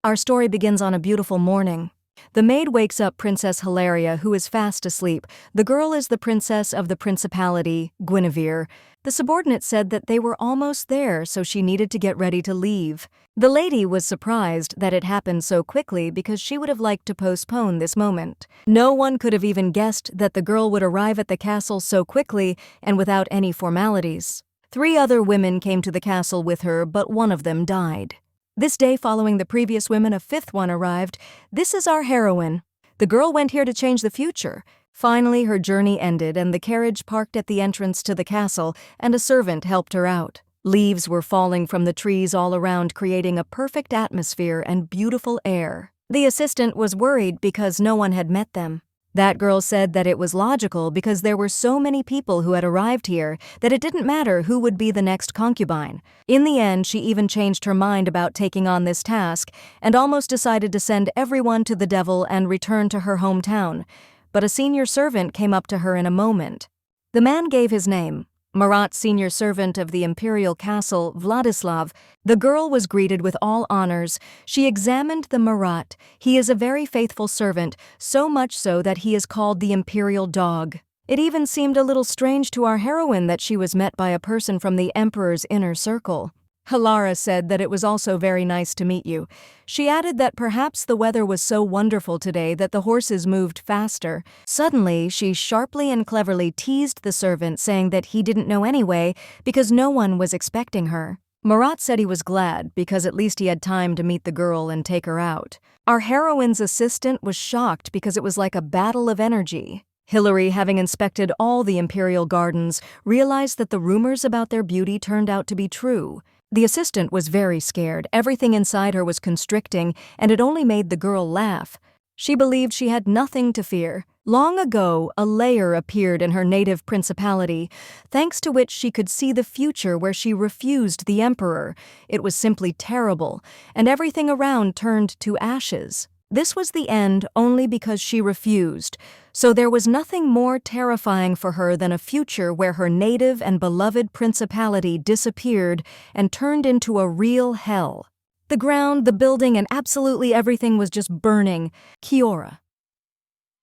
Our story begins on a beautiful morning. The maid wakes up Princess Hilaria, who is fast asleep. The girl is the princess of the principality, Guinevere. The subordinate said that they were almost there, so she needed to get ready to leave. The lady was surprised that it happened so quickly because she would have liked to postpone this moment. No one could have even guessed that the girl would arrive at the castle so quickly and without any formalities. 3 other women came to the castle with her, but one of them died. This day following the previous women, a 5th one arrived. This is our heroine. The girl went here to change the future. Finally, her journey ended and the carriage parked at the entrance to the castle, and a servant helped her out. Leaves were falling from the trees all around, creating a perfect atmosphere and beautiful air. The assistant was worried because no one had met them. That girl said that it was logical because there were so many people who had arrived here that it didn't matter who would be the next concubine. In the end, she even changed her mind about taking on this task and almost decided to send everyone to the devil and return to her hometown. But a senior servant came up to her in a moment. The man gave his name, Marat, senior servant of the imperial castle, Vladislav. The girl was greeted with all honors. She examined the Marat. He is a very faithful servant, so much so that he is called the imperial dog. It even seemed a little strange to our heroine that she was met by a person from the emperor's inner circle. Hilaria said that it was also very nice to meet you. She added that perhaps the weather was so wonderful today that the horses moved faster. Suddenly, she sharply and cleverly teased the servant, saying that he didn't know anyway because no one was expecting her. Marat said he was glad because at least he had time to meet the girl and take her out. Our heroine's assistant was shocked because it was like a battle of energy. Hilary, having inspected all the imperial gardens, realized that the rumors about their beauty turned out to be true. The assistant was very scared. Everything inside her was constricting, and it only made the girl laugh. She believed she had nothing to fear. Long ago, a layer appeared in her native principality, thanks to which she could see the future where she refused the emperor. It was simply terrible, and everything around turned to ashes. This was the end only because she refused, so there was nothing more terrifying for her than a future where her native and beloved principality disappeared and turned into a real hell. The ground, the building, and absolutely everything was just burning. Kiora.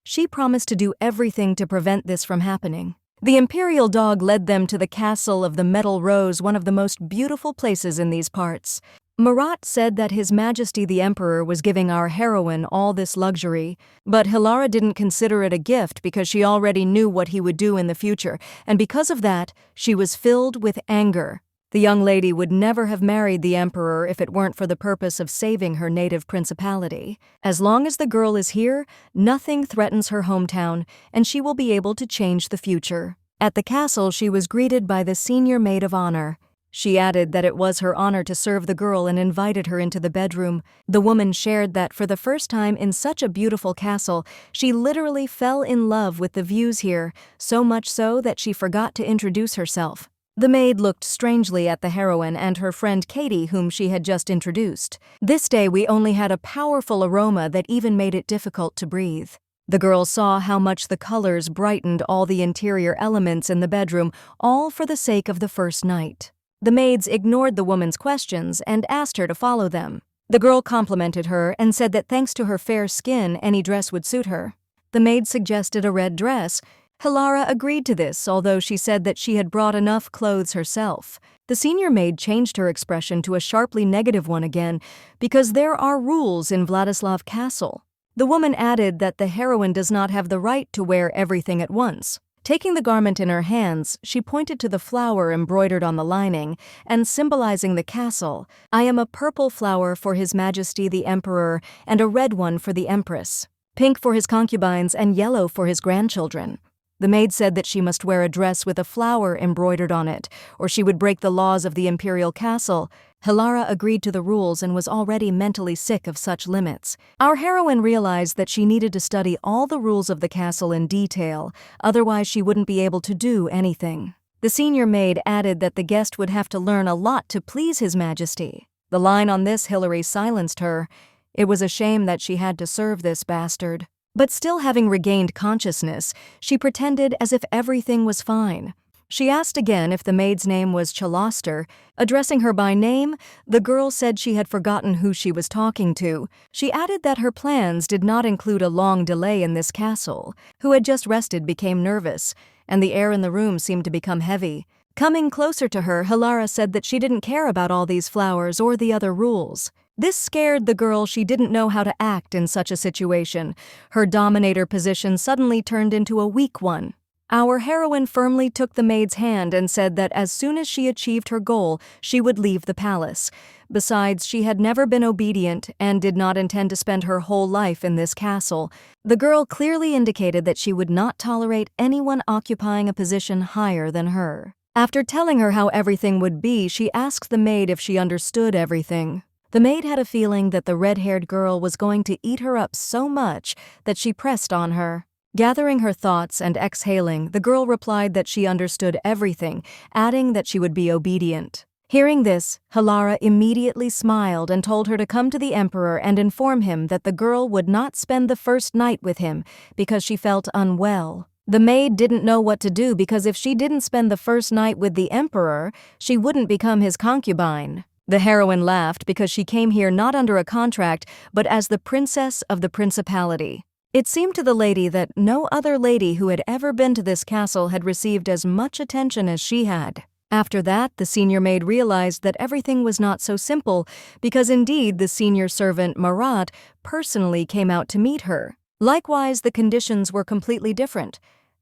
She promised to do everything to prevent this from happening. The imperial dog led them to the castle of the Metal Rose, one of the most beautiful places in these parts. Marat said that His Majesty the Emperor was giving our heroine all this luxury, but Hilaria didn't consider it a gift because she already knew what he would do in the future, and because of that, she was filled with anger. The young lady would never have married the emperor if it weren't for the purpose of saving her native principality. As long as the girl is here, nothing threatens her hometown, and she will be able to change the future. At the castle, she was greeted by the senior maid of honor. She added that it was her honor to serve the girl and invited her into the bedroom. The woman shared that for the first time in such a beautiful castle, she literally fell in love with the views here, so much so that she forgot to introduce herself. The maid looked strangely at the heroine and her friend Katie, whom she had just introduced. This day we only had a powerful aroma that even made it difficult to breathe. The girl saw how much the colors brightened all the interior elements in the bedroom, all for the sake of the first night. The maids ignored the woman's questions and asked her to follow them. The girl complimented her and said that thanks to her fair skin, any dress would suit her. The maid suggested a red dress. Hilaria agreed to this, although she said that she had brought enough clothes herself. The senior maid changed her expression to a sharply negative one again, because there are rules in Vladislav Castle. The woman added that the heroine does not have the right to wear everything at once. Taking the garment in her hands, she pointed to the flower embroidered on the lining and symbolizing the castle. "I am a purple flower for His Majesty the Emperor and a red one for the empress, pink for his concubines and yellow for his grandchildren." The maid said that she must wear a dress with a flower embroidered on it, or she would break the laws of the imperial castle. Hilaria agreed to the rules and was already mentally sick of such limits. Our heroine realized that she needed to study all the rules of the castle in detail, otherwise she wouldn't be able to do anything. The senior maid added that the guest would have to learn a lot to please His Majesty. The line on this, Hilary silenced her. It was a shame that she had to serve this bastard. But still having regained consciousness, she pretended as if everything was fine. She asked again if the maid's name was Chaloster. Addressing her by name, the girl said she had forgotten who she was talking to. She added that her plans did not include a long delay in this castle. Who had just rested became nervous, and the air in the room seemed to become heavy. Coming closer to her, Hilara said that she didn't care about all these flowers or the other rules. This scared the girl. She didn't know how to act in such a situation. Her dominator position suddenly turned into a weak one. Our heroine firmly took the maid's hand and said that as soon as she achieved her goal, she would leave the palace. Besides, she had never been obedient and did not intend to spend her whole life in this castle. The girl clearly indicated that she would not tolerate anyone occupying a position higher than her. After telling her how everything would be, she asked the maid if she understood everything. The maid had a feeling that the red-haired girl was going to eat her up so much that she pressed on her. Gathering her thoughts and exhaling, the girl replied that she understood everything, adding that she would be obedient. Hearing this, Hilara immediately smiled and told her to come to the emperor and inform him that the girl would not spend the first night with him because she felt unwell. The maid didn't know what to do because if she didn't spend the first night with the emperor, she wouldn't become his concubine. The heroine laughed because she came here not under a contract but as the princess of the principality. It seemed to the lady that no other lady who had ever been to this castle had received as much attention as she had. After that, the senior maid realized that everything was not so simple because indeed the senior servant Marat personally came out to meet her. Likewise, the conditions were completely different.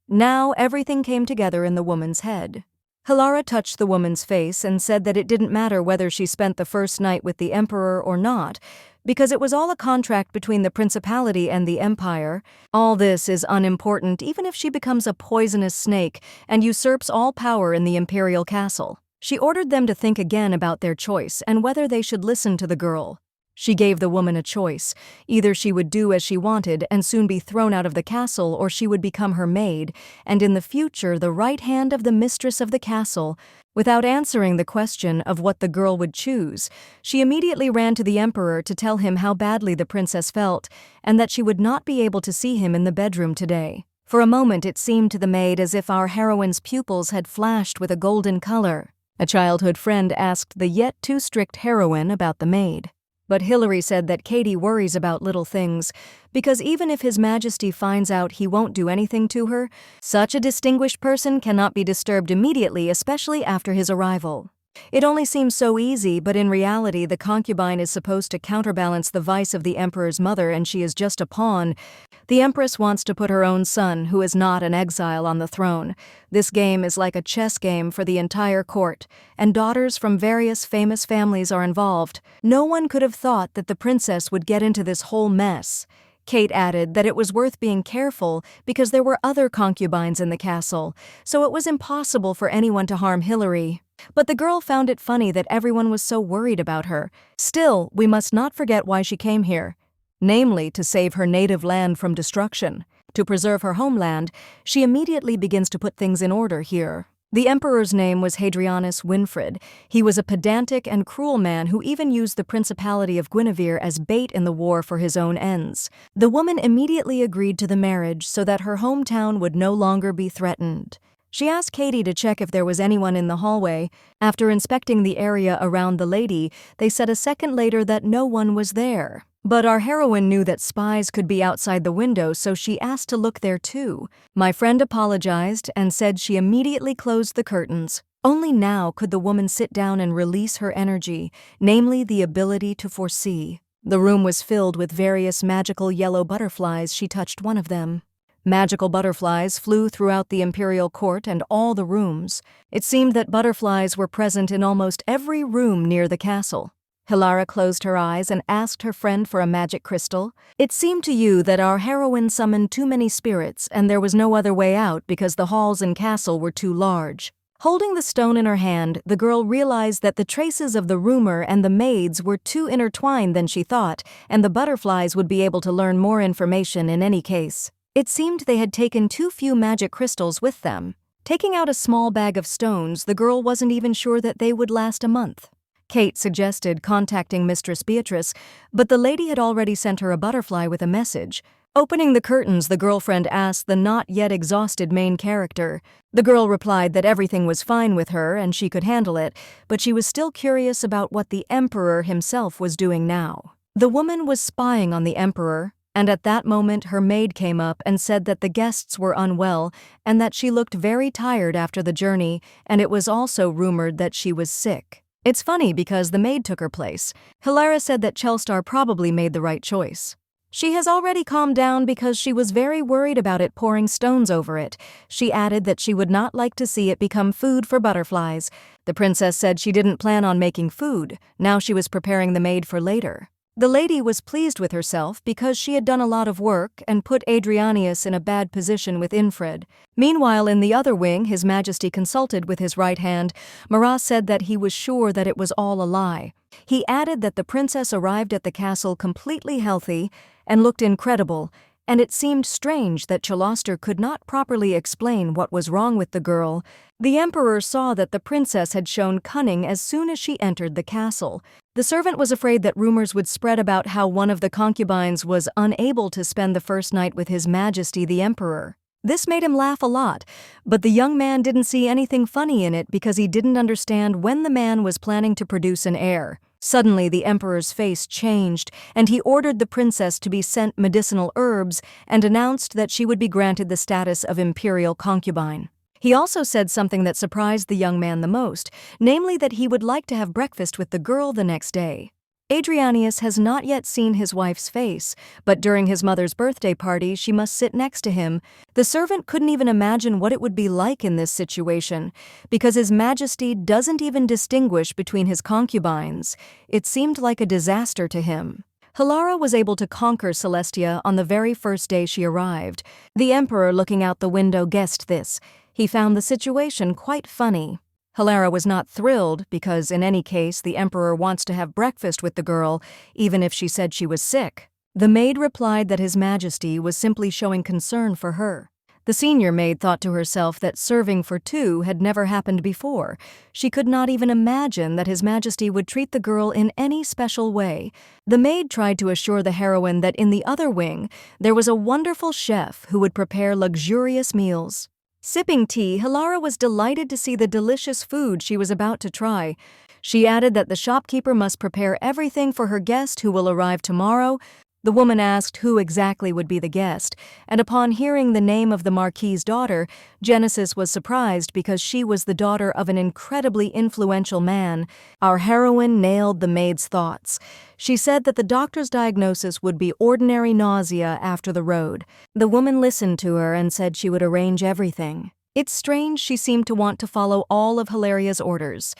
Now everything came together in the woman's head. Hilara touched the woman's face and said that it didn't matter whether she spent the first night with the emperor or not, because it was all a contract between the principality and the empire. All this is unimportant even if she becomes a poisonous snake and usurps all power in the imperial castle. She ordered them to think again about their choice and whether they should listen to the girl. She gave the woman a choice. Either she would do as she wanted and soon be thrown out of the castle, or she would become her maid, and in the future the right hand of the mistress of the castle. Without answering the question of what the girl would choose, she immediately ran to the emperor to tell him how badly the princess felt, and that she would not be able to see him in the bedroom today. For a moment it seemed to the maid as if our heroine's pupils had flashed with a golden color. A childhood friend asked the yet too strict heroine about the maid. But Hilary said that Katie worries about little things, because even if His Majesty finds out he won't do anything to her, such a distinguished person cannot be disturbed immediately, especially after his arrival. It only seems so easy, but in reality the concubine is supposed to counterbalance the vice of the emperor's mother, and she is just a pawn. The empress wants to put her own son, who is not an exile, on the throne. This game is like a chess game for the entire court, and daughters from various famous families are involved. No one could have thought that the princess would get into this whole mess. Kate added that it was worth being careful because there were other concubines in the castle, so it was impossible for anyone to harm Hilary. But the girl found it funny that everyone was so worried about her. Still, we must not forget why she came here, namely to save her native land from destruction. To preserve her homeland, she immediately begins to put things in order here. The emperor's name was Hadrianus Winfrid. He was a pedantic and cruel man who even used the principality of Guinevere as bait in the war for his own ends. The woman immediately agreed to the marriage so that her hometown would no longer be threatened. She asked Katie to check if there was anyone in the hallway. After inspecting the area around the lady, they said a second later that no one was there. But our heroine knew that spies could be outside the window, so she asked to look there too. My friend apologized and said she immediately closed the curtains. Only now could the woman sit down and release her energy, namely the ability to foresee. The room was filled with various magical yellow butterflies. She touched one of them. Magical butterflies flew throughout the imperial court and all the rooms. It seemed that butterflies were present in almost every room near the castle. Hilara closed her eyes and asked her friend for a magic crystal. It seemed to you that our heroine summoned too many spirits and there was no other way out because the halls and castle were too large. Holding the stone in her hand, the girl realized that the traces of the rumor and the maids were too intertwined than she thought, and the butterflies would be able to learn more information in any case. It seemed they had taken too few magic crystals with them. Taking out a small bag of stones, the girl wasn't even sure that they would last a month. Kate suggested contacting Mistress Beatrice, but the lady had already sent her a butterfly with a message. Opening the curtains, the girlfriend asked the not yet exhausted main character. The girl replied that everything was fine with her and she could handle it, but she was still curious about what the emperor himself was doing now. The woman was spying on the emperor, and at that moment her maid came up and said that the guests were unwell and that she looked very tired after the journey, and it was also rumored that she was sick. It's funny because the maid took her place. Hilara said that Chelstar probably made the right choice. She has already calmed down because she was very worried about it pouring stones over it. She added that she would not like to see it become food for butterflies. The princess said she didn't plan on making food. Now she was preparing the maid for later. The lady was pleased with herself because she had done a lot of work and put Adrianius in a bad position with Infred. Meanwhile, in the other wing, His Majesty consulted with his right hand. Marat said that he was sure that it was all a lie. He added that the princess arrived at the castle completely healthy and looked incredible, and it seemed strange that Chaloster could not properly explain what was wrong with the girl. The emperor saw that the princess had shown cunning as soon as she entered the castle. The servant was afraid that rumors would spread about how one of the concubines was unable to spend the first night with His Majesty the Emperor. This made him laugh a lot, but the young man didn't see anything funny in it because he didn't understand when the man was planning to produce an heir. Suddenly, the emperor's face changed, and he ordered the princess to be sent medicinal herbs and announced that she would be granted the status of imperial concubine. He also said something that surprised the young man the most, namely that he would like to have breakfast with the girl the next day. Adrianius has not yet seen his wife's face, but during his mother's birthday party she must sit next to him. The servant couldn't even imagine what it would be like in this situation, because His Majesty doesn't even distinguish between his concubines. It seemed like a disaster to him. Hilara was able to conquer Celestia on the very first day she arrived. The emperor, looking out the window, guessed this. He found the situation quite funny. Hilara was not thrilled because, in any case, the emperor wants to have breakfast with the girl, even if she said she was sick. The maid replied that His Majesty was simply showing concern for her. The senior maid thought to herself that serving for two had never happened before. She could not even imagine that His Majesty would treat the girl in any special way. The maid tried to assure the heroine that in the other wing there was a wonderful chef who would prepare luxurious meals. Sipping tea, Hilara was delighted to see the delicious food she was about to try. She added that the shopkeeper must prepare everything for her guest who will arrive tomorrow. The woman asked who exactly would be the guest, and upon hearing the name of the Marquis's daughter, Genesis was surprised because she was the daughter of an incredibly influential man. Our heroine nailed the maid's thoughts. She said that the doctor's diagnosis would be ordinary nausea after the road. The woman listened to her and said she would arrange everything. It's strange she seemed to want to follow all of Hilaria's orders.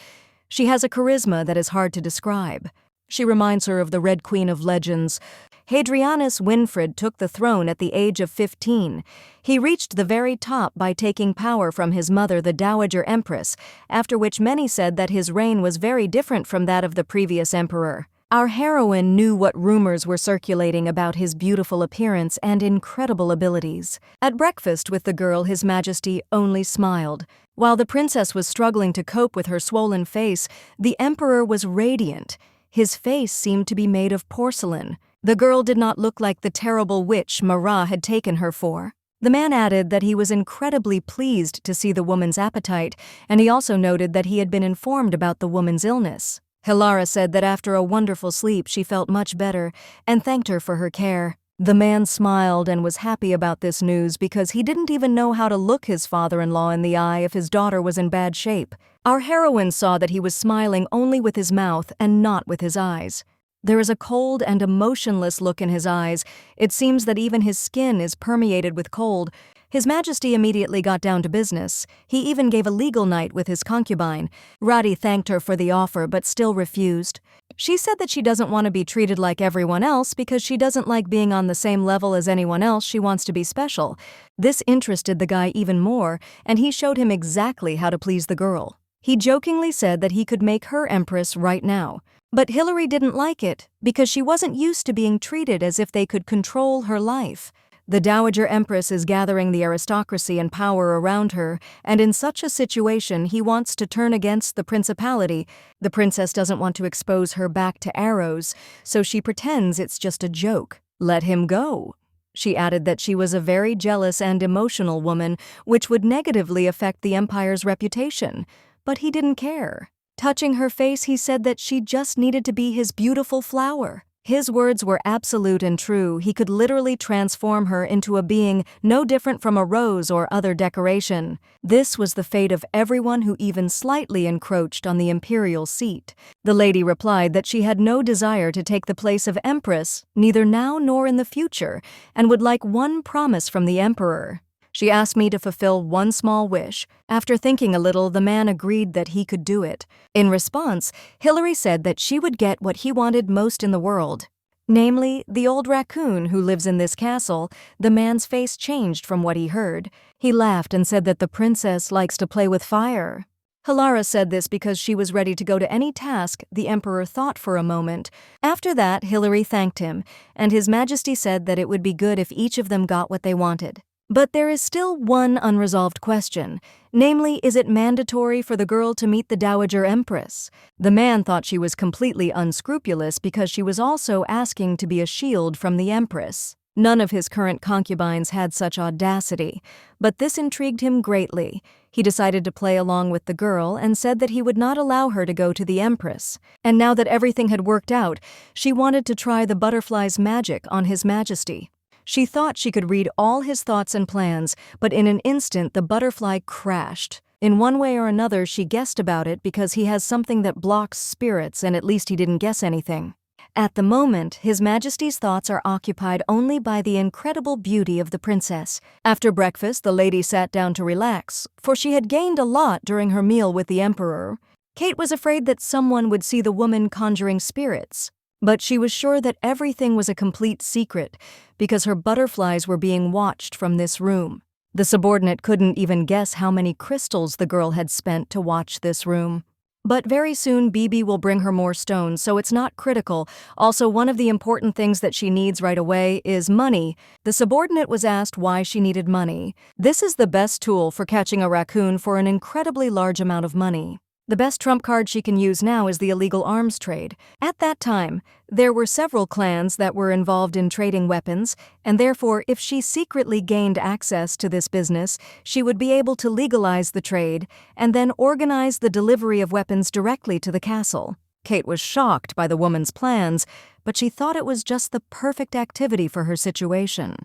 She has a charisma that is hard to describe. She reminds her of the Red Queen of legends. Hadrianus Winfrid took the throne at the age of 15. He reached the very top by taking power from his mother, the Dowager Empress, after which many said that his reign was very different from that of the previous emperor. Our heroine knew what rumors were circulating about his beautiful appearance and incredible abilities. At breakfast with the girl, His Majesty only smiled. While the princess was struggling to cope with her swollen face, the emperor was radiant. His face seemed to be made of porcelain. The girl did not look like the terrible witch Marat had taken her for. The man added that he was incredibly pleased to see the woman's appetite, and he also noted that he had been informed about the woman's illness. Hilara said that after a wonderful sleep she felt much better, and thanked her for her care. The man smiled and was happy about this news because he didn't even know how to look his father-in-law in the eye if his daughter was in bad shape. Our heroine saw that he was smiling only with his mouth and not with his eyes. There is a cold and emotionless look in his eyes. It seems that even his skin is permeated with cold. His Majesty immediately got down to business. He even gave a legal night with his concubine. Radi thanked her for the offer but still refused. She said that she doesn't want to be treated like everyone else because she doesn't like being on the same level as anyone else. She wants to be special. This interested the guy even more, and he showed him exactly how to please the girl. He jokingly said that he could make her empress right now. But Hilary didn't like it because she wasn't used to being treated as if they could control her life. The Dowager Empress is gathering the aristocracy and power around her, and in such a situation he wants to turn against the principality. The princess doesn't want to expose her back to arrows, so she pretends it's just a joke. Let him go. She added that she was a very jealous and emotional woman, which would negatively affect the empire's reputation. But he didn't care. Touching her face, he said that she just needed to be his beautiful flower. His words were absolute and true. He could literally transform her into a being no different from a rose or other decoration. This was the fate of everyone who even slightly encroached on the imperial seat. The lady replied that she had no desire to take the place of empress, neither now nor in the future, and would like one promise from the emperor. She asked me to fulfill one small wish. After thinking a little, the man agreed that he could do it. In response, Hillary said that she would get what he wanted most in the world. Namely, the old raccoon who lives in this castle. The man's face changed from what he heard. He laughed and said that the princess likes to play with fire. Hilara said this because she was ready to go to any task. The emperor thought for a moment. After that, Hillary thanked him, and His Majesty said that it would be good if each of them got what they wanted. But there is still one unresolved question, namely, is it mandatory for the girl to meet the Dowager Empress? The man thought she was completely unscrupulous because she was also asking to be a shield from the Empress. None of his current concubines had such audacity, but this intrigued him greatly. He decided to play along with the girl and said that he would not allow her to go to the Empress. And now that everything had worked out, she wanted to try the butterfly's magic on His Majesty. She thought she could read all his thoughts and plans, but in an instant the butterfly crashed. In one way or another, she guessed about it because he has something that blocks spirits, and at least he didn't guess anything. At the moment, His Majesty's thoughts are occupied only by the incredible beauty of the princess. After breakfast, the lady sat down to relax, for she had gained a lot during her meal with the emperor. Kate was afraid that someone would see the woman conjuring spirits. But she was sure that everything was a complete secret because her butterflies were being watched from this room. The subordinate couldn't even guess how many crystals the girl had spent to watch this room. But very soon Bibi will bring her more stones, so it's not critical. Also, one of the important things that she needs right away is money. The subordinate was asked why she needed money. This is the best tool for catching a raccoon for an incredibly large amount of money. The best trump card she can use now is the illegal arms trade. At that time, there were several clans that were involved in trading weapons, and therefore, if she secretly gained access to this business, she would be able to legalize the trade and then organize the delivery of weapons directly to the castle. Kate was shocked by the woman's plans, but she thought it was just the perfect activity for her situation.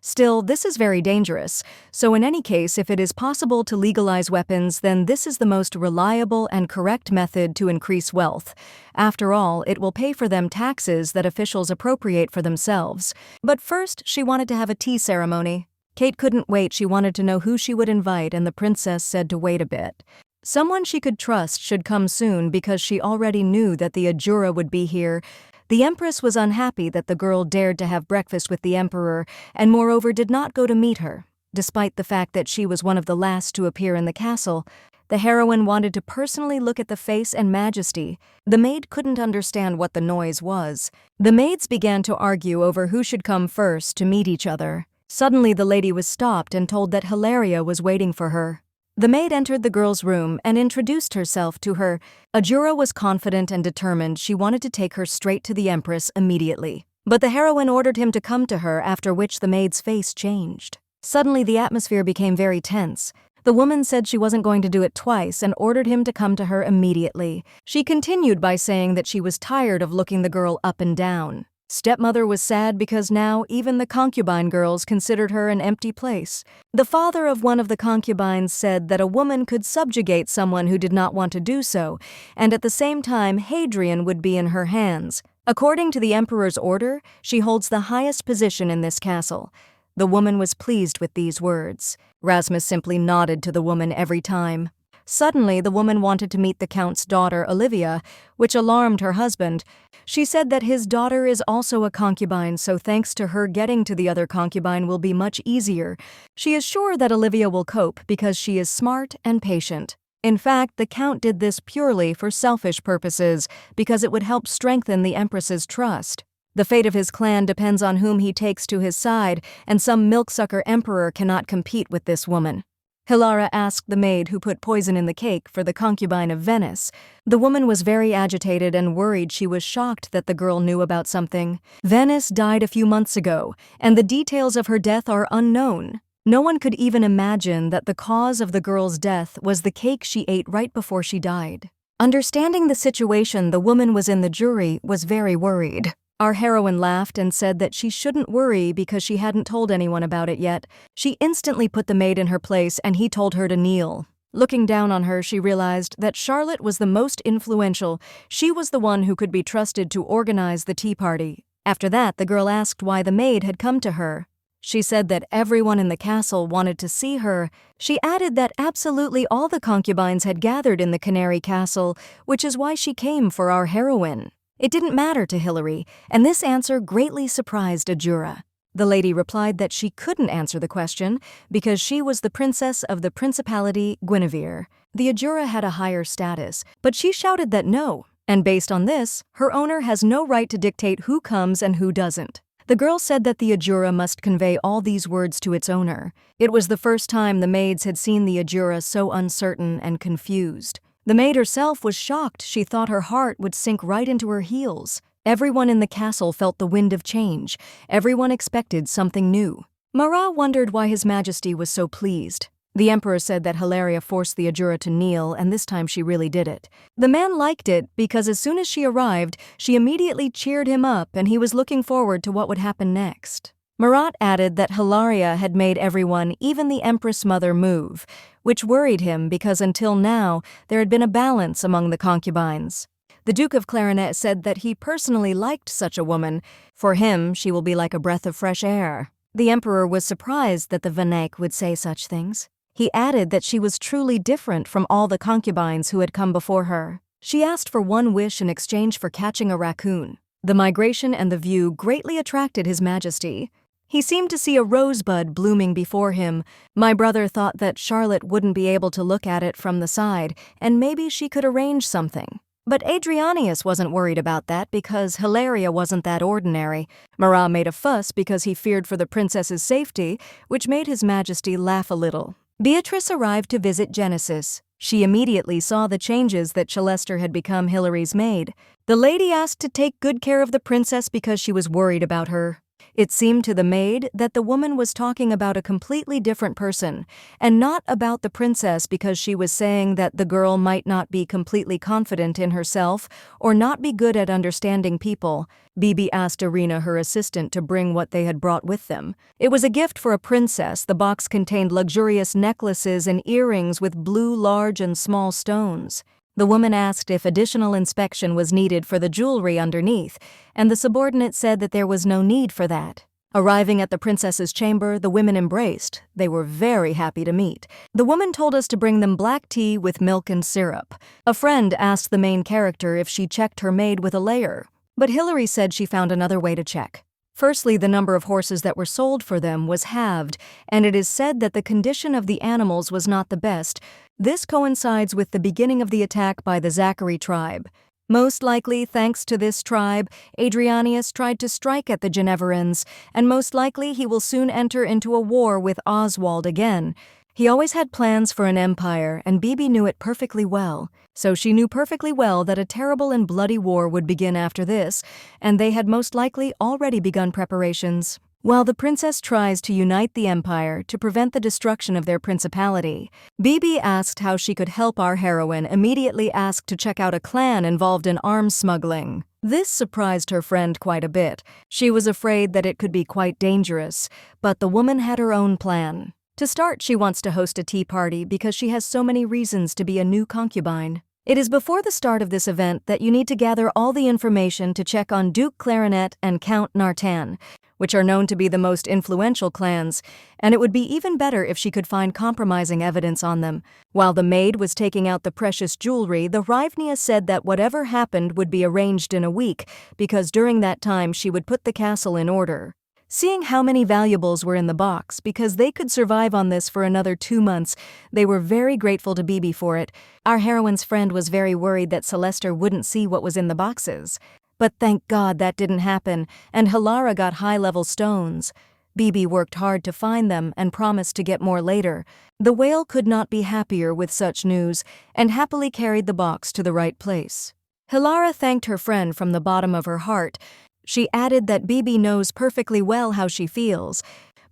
Still, this is very dangerous, so in any case, if it is possible to legalize weapons, then this is the most reliable and correct method to increase wealth. After all, it will pay for them taxes that officials appropriate for themselves. But first, she wanted to have a tea ceremony. Kate couldn't wait. She wanted to know who she would invite, and the princess said to wait a bit. Someone she could trust should come soon because she already knew that the Ajura would be here. The empress was unhappy that the girl dared to have breakfast with the emperor, and moreover did not go to meet her. Despite the fact that she was one of the last to appear in the castle, the heroine wanted to personally look at the face and majesty. The maid couldn't understand what the noise was. The maids began to argue over who should come first to meet each other. Suddenly the lady was stopped and told that Hilaria was waiting for her. The maid entered the girl's room and introduced herself to her. Ajura was confident and determined. She wanted to take her straight to the empress immediately. But the heroine ordered him to come to her, after which the maid's face changed. Suddenly the atmosphere became very tense. The woman said she wasn't going to do it twice and ordered him to come to her immediately. She continued by saying that she was tired of looking the girl up and down. Stepmother was sad because now even the concubine girls considered her an empty place. The father of one of the concubines said that a woman could subjugate someone who did not want to do so, and at the same time Hadrian would be in her hands. According to the emperor's order, she holds the highest position in this castle. The woman was pleased with these words. Rasmus simply nodded to the woman every time. Suddenly, the woman wanted to meet the count's daughter, Olivia, which alarmed her husband. She said that his daughter is also a concubine, so thanks to her, getting to the other concubine will be much easier. She is sure that Olivia will cope because she is smart and patient. In fact, the count did this purely for selfish purposes because it would help strengthen the empress's trust. The fate of his clan depends on whom he takes to his side, and some milksucker emperor cannot compete with this woman. Hilara asked the maid who put poison in the cake for the concubine of Venice. The woman was very agitated and worried. She was shocked that the girl knew about something. Venice died a few months ago, and the details of her death are unknown. No one could even imagine that the cause of the girl's death was the cake she ate right before she died. Understanding the situation the woman was in the jury was very worried. Our heroine laughed and said that she shouldn't worry because she hadn't told anyone about it yet. She instantly put the maid in her place and he told her to kneel. Looking down on her, she realized that Charlotte was the most influential. She was the one who could be trusted to organize the tea party. After that, the girl asked why the maid had come to her. She said that everyone in the castle wanted to see her. She added that absolutely all the concubines had gathered in the Canary Castle, which is why she came for our heroine. It didn't matter to Hilary, and this answer greatly surprised Ajura. The lady replied that she couldn't answer the question because she was the princess of the Principality Guinevere. The Ajura had a higher status, but she shouted that no, and based on this, her owner has no right to dictate who comes and who doesn't. The girl said that the Ajura must convey all these words to its owner. It was the first time the maids had seen the Ajura so uncertain and confused. The maid herself was shocked. She thought her heart would sink right into her heels. Everyone in the castle felt the wind of change. Everyone expected something new. Marat wondered why His Majesty was so pleased. The emperor said that Hilaria forced the Ajura to kneel, and this time she really did it. The man liked it because as soon as she arrived, she immediately cheered him up and he was looking forward to what would happen next. Marat added that Hilaria had made everyone, even the empress mother, move, which worried him because until now there had been a balance among the concubines. The Duke of Clarinet said that he personally liked such a woman. For him, she will be like a breath of fresh air. The emperor was surprised that the Vanek would say such things. He added that she was truly different from all the concubines who had come before her. She asked for one wish in exchange for catching a raccoon. The migration and the view greatly attracted His Majesty. He seemed to see a rosebud blooming before him. My brother thought that Charlotte wouldn't be able to look at it from the side, and maybe she could arrange something. But Adrianius wasn't worried about that because Hilaria wasn't that ordinary. Marat made a fuss because he feared for the princess's safety, which made His Majesty laugh a little. Beatrice arrived to visit Genesis. She immediately saw the changes that Chelester had become Hilary's maid. The lady asked to take good care of the princess because she was worried about her. It seemed to the maid that the woman was talking about a completely different person, and not about the princess because she was saying that the girl might not be completely confident in herself or not be good at understanding people. Bibi asked Irina, her assistant, to bring what they had brought with them. It was a gift for a princess. The box contained luxurious necklaces and earrings with blue large and small stones. The woman asked if additional inspection was needed for the jewelry underneath, and the subordinate said that there was no need for that. Arriving at the princess's chamber, the women embraced. They were very happy to meet. The woman told us to bring them black tea with milk and syrup. A friend asked the main character if she checked her maid with a layer, but Hilary said she found another way to check. Firstly, the number of horses that were sold for them was halved, and it is said that the condition of the animals was not the best. This coincides with the beginning of the attack by the Zachary tribe. Most likely, thanks to this tribe, Adrianius tried to strike at the Geneverans, and most likely he will soon enter into a war with Oswald again. He always had plans for an empire, and Bibi knew it perfectly well. So she knew perfectly well that a terrible and bloody war would begin after this, and they had most likely already begun preparations. While the princess tries to unite the empire to prevent the destruction of their principality, Bibi asked how she could help our heroine, immediately asked to check out a clan involved in arms smuggling. This surprised her friend quite a bit. She was afraid that it could be quite dangerous, but the woman had her own plan. To start, she wants to host a tea party because she has so many reasons to be a new concubine. It is before the start of this event that you need to gather all the information to check on Duke Clarinet and Count Nartan, which are known to be the most influential clans, and it would be even better if she could find compromising evidence on them. While the maid was taking out the precious jewelry, the Rivnia said that whatever happened would be arranged in a week, because during that time she would put the castle in order. Seeing how many valuables were in the box, because they could survive on this for another 2 months, they were very grateful to Bibi for it. Our heroine's friend was very worried that Chelester wouldn't see what was in the boxes. But thank God that didn't happen, and Hilara got high-level stones. Bibi worked hard to find them and promised to get more later. The whale could not be happier with such news and happily carried the box to the right place. Hilara thanked her friend from the bottom of her heart. She added that Bibi knows perfectly well how she feels.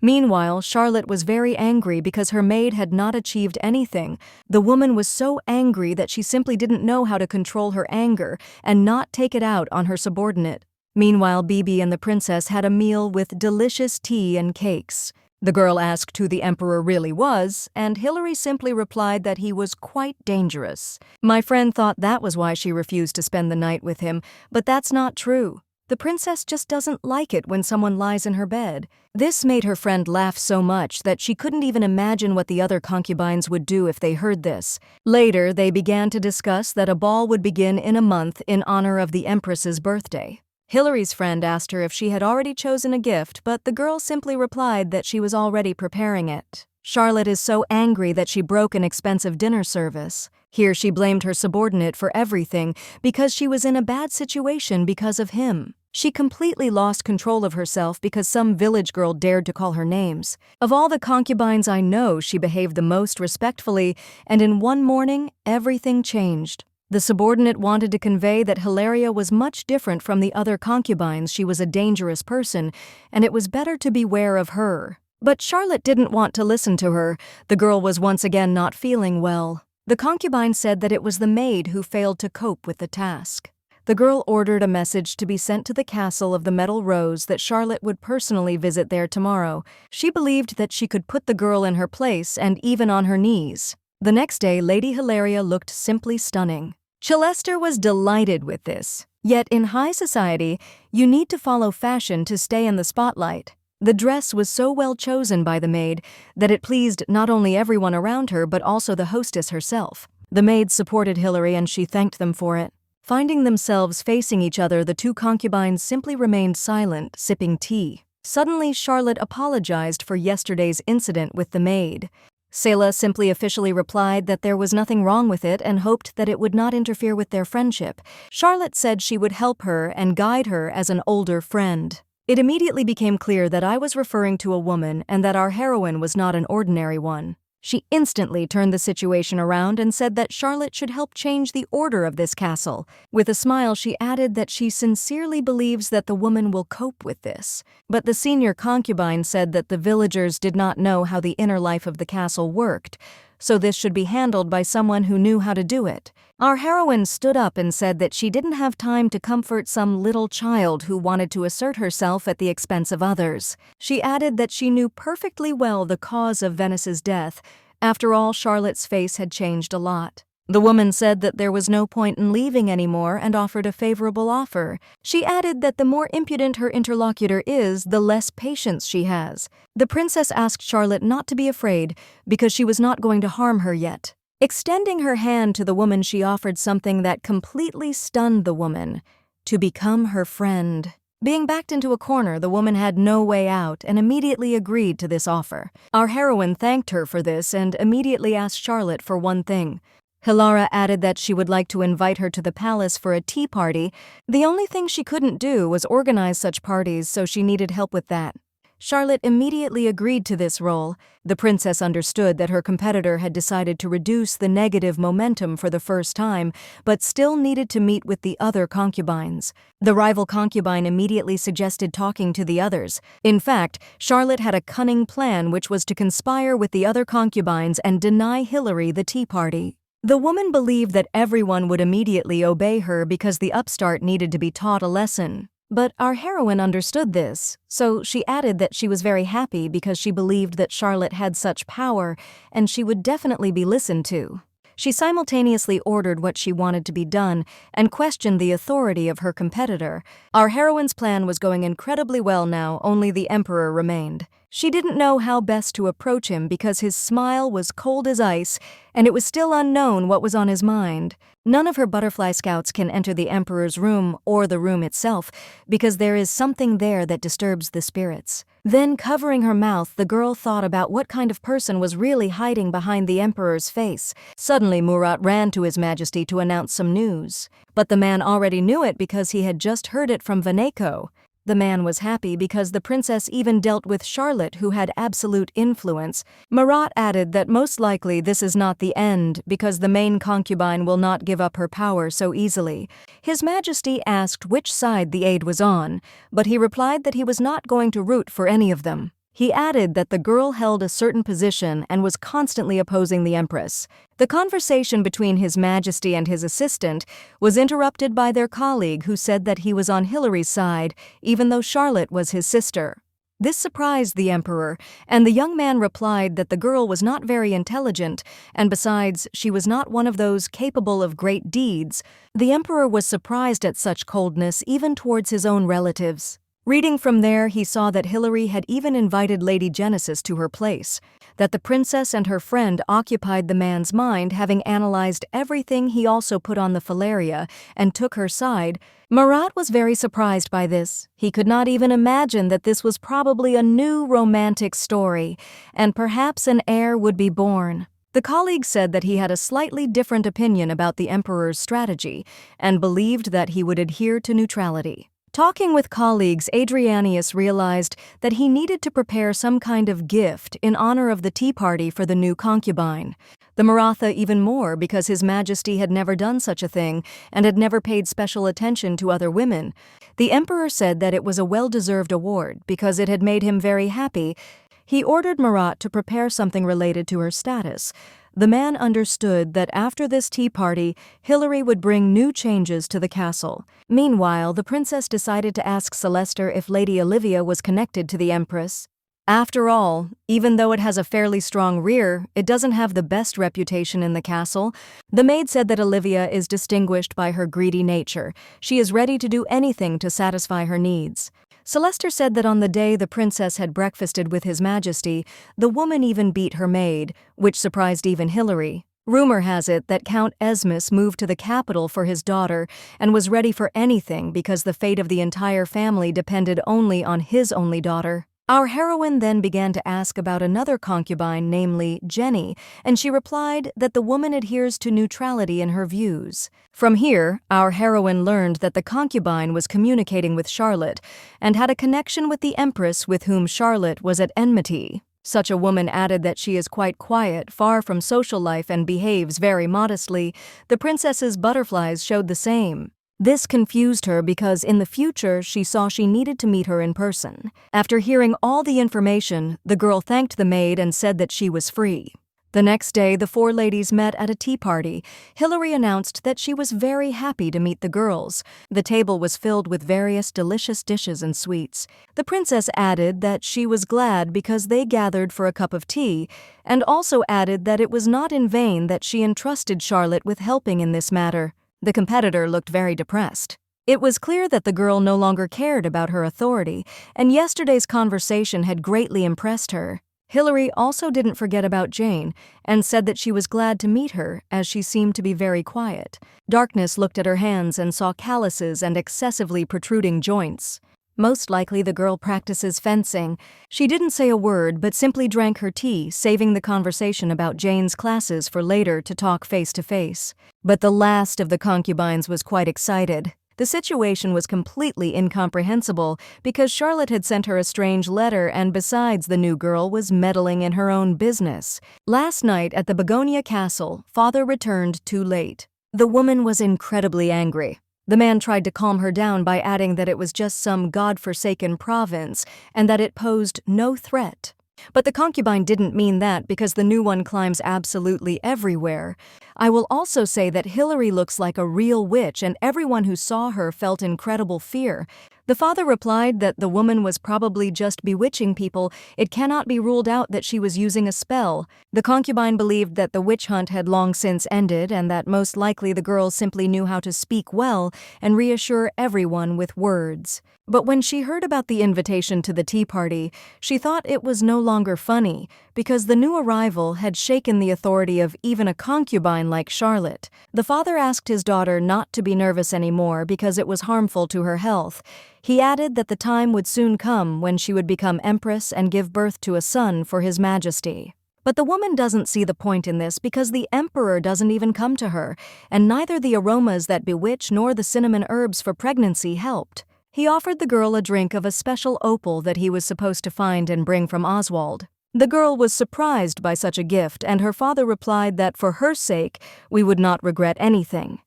Meanwhile, Charlotte was very angry because her maid had not achieved anything. The woman was so angry that she simply didn't know how to control her anger and not take it out on her subordinate. Meanwhile, Bibi and the princess had a meal with delicious tea and cakes. The girl asked who the emperor really was, and Hilary simply replied that he was quite dangerous. My friend thought that was why she refused to spend the night with him, but that's not true. The princess just doesn't like it when someone lies in her bed. This made her friend laugh so much that she couldn't even imagine what the other concubines would do if they heard this. Later, they began to discuss that a ball would begin in a month in honor of the empress's birthday. Hilary's friend asked her if she had already chosen a gift, but the girl simply replied that she was already preparing it. Charlotte is so angry that she broke an expensive dinner service. Here she blamed her subordinate for everything because she was in a bad situation because of him. She completely lost control of herself because some village girl dared to call her names. Of all the concubines I know, she behaved the most respectfully, and in one morning, everything changed. The subordinate wanted to convey that Hilaria was much different from the other concubines. She was a dangerous person, and it was better to beware of her. But Charlotte didn't want to listen to her. The girl was once again not feeling well. The concubine said that it was the maid who failed to cope with the task. The girl ordered a message to be sent to the castle of the Metal Rose that Charlotte would personally visit there tomorrow. She believed that she could put the girl in her place and even on her knees. The next day, Lady Hilaria looked simply stunning. Chelester was delighted with this. Yet in high society, you need to follow fashion to stay in the spotlight. The dress was so well chosen by the maid that it pleased not only everyone around her but also the hostess herself. The maid supported Hilary and she thanked them for it. Finding themselves facing each other, the two concubines simply remained silent, sipping tea. Suddenly, Charlotte apologized for yesterday's incident with the maid. Selah simply officially replied that there was nothing wrong with it and hoped that it would not interfere with their friendship. Charlotte said she would help her and guide her as an older friend. It immediately became clear that I was referring to a woman and that our heroine was not an ordinary one. She instantly turned the situation around and said that Charlotte should help change the order of this castle. With a smile, she added that she sincerely believes that the woman will cope with this. But the senior concubine said that the villagers did not know how the inner life of the castle worked, so this should be handled by someone who knew how to do it. Our heroine stood up and said that she didn't have time to comfort some little child who wanted to assert herself at the expense of others. She added that she knew perfectly well the cause of Venice's death. After all, Charlotte's face had changed a lot. The woman said that there was no point in leaving anymore and offered a favorable offer. She added that the more impudent her interlocutor is, the less patience she has. The princess asked Charlotte not to be afraid because she was not going to harm her yet. Extending her hand to the woman, she offered something that completely stunned the woman: to become her friend. Being backed into a corner, the woman had no way out and immediately agreed to this offer. Our heroine thanked her for this and immediately asked Charlotte for one thing. Hilara added that she would like to invite her to the palace for a tea party. The only thing she couldn't do was organize such parties, so she needed help with that. Charlotte immediately agreed to this role. The princess understood that her competitor had decided to reduce the negative momentum for the first time, but still needed to meet with the other concubines. The rival concubine immediately suggested talking to the others. In fact, Charlotte had a cunning plan, which was to conspire with the other concubines and deny Hilary the tea party. The woman believed that everyone would immediately obey her because the upstart needed to be taught a lesson. But our heroine understood this, so she added that she was very happy because she believed that Charlotte had such power and she would definitely be listened to. She simultaneously ordered what she wanted to be done and questioned the authority of her competitor. Our heroine's plan was going incredibly well now, only the emperor remained. She didn't know how best to approach him because his smile was cold as ice and it was still unknown what was on his mind. None of her butterfly scouts can enter the emperor's room or the room itself because there is something there that disturbs the spirits. Then, covering her mouth, the girl thought about what kind of person was really hiding behind the emperor's face. Suddenly, Murat ran to His Majesty to announce some news. But the man already knew it because he had just heard it from Vaneko. The man was happy because the princess even dealt with Charlotte, who had absolute influence. Marat added that most likely this is not the end because the main concubine will not give up her power so easily. His Majesty asked which side the aide was on, but he replied that he was not going to root for any of them. He added that the girl held a certain position and was constantly opposing the empress. The conversation between His Majesty and his assistant was interrupted by their colleague, who said that he was on Hilary's side, even though Charlotte was his sister. This surprised the emperor, and the young man replied that the girl was not very intelligent, and besides, she was not one of those capable of great deeds. The emperor was surprised at such coldness even towards his own relatives. Reading from there, he saw that Hilary had even invited Lady Genesis to her place, that the princess and her friend occupied the man's mind, having analyzed everything. He also put on the Valeria and took her side. Marat was very surprised by this. He could not even imagine that this was probably a new romantic story, and perhaps an heir would be born. The colleague said that he had a slightly different opinion about the emperor's strategy and believed that he would adhere to neutrality. Talking with colleagues, Adrianius realized that he needed to prepare some kind of gift in honor of the tea party for the new concubine. The Maratha even more because His Majesty had never done such a thing and had never paid special attention to other women. The emperor said that it was a well-deserved award because it had made him very happy. He ordered Marat to prepare something related to her status. The man understood that after this tea party, Hilary would bring new changes to the castle. Meanwhile, the princess decided to ask Celester if Lady Olivia was connected to the empress. After all, even though it has a fairly strong rear, it doesn't have the best reputation in the castle. The maid said that Olivia is distinguished by her greedy nature. She is ready to do anything to satisfy her needs. Celester said that on the day the princess had breakfasted with His Majesty, the woman even beat her maid, which surprised even Hilary. Rumor has it that Count Esmus moved to the capital for his daughter and was ready for anything because the fate of the entire family depended only on his only daughter. Our heroine then began to ask about another concubine, namely Jenny, and she replied that the woman adheres to neutrality in her views. From here, our heroine learned that the concubine was communicating with Charlotte and had a connection with the empress, with whom Charlotte was at enmity. Such a woman added that she is quite quiet, far from social life, and behaves very modestly. The princess's butterflies showed the same. This confused her because in the future she saw she needed to meet her in person. After hearing all the information, the girl thanked the maid and said that she was free. The next day, the four ladies met at a tea party. Hilary announced that she was very happy to meet the girls. The table was filled with various delicious dishes and sweets. The princess added that she was glad because they gathered for a cup of tea, and also added that it was not in vain that she entrusted Charlotte with helping in this matter. The competitor looked very depressed. It was clear that the girl no longer cared about her authority, and yesterday's conversation had greatly impressed her. Hilary also didn't forget about Jane, and said that she was glad to meet her, as she seemed to be very quiet. Darkness looked at her hands and saw calluses and excessively protruding joints. Most likely the girl practices fencing. She didn't say a word, but simply drank her tea, saving the conversation about Jane's classes for later to talk face to face. But the last of the concubines was quite excited. The situation was completely incomprehensible because Charlotte had sent her a strange letter, and besides, the new girl was meddling in her own business. Last night at the Begonia Castle, father returned too late. The woman was incredibly angry. The man tried to calm her down by adding that it was just some god-forsaken province and that it posed no threat. But the concubine didn't mean that because the new one climbs absolutely everywhere. I will also say that Hilary looks like a real witch, and everyone who saw her felt incredible fear. The father replied that the woman was probably just bewitching people. It cannot be ruled out that she was using a spell. The concubine believed that the witch hunt had long since ended and that most likely the girl simply knew how to speak well and reassure everyone with words. But when she heard about the invitation to the tea party, she thought it was no longer funny because the new arrival had shaken the authority of even a concubine like Charlotte. The father asked his daughter not to be nervous anymore because it was harmful to her health. He added that the time would soon come when she would become empress and give birth to a son for His Majesty. But the woman doesn't see the point in this because the emperor doesn't even come to her, and neither the aromas that bewitch nor the cinnamon herbs for pregnancy helped. He offered the girl a drink of a special opal that he was supposed to find and bring from Oswald. The girl was surprised by such a gift, and her father replied that for her sake, we would not regret anything.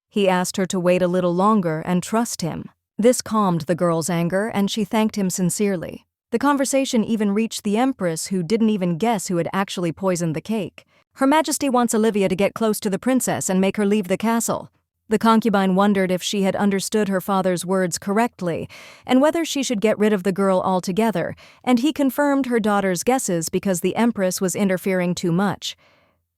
He asked her to wait a little longer and trust him. This calmed the girl's anger, and she thanked him sincerely. The conversation even reached the empress, who didn't even guess who had actually poisoned the cake. Her Majesty wants Olivia to get close to the princess and make her leave the castle. The concubine wondered if she had understood her father's words correctly, and whether she should get rid of the girl altogether, and he confirmed her daughter's guesses because the empress was interfering too much.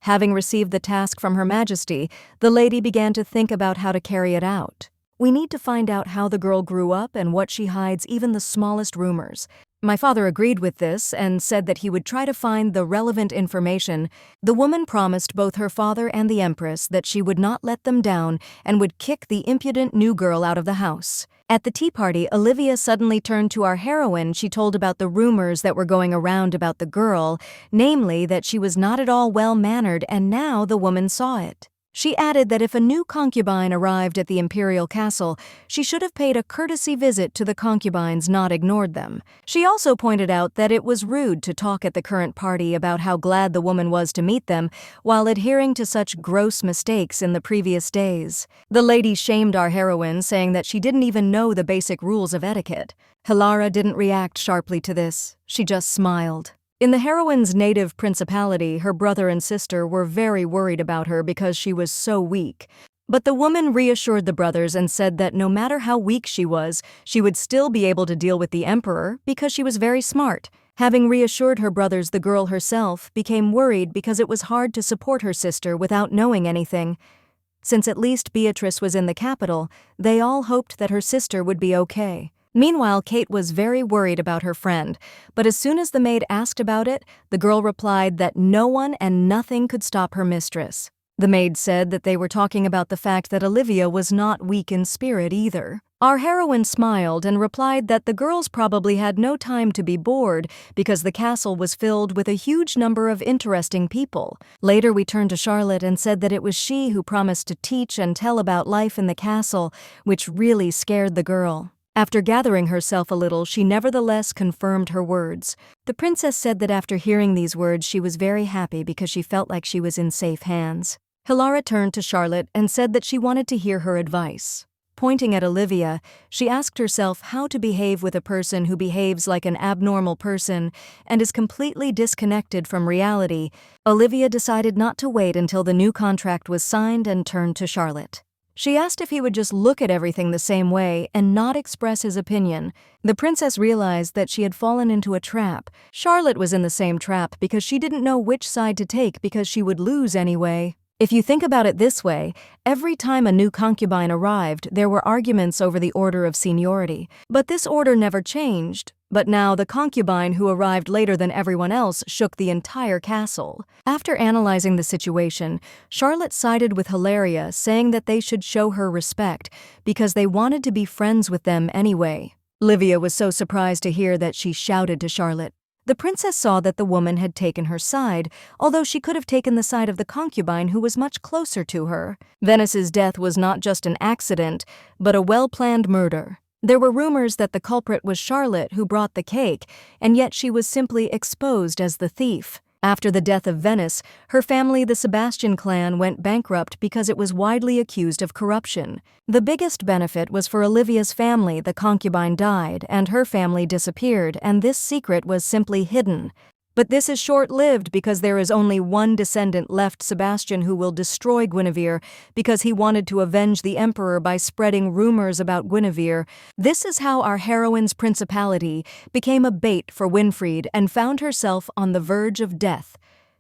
Having received the task from Her Majesty, the lady began to think about how to carry it out. We need to find out how the girl grew up and what she hides, even the smallest rumors. My father agreed with this and said that he would try to find the relevant information. The woman promised both her father and the empress that she would not let them down and would kick the impudent new girl out of the house. At the tea party, Olivia suddenly turned to our heroine. She told about the rumors that were going around about the girl, namely that she was not at all well-mannered, and now the woman saw it. She added that if a new concubine arrived at the imperial castle, she should have paid a courtesy visit to the concubines, not ignored them. She also pointed out that it was rude to talk at the current party about how glad the woman was to meet them, while adhering to such gross mistakes in the previous days. The lady shamed our heroine, saying that she didn't even know the basic rules of etiquette. Hilara didn't react sharply to this. She just smiled. In the heroine's native principality, her brother and sister were very worried about her because she was so weak. But the woman reassured the brothers and said that no matter how weak she would still be able to deal with the emperor because she was very smart. Having reassured her brothers, the girl herself became worried because it was hard to support her sister without knowing anything. Since at least Beatrice was in the capital, they all hoped that her sister would be okay. Meanwhile, Kate was very worried about her friend, but as soon as the maid asked about it, the girl replied that no one and nothing could stop her mistress. The maid said that they were talking about the fact that Olivia was not weak in spirit either. Our heroine smiled and replied that the girls probably had no time to be bored because the castle was filled with a huge number of interesting people. Later we turned to Charlotte and said that it was she who promised to teach and tell about life in the castle, which really scared the girl. After gathering herself a little, she nevertheless confirmed her words. The princess said that after hearing these words, she was very happy because she felt like she was in safe hands. Hilara turned to Charlotte and said that she wanted to hear her advice. Pointing at Olivia, she asked herself how to behave with a person who behaves like an abnormal person and is completely disconnected from reality. Olivia decided not to wait until the new contract was signed and turned to Charlotte. She asked if he would just look at everything the same way and not express his opinion. The princess realized that she had fallen into a trap. Charlotte was in the same trap because she didn't know which side to take because she would lose anyway. If you think about it this way, every time a new concubine arrived, there were arguments over the order of seniority. But this order never changed. But now the concubine who arrived later than everyone else shook the entire castle. After analyzing the situation, Charlotte sided with Hilaria, saying that they should show her respect because they wanted to be friends with them anyway. Livia was so surprised to hear that she shouted to Charlotte. The princess saw that the woman had taken her side, although she could have taken the side of the concubine who was much closer to her. Venice's death was not just an accident, but a well-planned murder. There were rumors that the culprit was Charlotte, who brought the cake, and yet she was simply exposed as the thief. After the death of Venice, her family, the Sebastian clan, went bankrupt because it was widely accused of corruption. The biggest benefit was for Olivia's family. The concubine died, and her family disappeared, and this secret was simply hidden. But this is short-lived because there is only one descendant left, Sebastian, who will destroy Guinevere because he wanted to avenge the emperor by spreading rumors about Guinevere. This is how our heroine's principality became a bait for Winfried and found herself on the verge of death.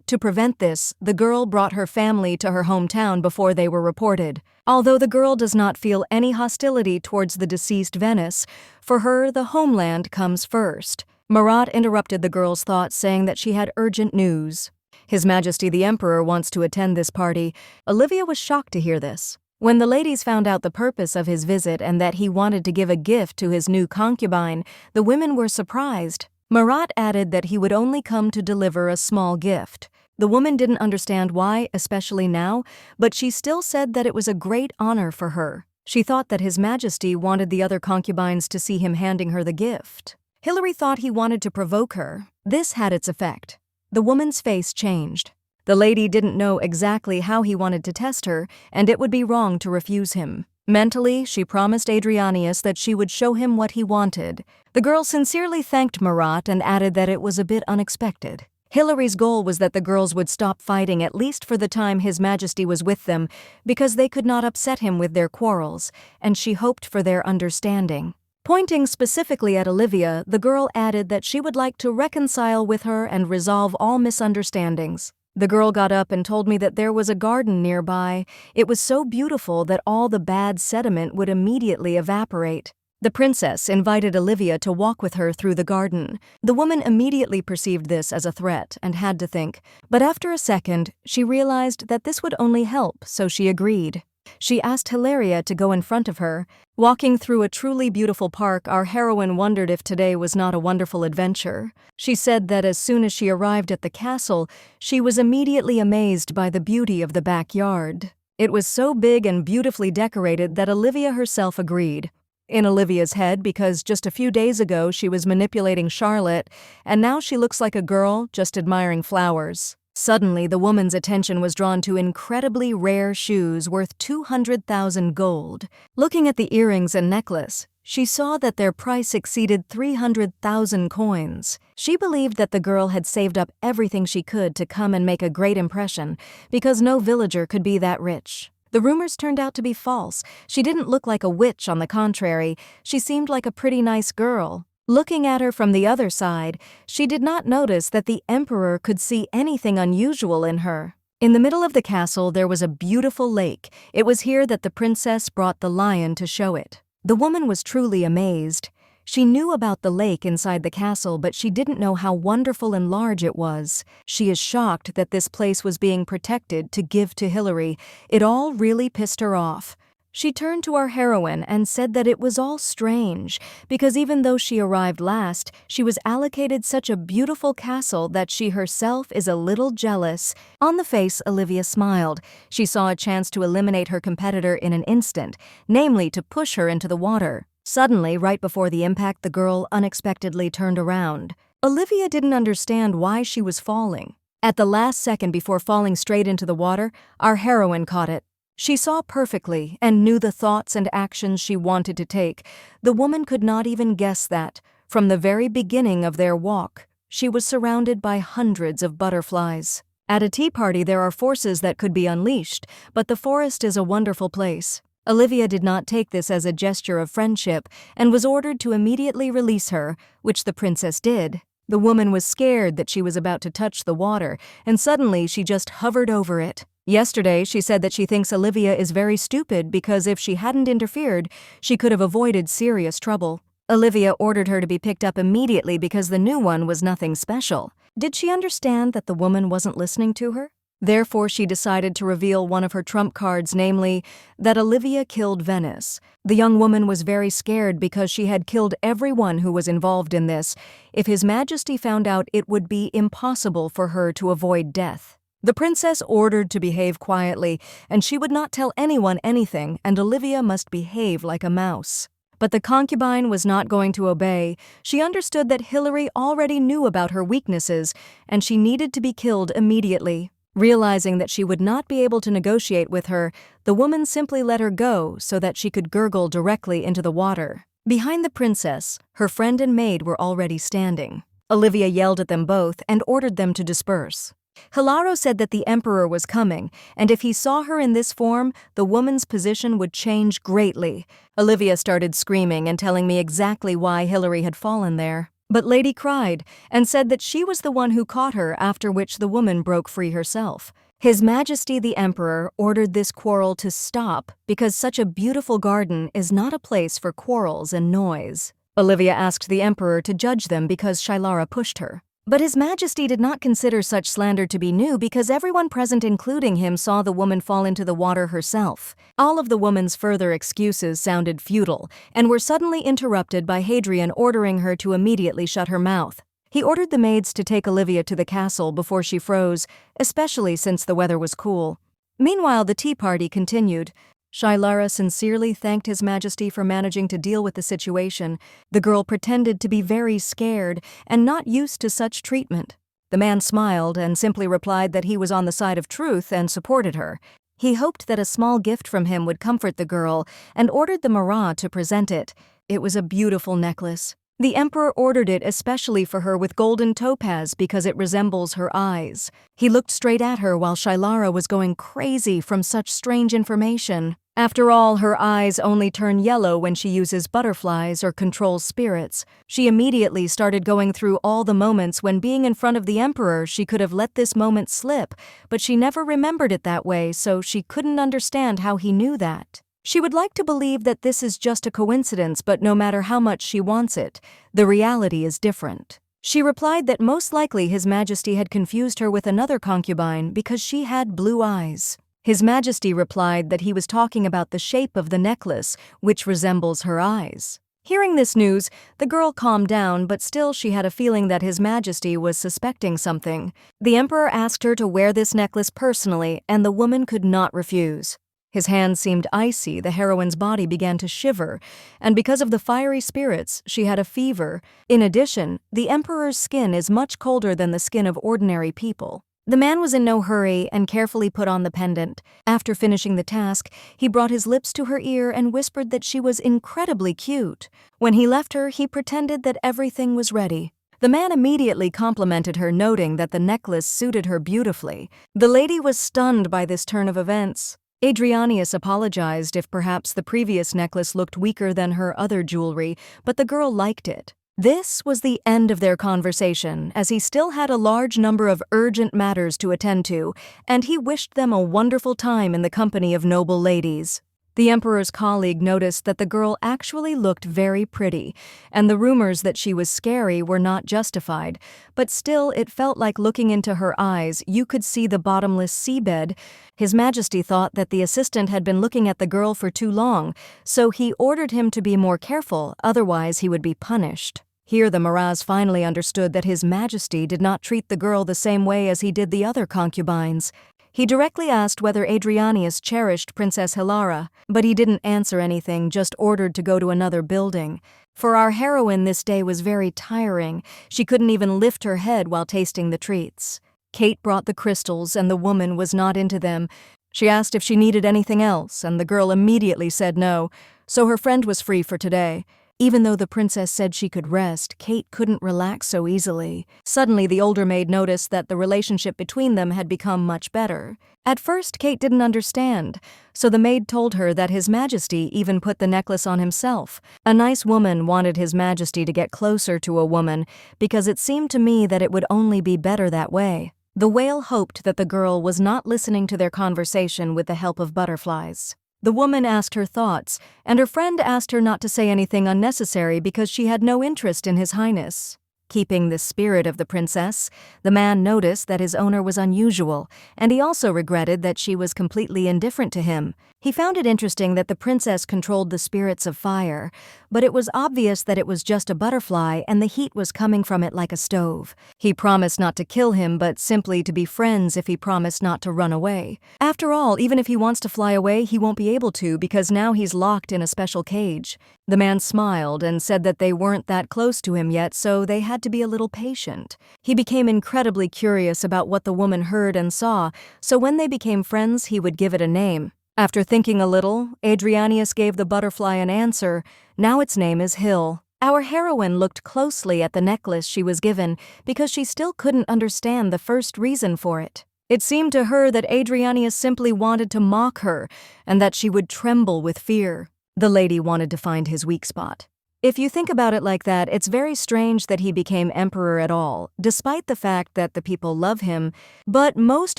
To prevent this, the girl brought her family to her hometown before they were reported. Although the girl does not feel any hostility towards the deceased Venice, for her the homeland comes first. Marat interrupted the girl's thoughts, saying that she had urgent news. His Majesty the Emperor wants to attend this party. Olivia was shocked to hear this. When the ladies found out the purpose of his visit and that he wanted to give a gift to his new concubine, the women were surprised. Marat added that he would only come to deliver a small gift. The woman didn't understand why, especially now, but she still said that it was a great honor for her. She thought that His Majesty wanted the other concubines to see him handing her the gift. Hilary thought he wanted to provoke her. This had its effect. The woman's face changed. The lady didn't know exactly how he wanted to test her, and it would be wrong to refuse him. Mentally, she promised Adrianius that she would show him what he wanted. The girl sincerely thanked Marat and added that it was a bit unexpected. Hilary's goal was that the girls would stop fighting at least for the time His Majesty was with them, because they could not upset him with their quarrels, and she hoped for their understanding. Pointing specifically at Olivia, the girl added that she would like to reconcile with her and resolve all misunderstandings. The girl got up and told me that there was a garden nearby. It was so beautiful that all the bad sediment would immediately evaporate. The princess invited Olivia to walk with her through the garden. The woman immediately perceived this as a threat and had to think, but after a second, she realized that this would only help, so she agreed. She asked Hilaria to go in front of her. Walking through a truly beautiful park, our heroine wondered if today was not a wonderful adventure. She said that as soon as she arrived at the castle, she was immediately amazed by the beauty of the backyard. It was so big and beautifully decorated that Olivia herself agreed. In Olivia's head, because just a few days ago she was manipulating Charlotte, and now she looks like a girl just admiring flowers. Suddenly, the woman's attention was drawn to incredibly rare shoes worth 200,000 gold. Looking at the earrings and necklace, she saw that their price exceeded 300,000 coins. She believed that the girl had saved up everything she could to come and make a great impression, because no villager could be that rich. The rumors turned out to be false. She didn't look like a witch, on the contrary. She seemed like a pretty nice girl. Looking at her from the other side, she did not notice that the emperor could see anything unusual in her. In the middle of the castle, there was a beautiful lake. It was here that the princess brought the lion to show it. The woman was truly amazed. She knew about the lake inside the castle, but she didn't know how wonderful and large it was. She is shocked that this place was being protected to give to Hilary. It all really pissed her off. She turned to our heroine and said that it was all strange, because even though she arrived last, she was allocated such a beautiful castle that she herself is a little jealous. On the face, Olivia smiled. She saw a chance to eliminate her competitor in an instant, namely to push her into the water. Suddenly, right before the impact, the girl unexpectedly turned around. Olivia didn't understand why she was falling. At the last second before falling straight into the water, our heroine caught it. She saw perfectly and knew the thoughts and actions she wanted to take. The woman could not even guess that, from the very beginning of their walk, she was surrounded by hundreds of butterflies. At a tea party, there are forces that could be unleashed, but the forest is a wonderful place. Olivia did not take this as a gesture of friendship and was ordered to immediately release her, which the princess did. The woman was scared that she was about to touch the water, and suddenly she just hovered over it. Yesterday, she said that she thinks Olivia is very stupid because if she hadn't interfered, she could have avoided serious trouble. Olivia ordered her to be picked up immediately because the new one was nothing special. Did she understand that the woman wasn't listening to her? Therefore, she decided to reveal one of her trump cards, namely, that Olivia killed Venice. The young woman was very scared because she had killed everyone who was involved in this. If His Majesty found out, it would be impossible for her to avoid death. The princess ordered to behave quietly, and she would not tell anyone anything, and Olivia must behave like a mouse. But the concubine was not going to obey. She understood that Hilary already knew about her weaknesses, and she needed to be killed immediately. Realizing that she would not be able to negotiate with her, the woman simply let her go so that she could gurgle directly into the water. Behind the princess, her friend and maid were already standing. Olivia yelled at them both and ordered them to disperse. Hilaro said that the emperor was coming, and if he saw her in this form, the woman's position would change greatly. Olivia started screaming and telling me exactly why Hilary had fallen there. But Lady cried and said that she was the one who caught her, after which the woman broke free herself. His Majesty the Emperor ordered this quarrel to stop because such a beautiful garden is not a place for quarrels and noise. Olivia asked the Emperor to judge them because Shailara pushed her. But His Majesty did not consider such slander to be new because everyone present, including him, saw the woman fall into the water herself. All of the woman's further excuses sounded futile and were suddenly interrupted by Hadrian ordering her to immediately shut her mouth. He ordered the maids to take Olivia to the castle before she froze, especially since the weather was cool. Meanwhile, the tea party continued. Shailara sincerely thanked His Majesty for managing to deal with the situation. The girl pretended to be very scared and not used to such treatment. The man smiled and simply replied that he was on the side of truth and supported her. He hoped that a small gift from him would comfort the girl and ordered the Mara to present it. It was a beautiful necklace. The emperor ordered it especially for her with golden topaz because it resembles her eyes. He looked straight at her while Shailara was going crazy from such strange information. After all, her eyes only turn yellow when she uses butterflies or controls spirits. She immediately started going through all the moments when being in front of the emperor she could have let this moment slip, but she never remembered it that way, so she couldn't understand how he knew that. She would like to believe that this is just a coincidence, but no matter how much she wants it, the reality is different. She replied that most likely His Majesty had confused her with another concubine because she had blue eyes. His Majesty replied that he was talking about the shape of the necklace, which resembles her eyes. Hearing this news, the girl calmed down, but still she had a feeling that His Majesty was suspecting something. The emperor asked her to wear this necklace personally, and the woman could not refuse. His hands seemed icy, the heroine's body began to shiver, and because of the fiery spirits, she had a fever. In addition, the emperor's skin is much colder than the skin of ordinary people. The man was in no hurry and carefully put on the pendant. After finishing the task, he brought his lips to her ear and whispered that she was incredibly cute. When he left her, he pretended that everything was ready. The man immediately complimented her, noting that the necklace suited her beautifully. The lady was stunned by this turn of events. Adrianius apologized if perhaps the previous necklace looked weaker than her other jewelry, but the girl liked it. This was the end of their conversation, as he still had a large number of urgent matters to attend to, and he wished them a wonderful time in the company of noble ladies. The emperor's colleague noticed that the girl actually looked very pretty, and the rumors that she was scary were not justified, but still it felt like looking into her eyes you could see the bottomless seabed. His Majesty thought that the assistant had been looking at the girl for too long, so he ordered him to be more careful, otherwise he would be punished. Here the Maraz finally understood that His Majesty did not treat the girl the same way as he did the other concubines. He directly asked whether Adrianius cherished Princess Hilara, but he didn't answer anything, just ordered to go to another building. For our heroine, this day was very tiring. She couldn't even lift her head while tasting the treats. Kate brought the crystals, and the woman was not into them. She asked if she needed anything else, and the girl immediately said no, so her friend was free for today. Even though the princess said she could rest, Kate couldn't relax so easily. Suddenly, the older maid noticed that the relationship between them had become much better. At first, Kate didn't understand, so the maid told her that His Majesty even put the necklace on himself. A nice woman wanted His Majesty to get closer to a woman, because it seemed to me that it would only be better that way. The whale hoped that the girl was not listening to their conversation with the help of butterflies. The woman asked her thoughts, and her friend asked her not to say anything unnecessary because she had no interest in His Highness. Keeping the spirit of the princess, the man noticed that his owner was unusual, and he also regretted that she was completely indifferent to him. He found it interesting that the princess controlled the spirits of fire, but it was obvious that it was just a butterfly and the heat was coming from it like a stove. He promised not to kill him, but simply to be friends if he promised not to run away. After all, even if he wants to fly away, he won't be able to because now he's locked in a special cage. The man smiled and said that they weren't that close to him yet, so they had to be a little patient. He became incredibly curious about what the woman heard and saw, so when they became friends, he would give it a name. After thinking a little, Adrianius gave the butterfly an answer. Now its name is Hill. Our heroine looked closely at the necklace she was given because she still couldn't understand the first reason for it. It seemed to her that Adrianius simply wanted to mock her and that she would tremble with fear. The lady wanted to find his weak spot. If you think about it like that, it's very strange that he became emperor at all, despite the fact that the people love him. But most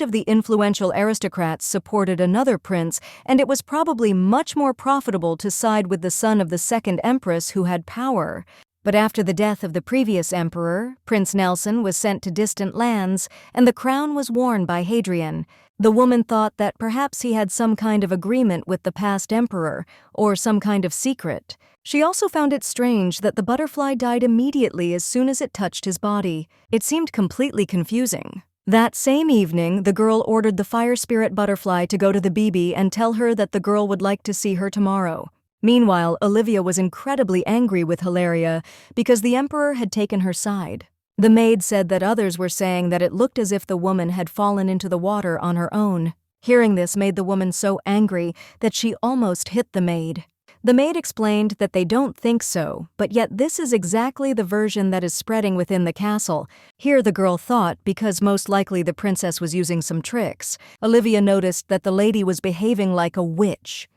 of the influential aristocrats supported another prince, and it was probably much more profitable to side with the son of the second empress who had power. But after the death of the previous emperor, Prince Nelson was sent to distant lands, and the crown was worn by Hadrian. The woman thought that perhaps he had some kind of agreement with the past emperor, or some kind of secret. She also found it strange that the butterfly died immediately as soon as it touched his body. It seemed completely confusing. That same evening, the girl ordered the fire spirit butterfly to go to the BB and tell her that the girl would like to see her tomorrow. Meanwhile, Olivia was incredibly angry with Hilaria because the emperor had taken her side. The maid said that others were saying that it looked as if the woman had fallen into the water on her own. Hearing this made the woman so angry that she almost hit the maid. The maid explained that they don't think so, but yet this is exactly the version that is spreading within the castle. Here the girl thought, because most likely the princess was using some tricks. Olivia noticed that the lady was behaving like a witch.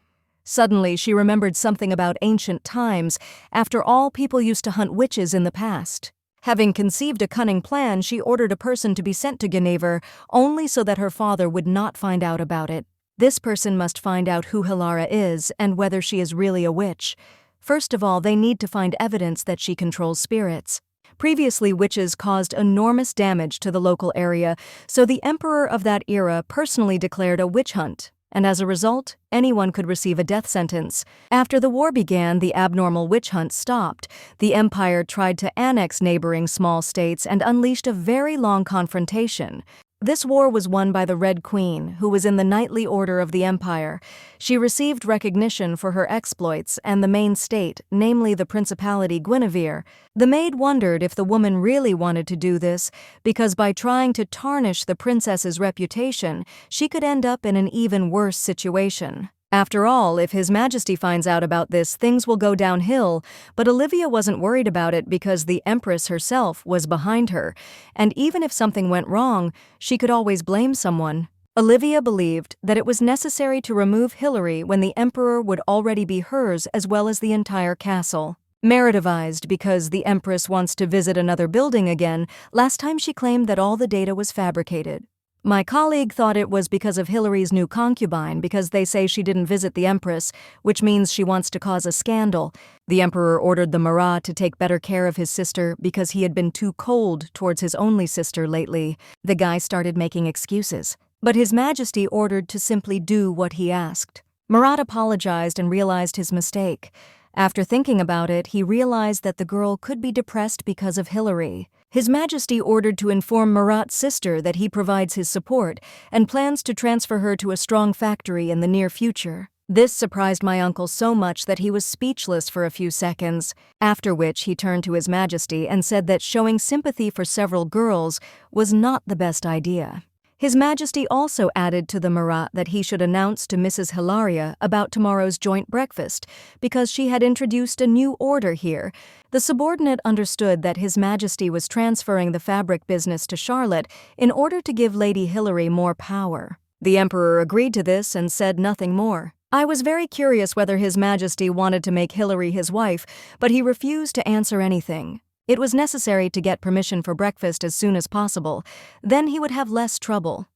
Suddenly, she remembered something about ancient times. After all, people used to hunt witches in the past. Having conceived a cunning plan, she ordered a person to be sent to Guinevere, only so that her father would not find out about it. This person must find out who Hilara is and whether she is really a witch. First of all, they need to find evidence that she controls spirits. Previously, witches caused enormous damage to the local area, so the emperor of that era personally declared a witch hunt. And as a result, anyone could receive a death sentence. After the war began, the abnormal witch hunt stopped. The empire tried to annex neighboring small states and unleashed a very long confrontation. This war was won by the Red Queen, who was in the knightly order of the empire. She received recognition for her exploits and the main state, namely the Principality Guinevere. The maid wondered if the woman really wanted to do this, because by trying to tarnish the princess's reputation, she could end up in an even worse situation. After all, if His Majesty finds out about this, things will go downhill, but Olivia wasn't worried about it because the Empress herself was behind her, and even if something went wrong, she could always blame someone. Olivia believed that it was necessary to remove Hilary when the Emperor would already be hers as well as the entire castle. Merit advised because the Empress wants to visit another building again. Last time she claimed that all the data was fabricated. My colleague thought it was because of Hilary's new concubine because they say she didn't visit the Empress, which means she wants to cause a scandal. The Emperor ordered the Marat to take better care of his sister because he had been too cold towards his only sister lately. The guy started making excuses, but His Majesty ordered to simply do what he asked. Marat apologized and realized his mistake. After thinking about it, he realized that the girl could be depressed because of Hilary. His Majesty ordered to inform Marat's sister that he provides his support and plans to transfer her to a strong factory in the near future. This surprised my uncle so much that he was speechless for a few seconds, after which he turned to His Majesty and said that showing sympathy for several girls was not the best idea. His Majesty also added to the Marat that he should announce to Mrs. Hilaria about tomorrow's joint breakfast because she had introduced a new order here. The subordinate understood that His Majesty was transferring the fabric business to Charlotte in order to give Lady Hilary more power. The Emperor agreed to this and said nothing more. I was very curious whether His Majesty wanted to make Hilary his wife, but he refused to answer anything. It was necessary to get permission for breakfast as soon as possible, then he would have less trouble.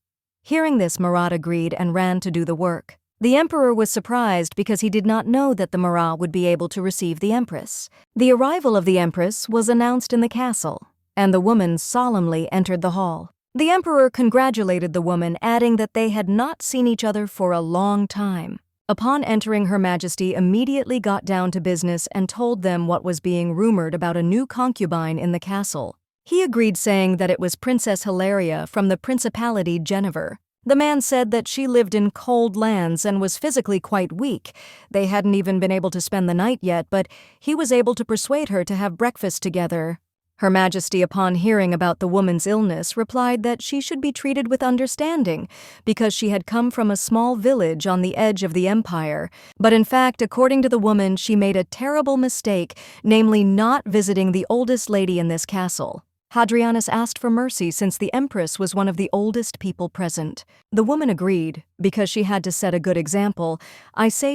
Hearing this, Marat agreed and ran to do the work. The Emperor was surprised because he did not know that the Marat would be able to receive the Empress. The arrival of the Empress was announced in the castle, and the woman solemnly entered the hall. The Emperor congratulated the woman, adding that they had not seen each other for a long time. Upon entering, Her Majesty immediately got down to business and told them what was being rumored about a new concubine in the castle. He agreed, saying that it was Princess Hilaria from the Principality Guinevere. The man said that she lived in cold lands and was physically quite weak. They hadn't even been able to spend the night yet, but he was able to persuade her to have breakfast together. Her Majesty, upon hearing about the woman's illness, replied that she should be treated with understanding because she had come from a small village on the edge of the empire. But in fact, according to the woman, she made a terrible mistake, namely not visiting the oldest lady in this castle. Hadrianus asked for mercy since the Empress was one of the oldest people present. The woman agreed, because she had to set a good example.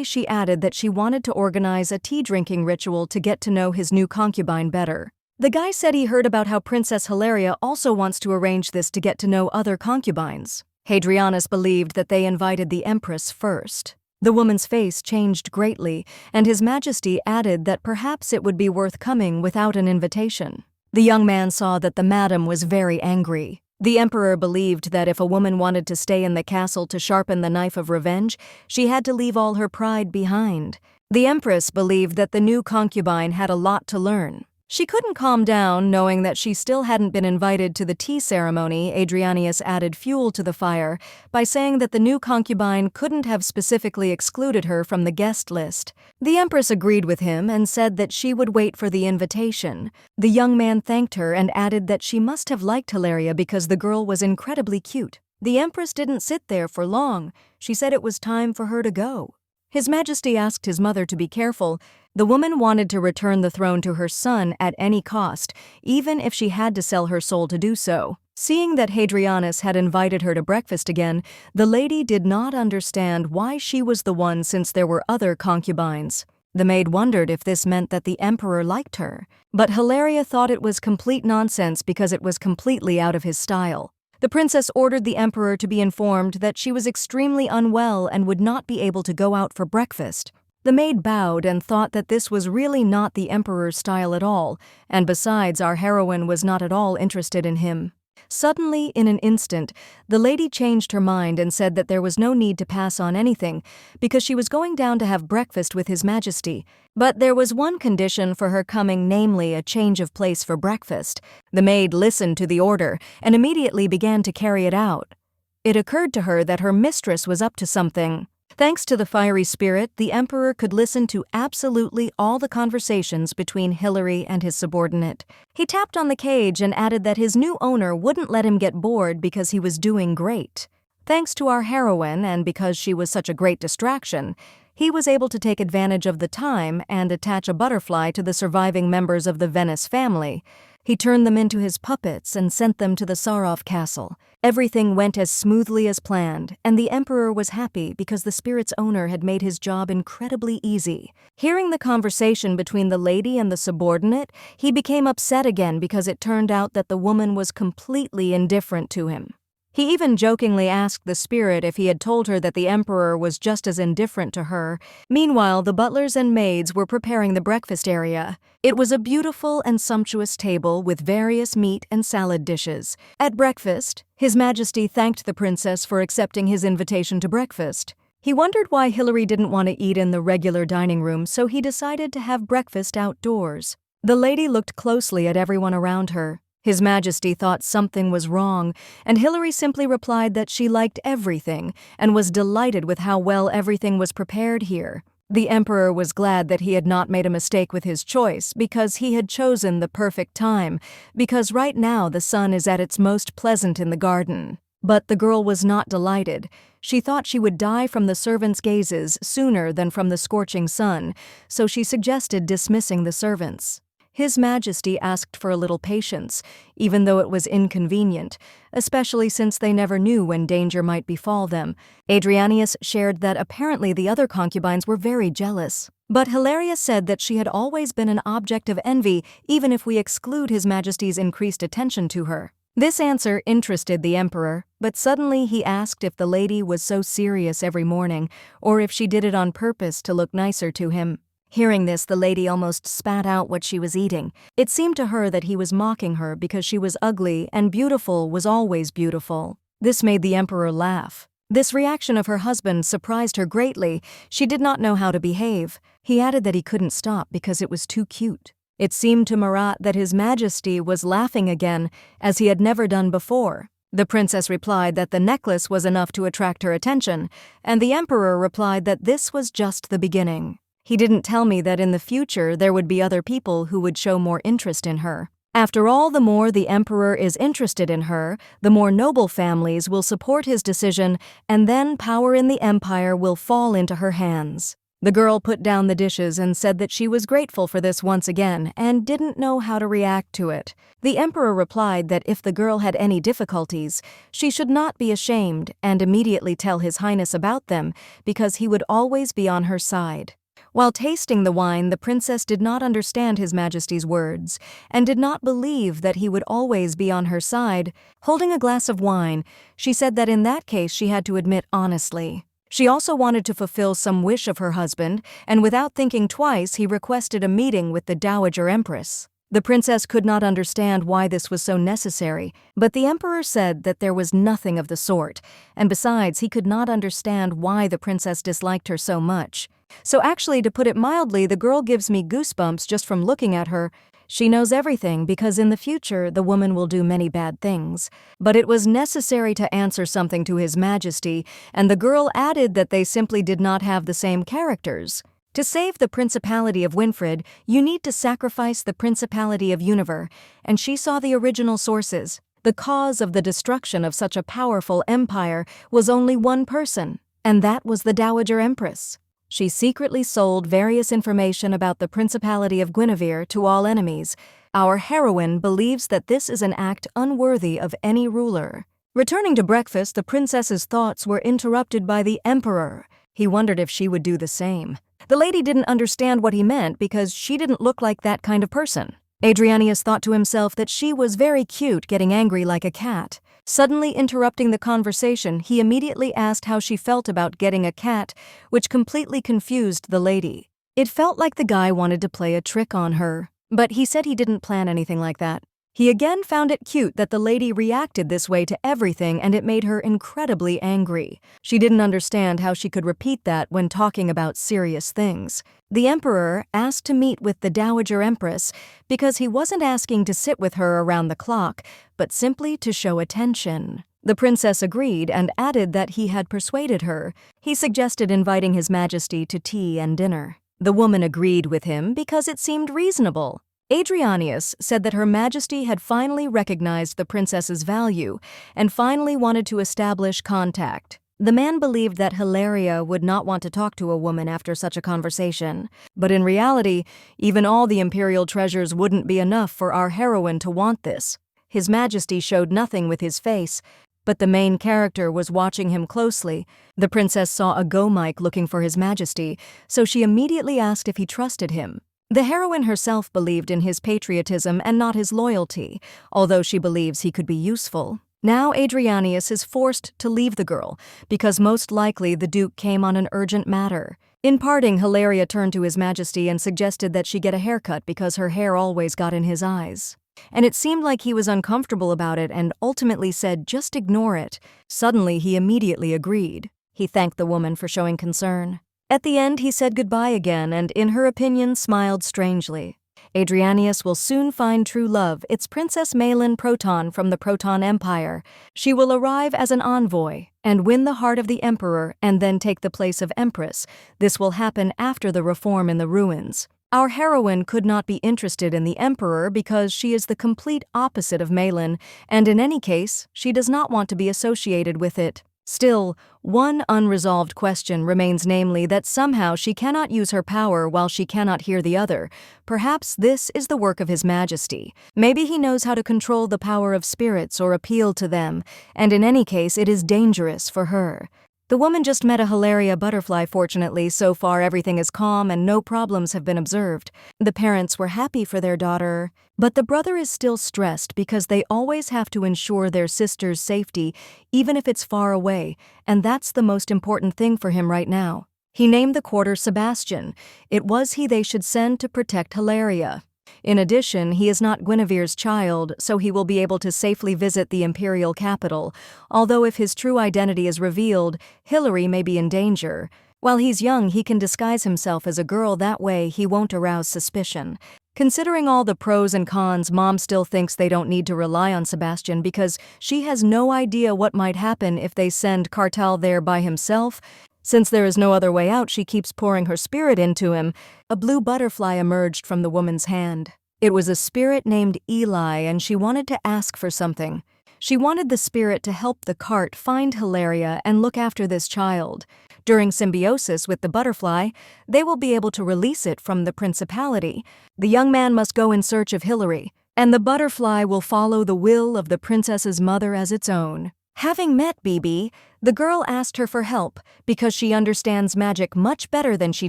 She added that she wanted to organize a tea-drinking ritual to get to know his new concubine better. The guy said he heard about how Princess Hilaria also wants to arrange this to get to know other concubines. Hadrianus believed that they invited the Empress first. The woman's face changed greatly, and His Majesty added that perhaps it would be worth coming without an invitation. The young man saw that the madam was very angry. The Emperor believed that if a woman wanted to stay in the castle to sharpen the knife of revenge, she had to leave all her pride behind. The Empress believed that the new concubine had a lot to learn. She couldn't calm down, knowing that she still hadn't been invited to the tea ceremony. Adrianius added fuel to the fire by saying that the new concubine couldn't have specifically excluded her from the guest list. The empress agreed with him and said that she would wait for the invitation. The young man thanked her and added that she must have liked Hilaria because the girl was incredibly cute. The empress didn't sit there for long. She said it was time for her to go. His Majesty asked his mother to be careful. The woman wanted to return the throne to her son at any cost, even if she had to sell her soul to do so. Seeing that Hadrianus had invited her to breakfast again, the lady did not understand why she was the one since there were other concubines. The maid wondered if this meant that the emperor liked her. But Hilaria thought it was complete nonsense because it was completely out of his style. The princess ordered the emperor to be informed that she was extremely unwell and would not be able to go out for breakfast. The maid bowed and thought that this was really not the emperor's style at all, and besides, our heroine was not at all interested in him. Suddenly, in an instant, the lady changed her mind and said that there was no need to pass on anything because she was going down to have breakfast with His Majesty. But there was one condition for her coming, namely a change of place for breakfast. The maid listened to the order and immediately began to carry it out. It occurred to her that her mistress was up to something. Thanks to the fiery spirit, the emperor could listen to absolutely all the conversations between Hilary and his subordinate. He tapped on the cage and added that his new owner wouldn't let him get bored because he was doing great. Thanks to our heroine, and because she was such a great distraction, he was able to take advantage of the time and attach a butterfly to the surviving members of the Venice family. He turned them into his puppets and sent them to the Sarov castle. Everything went as smoothly as planned, and the emperor was happy because the spirit's owner had made his job incredibly easy. Hearing the conversation between the lady and the subordinate, he became upset again because it turned out that the woman was completely indifferent to him. He even jokingly asked the spirit if he had told her that the emperor was just as indifferent to her. Meanwhile, the butlers and maids were preparing the breakfast area. It was a beautiful and sumptuous table with various meat and salad dishes. At breakfast, His Majesty thanked the princess for accepting his invitation to breakfast. He wondered why Hilary didn't want to eat in the regular dining room, so he decided to have breakfast outdoors. The lady looked closely at everyone around her. His Majesty thought something was wrong, and Hilary simply replied that she liked everything and was delighted with how well everything was prepared here. The emperor was glad that he had not made a mistake with his choice because he had chosen the perfect time, because right now the sun is at its most pleasant in the garden. But the girl was not delighted. She thought she would die from the servants' gazes sooner than from the scorching sun, so she suggested dismissing the servants. His Majesty asked for a little patience, even though it was inconvenient, especially since they never knew when danger might befall them. Adrianius shared that apparently the other concubines were very jealous. But Hilaria said that she had always been an object of envy, even if we exclude His Majesty's increased attention to her. This answer interested the emperor, but suddenly he asked if the lady was so serious every morning, or if she did it on purpose to look nicer to him. Hearing this, the lady almost spat out what she was eating. It seemed to her that he was mocking her because she was ugly and beautiful was always beautiful. This made the emperor laugh. This reaction of her husband surprised her greatly. She did not know how to behave. He added that he couldn't stop because it was too cute. It seemed to Marat that His Majesty was laughing again, as he had never done before. The princess replied that the necklace was enough to attract her attention, and the emperor replied that this was just the beginning. He didn't tell me that in the future there would be other people who would show more interest in her. After all, the more the emperor is interested in her, the more noble families will support his decision, and then power in the empire will fall into her hands. The girl put down the dishes and said that she was grateful for this once again and didn't know how to react to it. The emperor replied that if the girl had any difficulties, she should not be ashamed and immediately tell His Highness about them because he would always be on her side. While tasting the wine, the princess did not understand His Majesty's words and did not believe that he would always be on her side. Holding a glass of wine, she said that in that case she had to admit honestly. She also wanted to fulfill some wish of her husband, and without thinking twice, he requested a meeting with the Dowager Empress. The princess could not understand why this was so necessary, but the emperor said that there was nothing of the sort, and besides, he could not understand why the princess disliked her so much. So actually, to put it mildly, the girl gives me goosebumps just from looking at her. She knows everything because in the future the woman will do many bad things. But it was necessary to answer something to His Majesty, and the girl added that they simply did not have the same characters. To save the Principality of Winfred, you need to sacrifice the Principality of Univer, and she saw the original sources. The cause of the destruction of such a powerful empire was only one person, and that was the Dowager Empress. She secretly sold various information about the Principality of Guinevere to all enemies. Our heroine believes that this is an act unworthy of any ruler. Returning to breakfast, the princess's thoughts were interrupted by the emperor. He wondered if she would do the same. The lady didn't understand what he meant because she didn't look like that kind of person. Adrianius thought to himself that she was very cute, getting angry like a cat. Suddenly interrupting the conversation, he immediately asked how she felt about getting a cat, which completely confused the lady. It felt like the guy wanted to play a trick on her, but he said he didn't plan anything like that. He again found it cute that the lady reacted this way to everything, and it made her incredibly angry. She didn't understand how she could repeat that when talking about serious things. The emperor asked to meet with the Dowager Empress because he wasn't asking to sit with her around the clock, but simply to show attention. The princess agreed and added that he had persuaded her. He suggested inviting His Majesty to tea and dinner. The woman agreed with him because it seemed reasonable. Adrianius said that Her Majesty had finally recognized the princess's value and finally wanted to establish contact. The man believed that Hilaria would not want to talk to a woman after such a conversation. But in reality, even all the imperial treasures wouldn't be enough for our heroine to want this. His Majesty showed nothing with his face, but the main character was watching him closely. The princess saw a go-mic looking for His Majesty, so she immediately asked if he trusted him. The heroine herself believed in his patriotism and not his loyalty, although she believes he could be useful. Now Adrianius is forced to leave the girl, because most likely the Duke came on an urgent matter. In parting, Hilaria turned to His Majesty and suggested that she get a haircut because her hair always got in his eyes. And it seemed like he was uncomfortable about it and ultimately said, "Just ignore it." Suddenly, he immediately agreed. He thanked the woman for showing concern. At the end, he said goodbye again and, in her opinion, smiled strangely. Adrianius will soon find true love. It's Princess Malin Proton from the Proton Empire. She will arrive as an envoy and win the heart of the emperor and then take the place of empress. This will happen after the reform in the ruins. Our heroine could not be interested in the emperor because she is the complete opposite of Malin, and in any case, she does not want to be associated with it. Still, one unresolved question remains, namely that somehow she cannot use her power while she cannot hear the other. Perhaps this is the work of His Majesty. Maybe he knows how to control the power of spirits or appeal to them, and in any case it is dangerous for her. The woman just met a Hilaria butterfly. Fortunately, so far everything is calm and no problems have been observed. The parents were happy for their daughter, but the brother is still stressed because they always have to ensure their sister's safety, even if it's far away, and that's the most important thing for him right now. He named the quarter Sebastian. It was he they should send to protect Hilaria. In addition, he is not Guinevere's child, so he will be able to safely visit the imperial capital, although if his true identity is revealed, Hilary may be in danger. While he's young, he can disguise himself as a girl. That way he won't arouse suspicion. Considering all the pros and cons, Mom still thinks they don't need to rely on Sebastian because she has no idea what might happen if they send Cartal there by himself. Since there is no other way out, she keeps pouring her spirit into him. A blue butterfly emerged from the woman's hand. It was a spirit named Eli, and she wanted to ask for something. She wanted the spirit to help the cart find Hilaria and look after this child. During symbiosis with the butterfly, they will be able to release it from the principality. The young man must go in search of Hilary, and the butterfly will follow the will of the princess's mother as its own. Having met Bibi, the girl asked her for help because she understands magic much better than she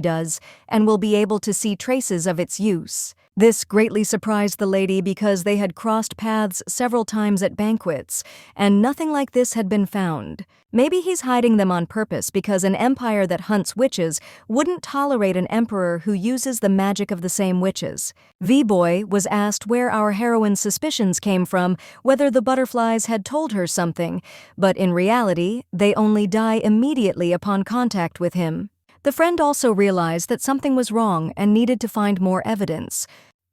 does and will be able to see traces of its use. This greatly surprised the lady because they had crossed paths several times at banquets, and nothing like this had been found. Maybe he's hiding them on purpose because an empire that hunts witches wouldn't tolerate an emperor who uses the magic of the same witches. V-Boy was asked where our heroine's suspicions came from, whether the butterflies had told her something, but in reality, they only die immediately upon contact with him. The friend also realized that something was wrong and needed to find more evidence.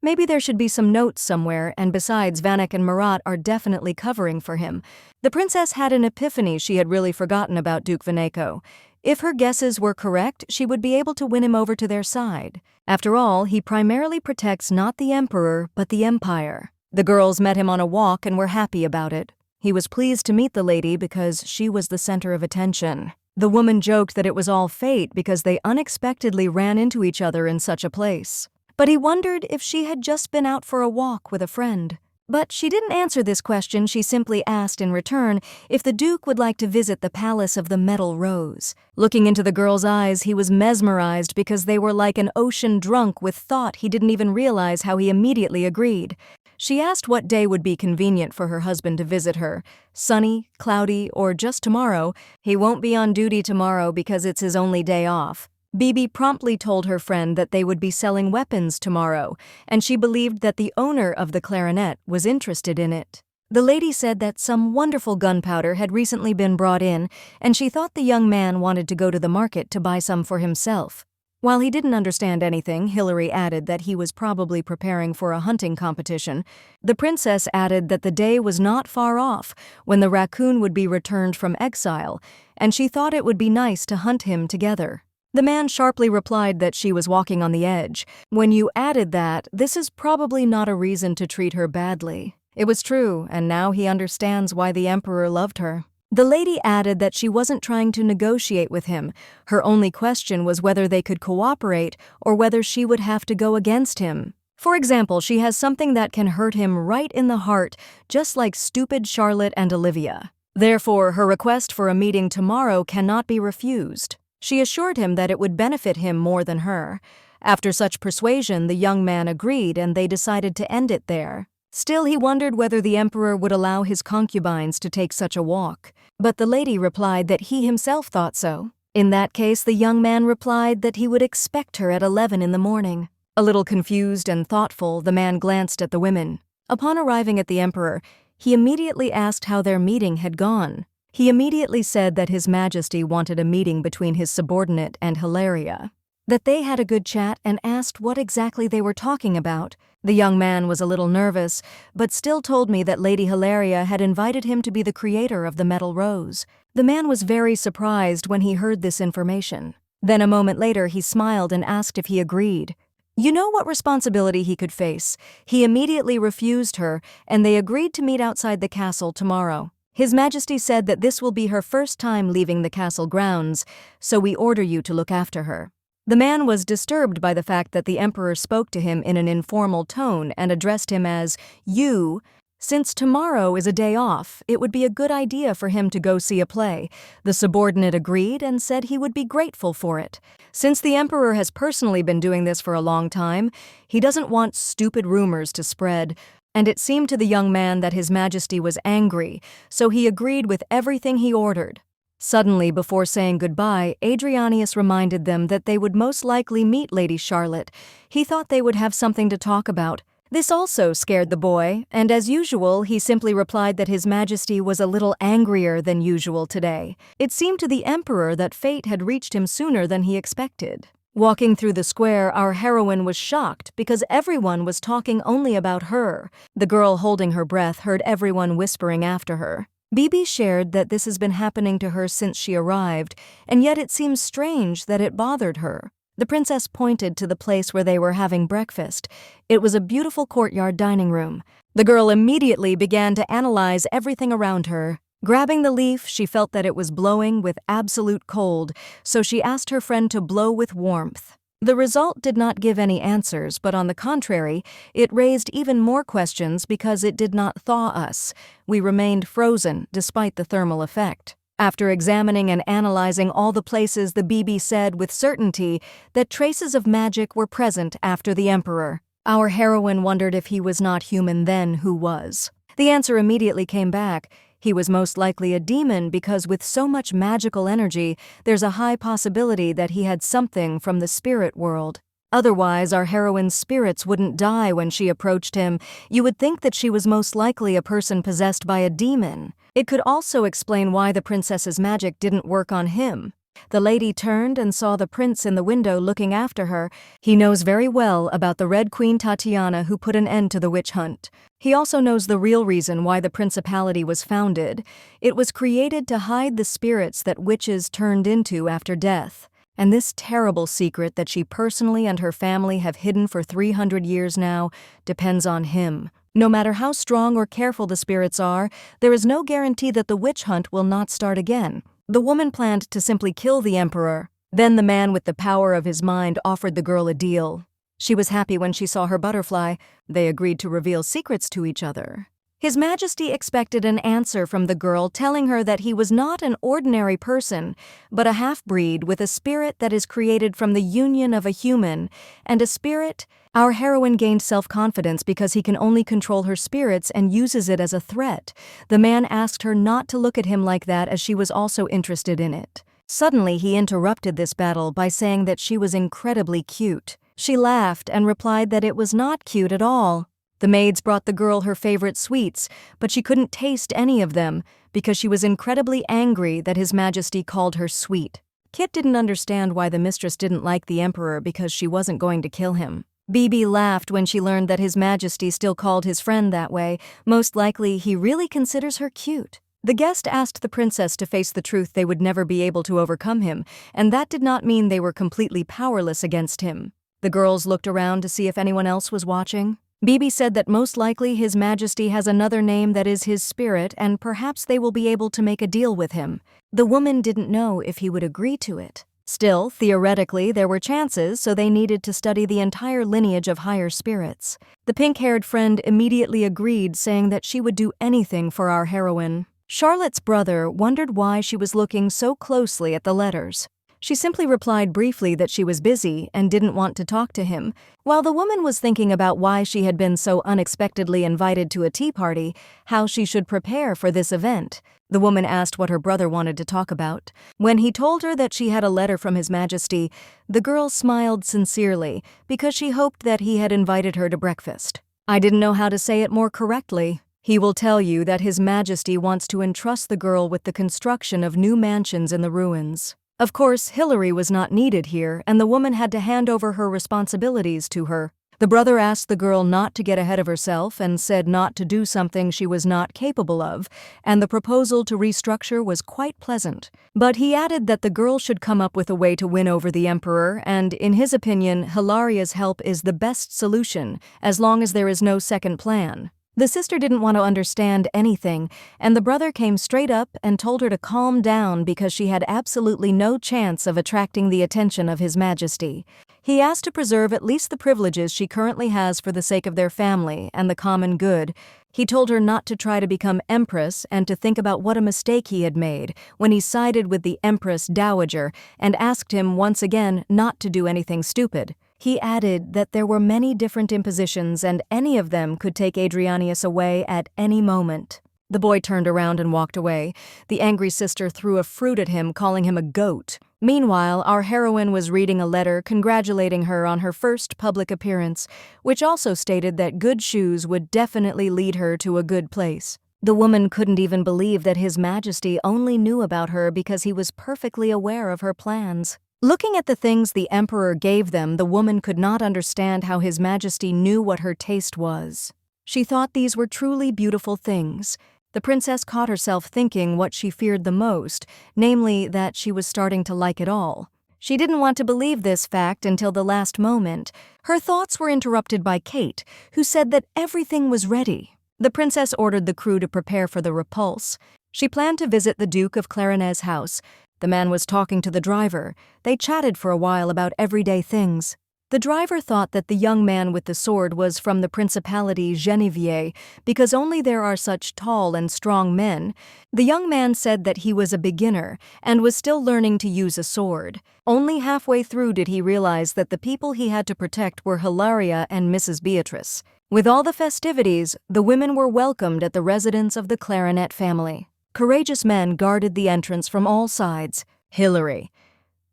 Maybe there should be some notes somewhere, and besides, Vanek and Marat are definitely covering for him. The princess had an epiphany she had really forgotten about Duke Vaneko. If her guesses were correct, she would be able to win him over to their side. After all, he primarily protects not the emperor, but the empire. The girls met him on a walk and were happy about it. He was pleased to meet the lady because she was the center of attention. The woman joked that it was all fate because they unexpectedly ran into each other in such a place. But he wondered if she had just been out for a walk with a friend. But she didn't answer this question. She simply asked in return if the Duke would like to visit the Palace of the Metal Rose. Looking into the girl's eyes, he was mesmerized because they were like an ocean drunk with thought. He didn't even realize how he immediately agreed. She asked what day would be convenient for her husband to visit her. Sunny, cloudy, or just tomorrow. He won't be on duty tomorrow because it's his only day off. Bibi promptly told her friend that they would be selling weapons tomorrow, and she believed that the owner of the clarinet was interested in it. The lady said that some wonderful gunpowder had recently been brought in, and she thought the young man wanted to go to the market to buy some for himself. While he didn't understand anything, Hilary added that he was probably preparing for a hunting competition. The princess added that the day was not far off when the raccoon would be returned from exile, and she thought it would be nice to hunt him together. The man sharply replied that she was walking on the edge. When you added that, this is probably not a reason to treat her badly. It was true, and now he understands why the emperor loved her. The lady added that she wasn't trying to negotiate with him. Her only question was whether they could cooperate or whether she would have to go against him. For example, she has something that can hurt him right in the heart, just like stupid Charlotte and Olivia. Therefore, her request for a meeting tomorrow cannot be refused. She assured him that it would benefit him more than her. After such persuasion, the young man agreed and they decided to end it there. Still, he wondered whether the emperor would allow his concubines to take such a walk. But the lady replied that he himself thought so. In that case, the young man replied that he would expect her at 11 in the morning. A little confused and thoughtful, the man glanced at the women. Upon arriving at the emperor, he immediately asked how their meeting had gone. He immediately said that His Majesty wanted a meeting between his subordinate and Hilaria. That they had a good chat and asked what exactly they were talking about. The young man was a little nervous, but still told me that Lady Hilaria had invited him to be the creator of the Metal Rose. The man was very surprised when he heard this information. Then a moment later he smiled and asked if he agreed. You know what responsibility he could face. He immediately refused her, and they agreed to meet outside the castle tomorrow. His Majesty said that this will be her first time leaving the castle grounds, so we order you to look after her. The man was disturbed by the fact that the emperor spoke to him in an informal tone and addressed him as you. Since tomorrow is a day off, it would be a good idea for him to go see a play. The subordinate agreed and said he would be grateful for it. Since the emperor has personally been doing this for a long time, he doesn't want stupid rumors to spread. And it seemed to the young man that His Majesty was angry, so he agreed with everything he ordered. Suddenly, before saying goodbye, Adrianius reminded them that they would most likely meet Lady Charlotte. He thought they would have something to talk about. This also scared the boy, and as usual, he simply replied that His Majesty was a little angrier than usual today. It seemed to the emperor that fate had reached him sooner than he expected. Walking through the square, our heroine was shocked because everyone was talking only about her. The girl holding her breath heard everyone whispering after her. Bibi shared that this has been happening to her since she arrived, and yet it seems strange that it bothered her. The princess pointed to the place where they were having breakfast. It was a beautiful courtyard dining room. The girl immediately began to analyze everything around her. Grabbing the leaf, she felt that it was blowing with absolute cold, so she asked her friend to blow with warmth. The result did not give any answers, but on the contrary, it raised even more questions because it did not thaw us. We remained frozen despite the thermal effect. After examining and analyzing all the places, the Bibi said with certainty that traces of magic were present after the emperor. Our heroine wondered if he was not human then, who was. The answer immediately came back. He was most likely a demon because with so much magical energy, there's a high possibility that he had something from the spirit world. Otherwise, our heroine's spirits wouldn't die when she approached him. You would think that she was most likely a person possessed by a demon. It could also explain why the princess's magic didn't work on him. The lady turned and saw the prince in the window looking after her. He knows very well about the Red Queen Tatiana who put an end to the witch hunt. He also knows the real reason why the principality was founded. It was created to hide the spirits that witches turned into after death. And this terrible secret that she personally and her family have hidden for 300 years now depends on him. No matter how strong or careful the spirits are, there is no guarantee that the witch hunt will not start again. The woman planned to simply kill the emperor. Then the man with the power of his mind offered the girl a deal. She was happy when she saw her butterfly. They agreed to reveal secrets to each other. His Majesty expected an answer from the girl telling her that he was not an ordinary person, but a half-breed with a spirit that is created from the union of a human and a spirit. Our heroine gained self-confidence because he can only control her spirits and uses it as a threat. The man asked her not to look at him like that as she was also interested in it. Suddenly, he interrupted this battle by saying that she was incredibly cute. She laughed and replied that it was not cute at all. The maids brought the girl her favorite sweets, but she couldn't taste any of them because she was incredibly angry that His Majesty called her sweet. Kit didn't understand why the mistress didn't like the emperor because she wasn't going to kill him. Bibi laughed when she learned that His Majesty still called his friend that way. Most likely, he really considers her cute. The guest asked the princess to face the truth they would never be able to overcome him, and that did not mean they were completely powerless against him. The girls looked around to see if anyone else was watching. Bibi said that most likely His Majesty has another name that is his spirit and perhaps they will be able to make a deal with him. The woman didn't know if he would agree to it. Still, theoretically, there were chances, so they needed to study the entire lineage of higher spirits. The pink-haired friend immediately agreed, saying that she would do anything for our heroine. Charlotte's brother wondered why she was looking so closely at the letters. She simply replied briefly that she was busy and didn't want to talk to him, while the woman was thinking about why she had been so unexpectedly invited to a tea party, how she should prepare for this event. The woman asked what her brother wanted to talk about. When he told her that she had a letter from His Majesty, the girl smiled sincerely because she hoped that he had invited her to breakfast. I didn't know how to say it more correctly. He will tell you that His Majesty wants to entrust the girl with the construction of new mansions in the ruins. Of course, Hillary was not needed here, and the woman had to hand over her responsibilities to her. The brother asked the girl not to get ahead of herself and said not to do something she was not capable of, and the proposal to restructure was quite pleasant. But he added that the girl should come up with a way to win over the emperor, and in his opinion, Hilaria's help is the best solution, as long as there is no second plan. The sister didn't want to understand anything, and the brother came straight up and told her to calm down because she had absolutely no chance of attracting the attention of His Majesty. He asked to preserve at least the privileges she currently has for the sake of their family and the common good. He told her not to try to become empress and to think about what a mistake he had made when he sided with the empress dowager and asked him once again not to do anything stupid. He added that there were many different impositions and any of them could take Adrianius away at any moment. The boy turned around and walked away. The angry sister threw a fruit at him, calling him a goat. Meanwhile, our heroine was reading a letter congratulating her on her first public appearance, which also stated that good shoes would definitely lead her to a good place. The woman couldn't even believe that His Majesty only knew about her because he was perfectly aware of her plans. Looking at the things the emperor gave them, the woman could not understand how His Majesty knew what her taste was. She thought these were truly beautiful things. The princess caught herself thinking what she feared the most, namely that she was starting to like it all. She didn't want to believe this fact until the last moment. Her thoughts were interrupted by Kate, who said that everything was ready. The princess ordered the crew to prepare for the repulse. She planned to visit the Duke of Clarinet's house. The man was talking to the driver. They chatted for a while about everyday things. The driver thought that the young man with the sword was from the Principality Genevieve because only there are such tall and strong men. The young man said that he was a beginner and was still learning to use a sword. Only halfway through did he realize that the people he had to protect were Hilaria and Mrs. Beatrice. With all the festivities, the women were welcomed at the residence of the Clarinet family. Courageous men guarded the entrance from all sides. Hillary.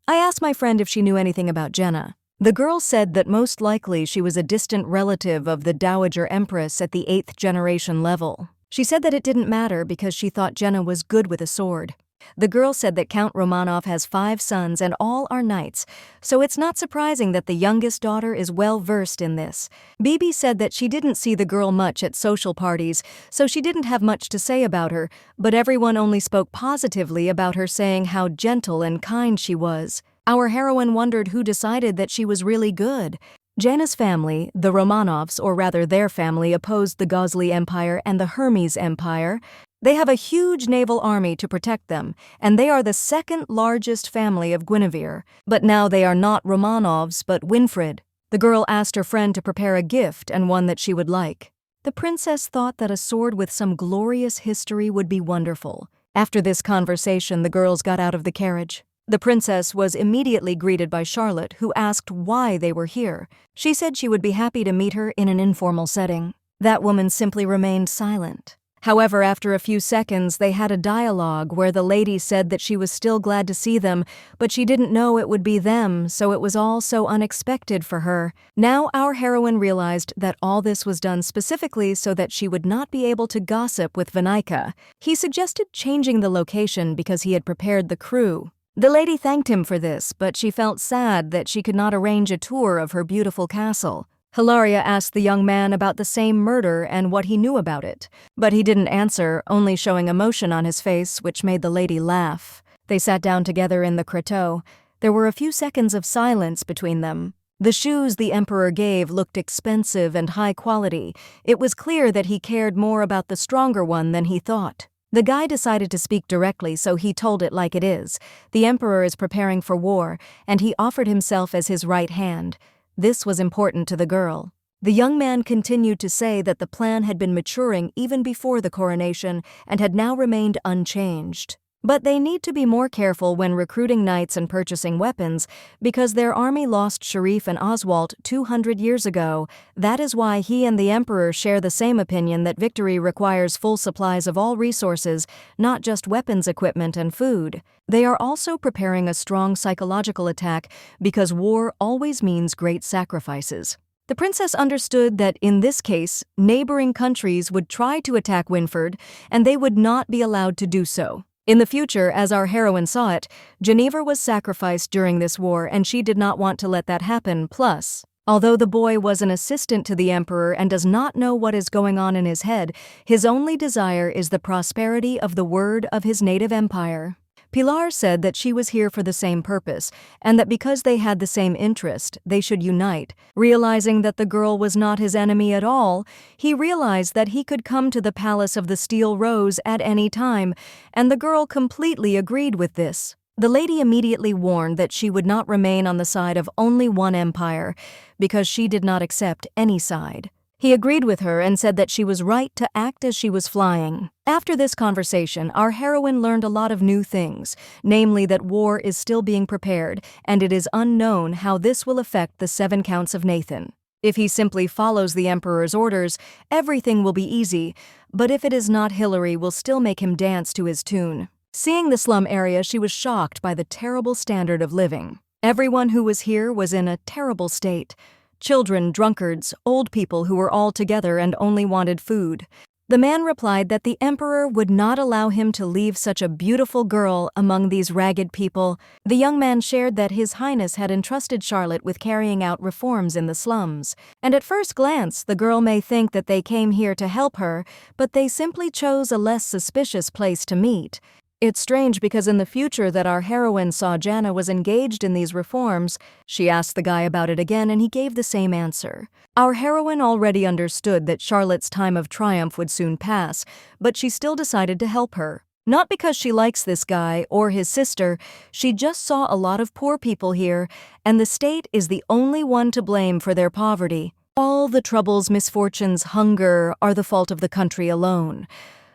I asked my friend if she knew anything about Jenna. The girl said that most likely she was a distant relative of the Dowager Empress at the 8th generation level. She said that it didn't matter because she thought Jenna was good with a sword. The girl said that Count Romanov has 5 sons and all are knights, so it's not surprising that the youngest daughter is well versed in this. Bibi said that she didn't see the girl much at social parties, so she didn't have much to say about her, but everyone only spoke positively about her, saying how gentle and kind she was. Our heroine wondered who decided that she was really good. Jana's family, the Romanovs, or rather their family, opposed the Gozli Empire and the Hermes Empire. They have a huge naval army to protect them, and they are the second largest family of Guinevere. But now they are not Romanovs, but Winfried. The girl asked her friend to prepare a gift, and one that she would like. The princess thought that a sword with some glorious history would be wonderful. After this conversation, the girls got out of the carriage. The princess was immediately greeted by Charlotte, who asked why they were here. She said she would be happy to meet her in an informal setting. That woman simply remained silent. However, after a few seconds, they had a dialogue where the lady said that she was still glad to see them, but she didn't know it would be them, so it was all so unexpected for her. Now our heroine realized that all this was done specifically so that she would not be able to gossip with Vinaika. He suggested changing the location because he had prepared the crew. The lady thanked him for this, but she felt sad that she could not arrange a tour of her beautiful castle. Hilaria asked the young man about the same murder and what he knew about it, but he didn't answer, only showing emotion on his face, which made the lady laugh. They sat down together in the créteau. There were a few seconds of silence between them. The shoes the emperor gave looked expensive and high quality. It was clear that he cared more about the stronger one than he thought. The guy decided to speak directly, so he told it like it is. The emperor is preparing for war, and he offered himself as his right hand. This was important to the girl. The young man continued to say that the plan had been maturing even before the coronation and had now remained unchanged. But they need to be more careful when recruiting knights and purchasing weapons because their army lost Sharif and Oswald 200 years ago. That is why he and the emperor share the same opinion that victory requires full supplies of all resources, not just weapons, equipment, and food. They are also preparing a strong psychological attack because war always means great sacrifices. The princess understood that in this case, neighboring countries would try to attack Winfried, and they would not be allowed to do so. In the future, as our heroine saw it, Geneva was sacrificed during this war, and she did not want to let that happen. Plus, although the boy was an assistant to the emperor and does not know what is going on in his head, his only desire is the prosperity of the word of his native empire. Pilar said that she was here for the same purpose, and that because they had the same interest, they should unite. Realizing that the girl was not his enemy at all, he realized that he could come to the Palace of the Steel Rose at any time, and the girl completely agreed with this. The lady immediately warned that she would not remain on the side of only one empire, because she did not accept any side. He agreed with her and said that she was right to act as she was flying. After this conversation, our heroine learned a lot of new things, namely that war is still being prepared, and it is unknown how this will affect the 7 counts of Nathan. If he simply follows the emperor's orders, everything will be easy, but if it is not, Hilary will still make him dance to his tune. Seeing the slum area, she was shocked by the terrible standard of living. Everyone who was here was in a terrible state. Children, drunkards, old people who were all together and only wanted food. The man replied that the emperor would not allow him to leave such a beautiful girl among these ragged people. The young man shared that His Highness had entrusted Charlotte with carrying out reforms in the slums. And at first glance, the girl may think that they came here to help her, but they simply chose a less suspicious place to meet. It's strange because in the future that our heroine saw Jana was engaged in these reforms. She asked the guy about it again and he gave the same answer. Our heroine already understood that Charlotte's time of triumph would soon pass, but she still decided to help her. Not because she likes this guy or his sister, she just saw a lot of poor people here, and the state is the only one to blame for their poverty. All the troubles, misfortunes, hunger are the fault of the country alone.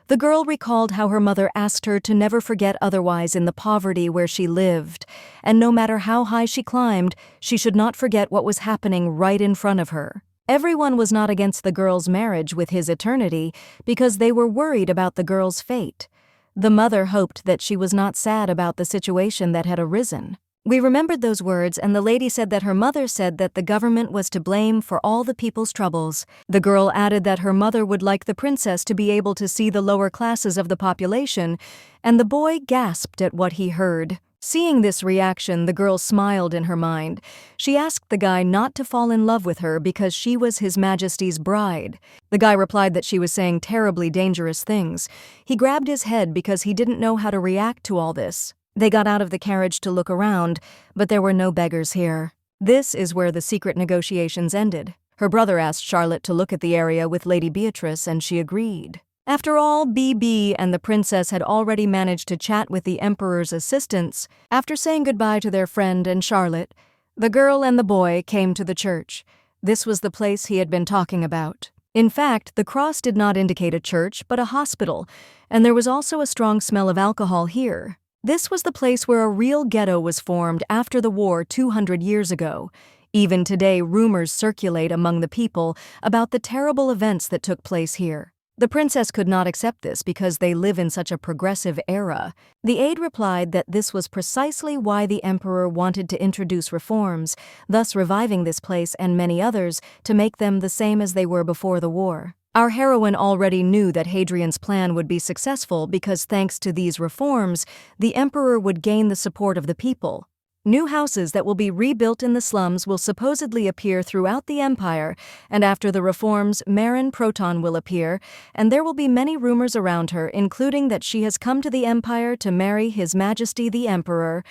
The girl recalled how her mother asked her to never forget otherwise in the poverty where she lived, and no matter how high she climbed, she should not forget what was happening right in front of her. Everyone was not against the girl's marriage with his eternity because they were worried about the girl's fate. The mother hoped that she was not sad about the situation that had arisen. We remembered those words, and the lady said that her mother said that the government was to blame for all the people's troubles. The girl added that her mother would like the princess to be able to see the lower classes of the population, and the boy gasped at what he heard. Seeing this reaction, the girl smiled in her mind. She asked the guy not to fall in love with her because she was His Majesty's bride. The guy replied that she was saying terribly dangerous things. He grabbed his head because he didn't know how to react to all this. They got out of the carriage to look around, but there were no beggars here. This is where the secret negotiations ended. Her brother asked Charlotte to look at the area with Lady Beatrice, and she agreed. After all, BB and the princess had already managed to chat with the emperor's assistants. After saying goodbye to their friend and Charlotte, the girl and the boy came to the church. This was the place he had been talking about. In fact, the cross did not indicate a church, but a hospital, and there was also a strong smell of alcohol here. This was the place where a real ghetto was formed after the war 200 years ago. Even today, rumors circulate among the people about the terrible events that took place here. The princess could not accept this because they live in such a progressive era. The aide replied that this was precisely why the emperor wanted to introduce reforms, thus reviving this place and many others to make them the same as they were before the war. Our heroine already knew that Hadrian's plan would be successful because thanks to these reforms, the emperor would gain the support of the people. New houses that will be rebuilt in the slums will supposedly appear throughout the empire, and after the reforms, Marin Proton will appear, and there will be many rumors around her, including that she has come to the empire to marry His Majesty the Emperor.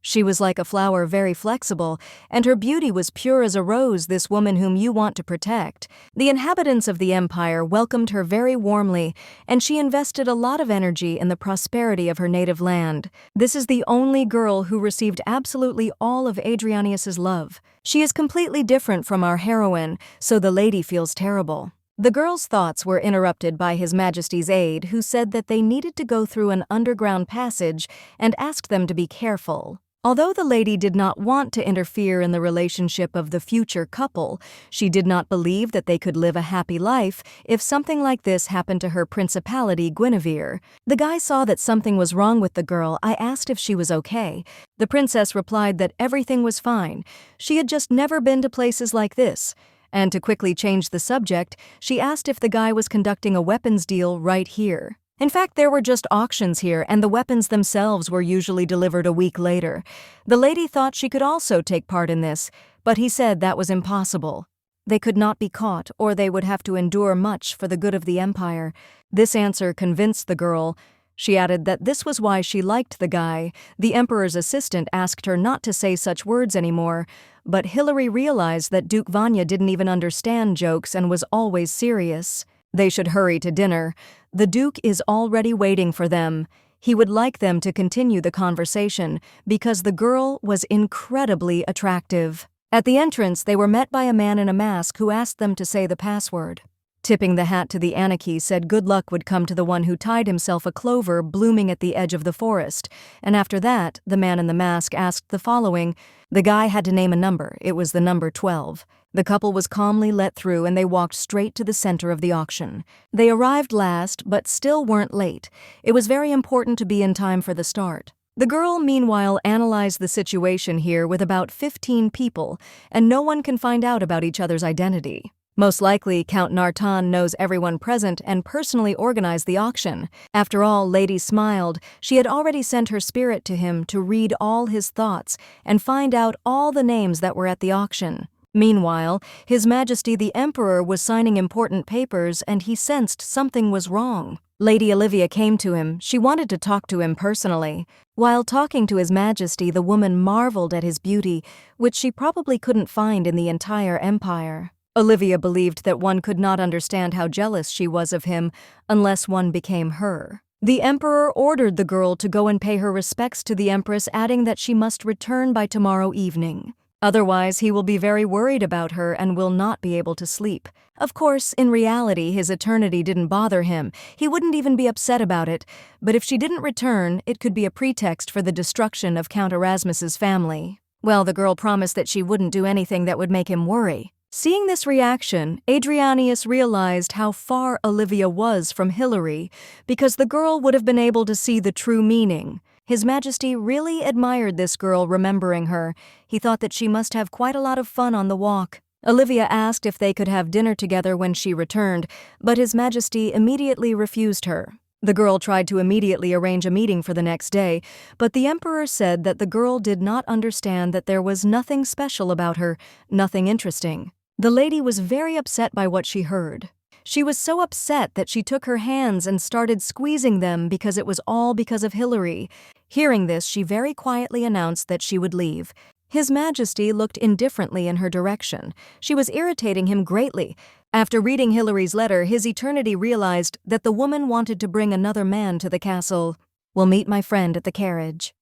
She was like a flower, very flexible, and her beauty was pure as a rose, this woman whom you want to protect. The inhabitants of the empire welcomed her very warmly, and she invested a lot of energy in the prosperity of her native land. This is the only girl who received absolutely all of Adrianius's love. She is completely different from our heroine, so the lady feels terrible. The girl's thoughts were interrupted by His Majesty's aide, who said that they needed to go through an underground passage and asked them to be careful. Although the lady did not want to interfere in the relationship of the future couple, she did not believe that they could live a happy life if something like this happened to her principality, Guinevere. The guy saw that something was wrong with the girl. I asked if she was okay. The princess replied that everything was fine. She had just never been to places like this. And to quickly change the subject, she asked if the guy was conducting a weapons deal right here. In fact, there were just auctions here, and the weapons themselves were usually delivered a week later. The lady thought she could also take part in this, but he said that was impossible. They could not be caught, or they would have to endure much for the good of the empire. This answer convinced the girl. She added that this was why she liked the guy. The emperor's assistant asked her not to say such words anymore, but Hilary realized that Duke Vanya didn't even understand jokes and was always serious. They should hurry to dinner. The Duke is already waiting for them. He would like them to continue the conversation because the girl was incredibly attractive. At the entrance, they were met by a man in a mask who asked them to say the password. Tipping the hat to the Anarchy said good luck would come to the one who tied himself a clover blooming at the edge of the forest, and after that, the man in the mask asked the following. The guy had to name a number. It was the number 12. The couple was calmly let through and they walked straight to the center of the auction. They arrived last, but still weren't late. It was very important to be in time for the start. The girl, meanwhile, analyzed the situation here with about 15 people, and no one can find out about each other's identity. Most likely, Count Nartan knows everyone present and personally organized the auction. After all, Lady smiled. She had already sent her spirit to him to read all his thoughts and find out all the names that were at the auction. Meanwhile, His Majesty the Emperor was signing important papers and he sensed something was wrong. Lady Olivia came to him. She wanted to talk to him personally. While talking to His Majesty, the woman marveled at his beauty, which she probably couldn't find in the entire empire. Olivia believed that one could not understand how jealous she was of him unless one became her. The emperor ordered the girl to go and pay her respects to the empress, adding that she must return by tomorrow evening. Otherwise, he will be very worried about her and will not be able to sleep. Of course, in reality, his eternity didn't bother him. He wouldn't even be upset about it. But if she didn't return, it could be a pretext for the destruction of Count Erasmus's family. Well, the girl promised that she wouldn't do anything that would make him worry. Seeing this reaction, Adrianius realized how far Olivia was from Hilary, because the girl would have been able to see the true meaning. His Majesty really admired this girl, remembering her. He thought that she must have quite a lot of fun on the walk. Olivia asked if they could have dinner together when she returned, but His Majesty immediately refused her. The girl tried to immediately arrange a meeting for the next day, but the Emperor said that the girl did not understand that there was nothing special about her, nothing interesting. The lady was very upset by what she heard. She was so upset that she took her hands and started squeezing them because it was all because of Hilary. Hearing this, she very quietly announced that she would leave. His Majesty looked indifferently in her direction. She was irritating him greatly. After reading Hilary's letter, His Eternity realized that the woman wanted to bring another man to the castle. "We'll meet my friend at the carriage."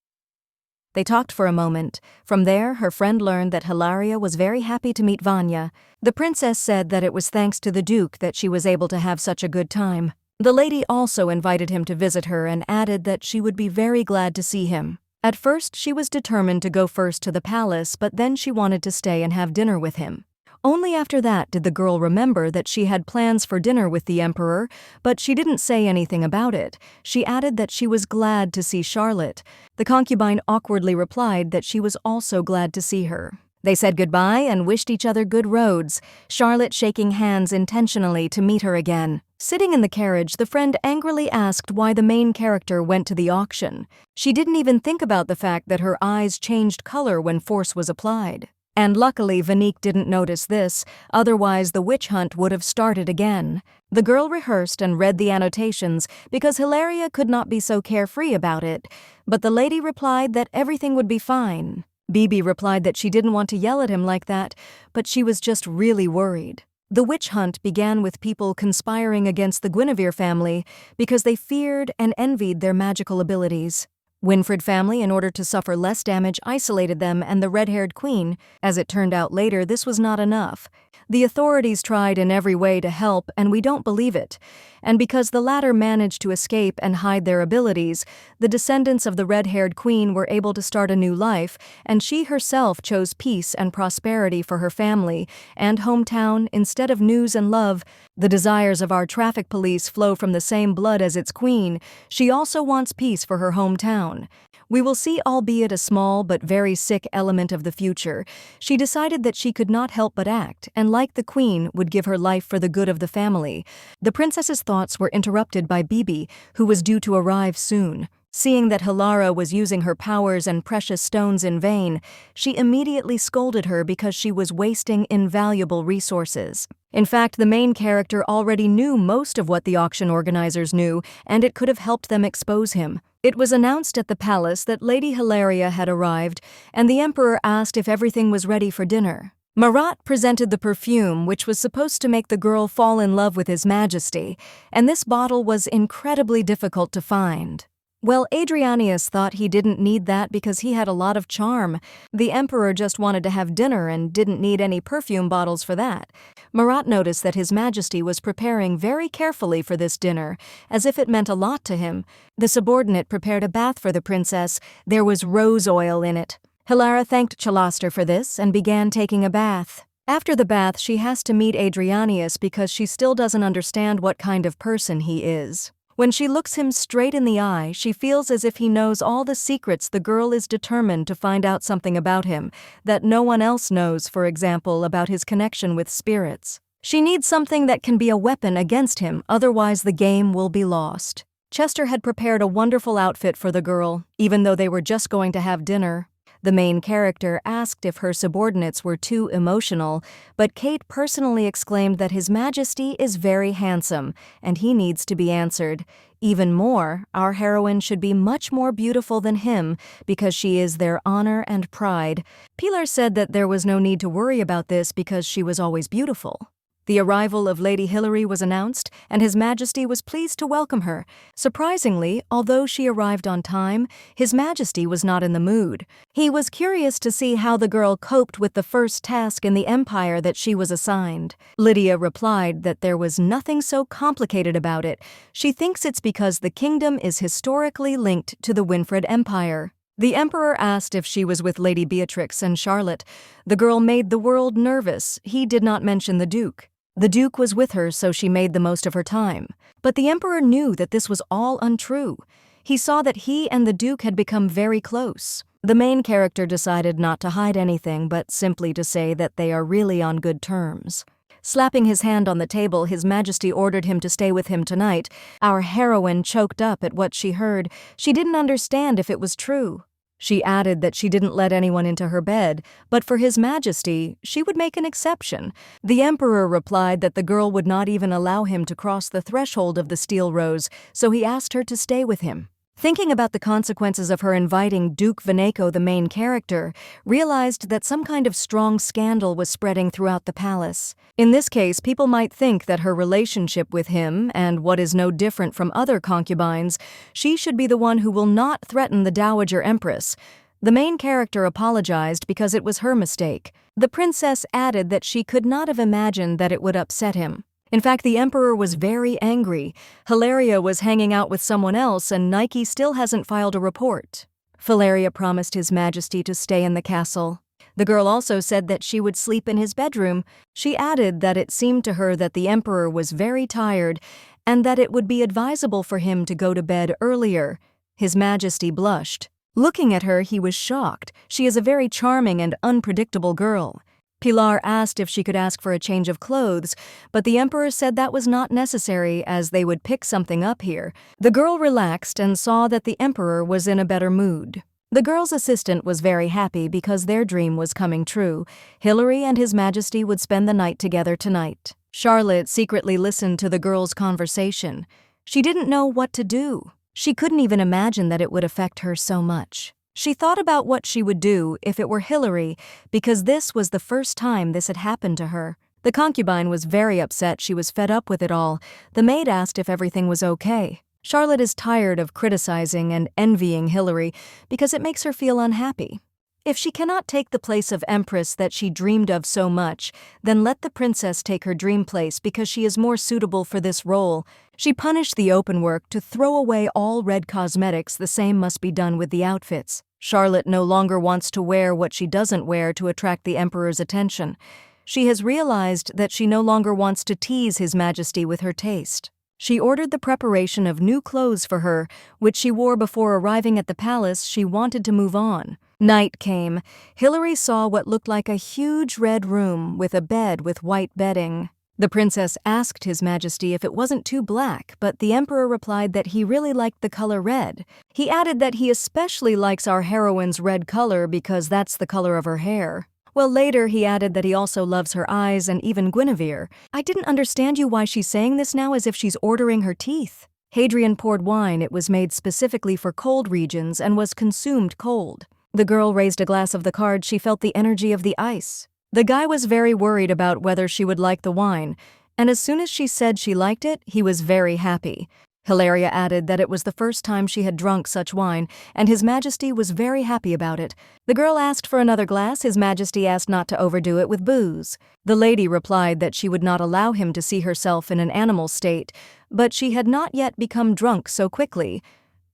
They talked for a moment. From there, her friend learned that Hilaria was very happy to meet Vanya. The princess said that it was thanks to the Duke that she was able to have such a good time. The lady also invited him to visit her and added that she would be very glad to see him. At first, she was determined to go first to the palace, but then she wanted to stay and have dinner with him. Only after that did the girl remember that she had plans for dinner with the Emperor, but she didn't say anything about it. She added that she was glad to see Charlotte. The concubine awkwardly replied that she was also glad to see her. They said goodbye and wished each other good roads, Charlotte shaking hands intentionally to meet her again. Sitting in the carriage, the friend angrily asked why the main character went to the auction. She didn't even think about the fact that her eyes changed color when force was applied. And luckily, Vanique didn't notice this, otherwise the witch hunt would have started again. The girl rehearsed and read the annotations because Hilaria could not be so carefree about it, but the lady replied that everything would be fine. Bibi replied that she didn't want to yell at him like that, but she was just really worried. The witch hunt began with people conspiring against the Guinevere family because they feared and envied their magical abilities. Winfred family, in order to suffer less damage, isolated them and the red-haired queen. As it turned out later, this was not enough. The authorities tried in every way to help, and we don't believe it. And because the latter managed to escape and hide their abilities, the descendants of the red-haired queen were able to start a new life, and she herself chose peace and prosperity for her family and hometown instead of news and love. The desires of our traffic police flow from the same blood as its queen. She also wants peace for her hometown. We will see, albeit a small but very sick element of the future. She decided that she could not help but act, and like the queen, would give her life for the good of the family. The princess's thoughts were interrupted by Bibi, who was due to arrive soon. Seeing that Hilara was using her powers and precious stones in vain, she immediately scolded her because she was wasting invaluable resources. In fact, the main character already knew most of what the auction organizers knew, and it could have helped them expose him. It was announced at the palace that Lady Hilaria had arrived, and the Emperor asked if everything was ready for dinner. Marat presented the perfume, which was supposed to make the girl fall in love with His Majesty, and this bottle was incredibly difficult to find. Well, Adrianius thought he didn't need that because he had a lot of charm. The Emperor just wanted to have dinner and didn't need any perfume bottles for that. Marat noticed that His Majesty was preparing very carefully for this dinner, as if it meant a lot to him. The subordinate prepared a bath for the princess. There was rose oil in it. Hilara thanked Chalaster for this and began taking a bath. After the bath, she has to meet Adrianius because she still doesn't understand what kind of person he is. When she looks him straight in the eye, she feels as if he knows all the secrets. The girl is determined to find out something about him that no one else knows, for example, about his connection with spirits. She needs something that can be a weapon against him, otherwise the game will be lost. Chester had prepared a wonderful outfit for the girl, even though they were just going to have dinner. The main character asked if her subordinates were too emotional, but Kate personally exclaimed that His Majesty is very handsome, and he needs to be answered. Even more, our heroine should be much more beautiful than him, because she is their honor and pride. Pilar said that there was no need to worry about this because she was always beautiful. The arrival of Lady Hilary was announced, and His Majesty was pleased to welcome her. Surprisingly, although she arrived on time, His Majesty was not in the mood. He was curious to see how the girl coped with the first task in the empire that she was assigned. Lydia replied that there was nothing so complicated about it. She thinks it's because the kingdom is historically linked to the Winfred Empire. The Emperor asked if she was with Lady Beatrix and Charlotte. The girl made the world nervous. He did not mention the Duke. The Duke was with her, so she made the most of her time. But the Emperor knew that this was all untrue. He saw that he and the Duke had become very close. The main character decided not to hide anything but simply to say that they are really on good terms. Slapping his hand on the table, His Majesty ordered him to stay with him tonight. Our heroine choked up at what she heard. She didn't understand if it was true. She added that she didn't let anyone into her bed, but for His Majesty, she would make an exception. The Emperor replied that the girl would not even allow him to cross the threshold of the Steel Rose, so he asked her to stay with him. Thinking about the consequences of her inviting Duke Veneco, the main character, realized that some kind of strong scandal was spreading throughout the palace. In this case, people might think that her relationship with him, and what is no different from other concubines, she should be the one who will not threaten the Dowager Empress. The main character apologized because it was her mistake. The princess added that she could not have imagined that it would upset him. In fact, the Emperor was very angry. Hilaria was hanging out with someone else, and Nike still hasn't filed a report. Hilaria promised His Majesty to stay in the castle. The girl also said that she would sleep in his bedroom. She added that it seemed to her that the Emperor was very tired and that it would be advisable for him to go to bed earlier. His Majesty blushed. Looking at her, he was shocked. She is a very charming and unpredictable girl. Pilar asked if she could ask for a change of clothes, but the Emperor said that was not necessary as they would pick something up here. The girl relaxed and saw that the Emperor was in a better mood. The girl's assistant was very happy because their dream was coming true. Hilary and His Majesty would spend the night together tonight. Charlotte secretly listened to the girl's conversation. She didn't know what to do. She couldn't even imagine that it would affect her so much. She thought about what she would do if it were Hilary, because this was the first time this had happened to her. The concubine was very upset. She was fed up with it all. The maid asked if everything was okay. Charlotte is tired of criticizing and envying Hilary because it makes her feel unhappy. If she cannot take the place of Empress that she dreamed of so much, then let the princess take her dream place because she is more suitable for this role. She punished the open work to throw away all red cosmetics. The same must be done with the outfits. Charlotte no longer wants to wear what she doesn't wear to attract the Emperor's attention. She has realized that she no longer wants to tease His Majesty with her taste. She ordered the preparation of new clothes for her, which she wore before arriving at the palace. She wanted to move on. Night came. Hilary saw what looked like a huge red room with a bed with white bedding. The princess asked His Majesty if it wasn't too black, but the Emperor replied that he really liked the color red. He added that he especially likes our heroine's red color because that's the color of her hair. Well, later he added that he also loves her eyes and even Guinevere. I didn't understand you why she's saying this now as if she's ordering her teeth. Hadrian poured wine. It was made specifically for cold regions and was consumed cold. The girl raised a glass of the card. She felt the energy of the ice. The guy was very worried about whether she would like the wine, and as soon as she said she liked it, he was very happy. Hilaria added that it was the first time she had drunk such wine, and His Majesty was very happy about it. The girl asked for another glass. His Majesty asked not to overdo it with booze. The lady replied that she would not allow him to see herself in an animal state, but she had not yet become drunk so quickly.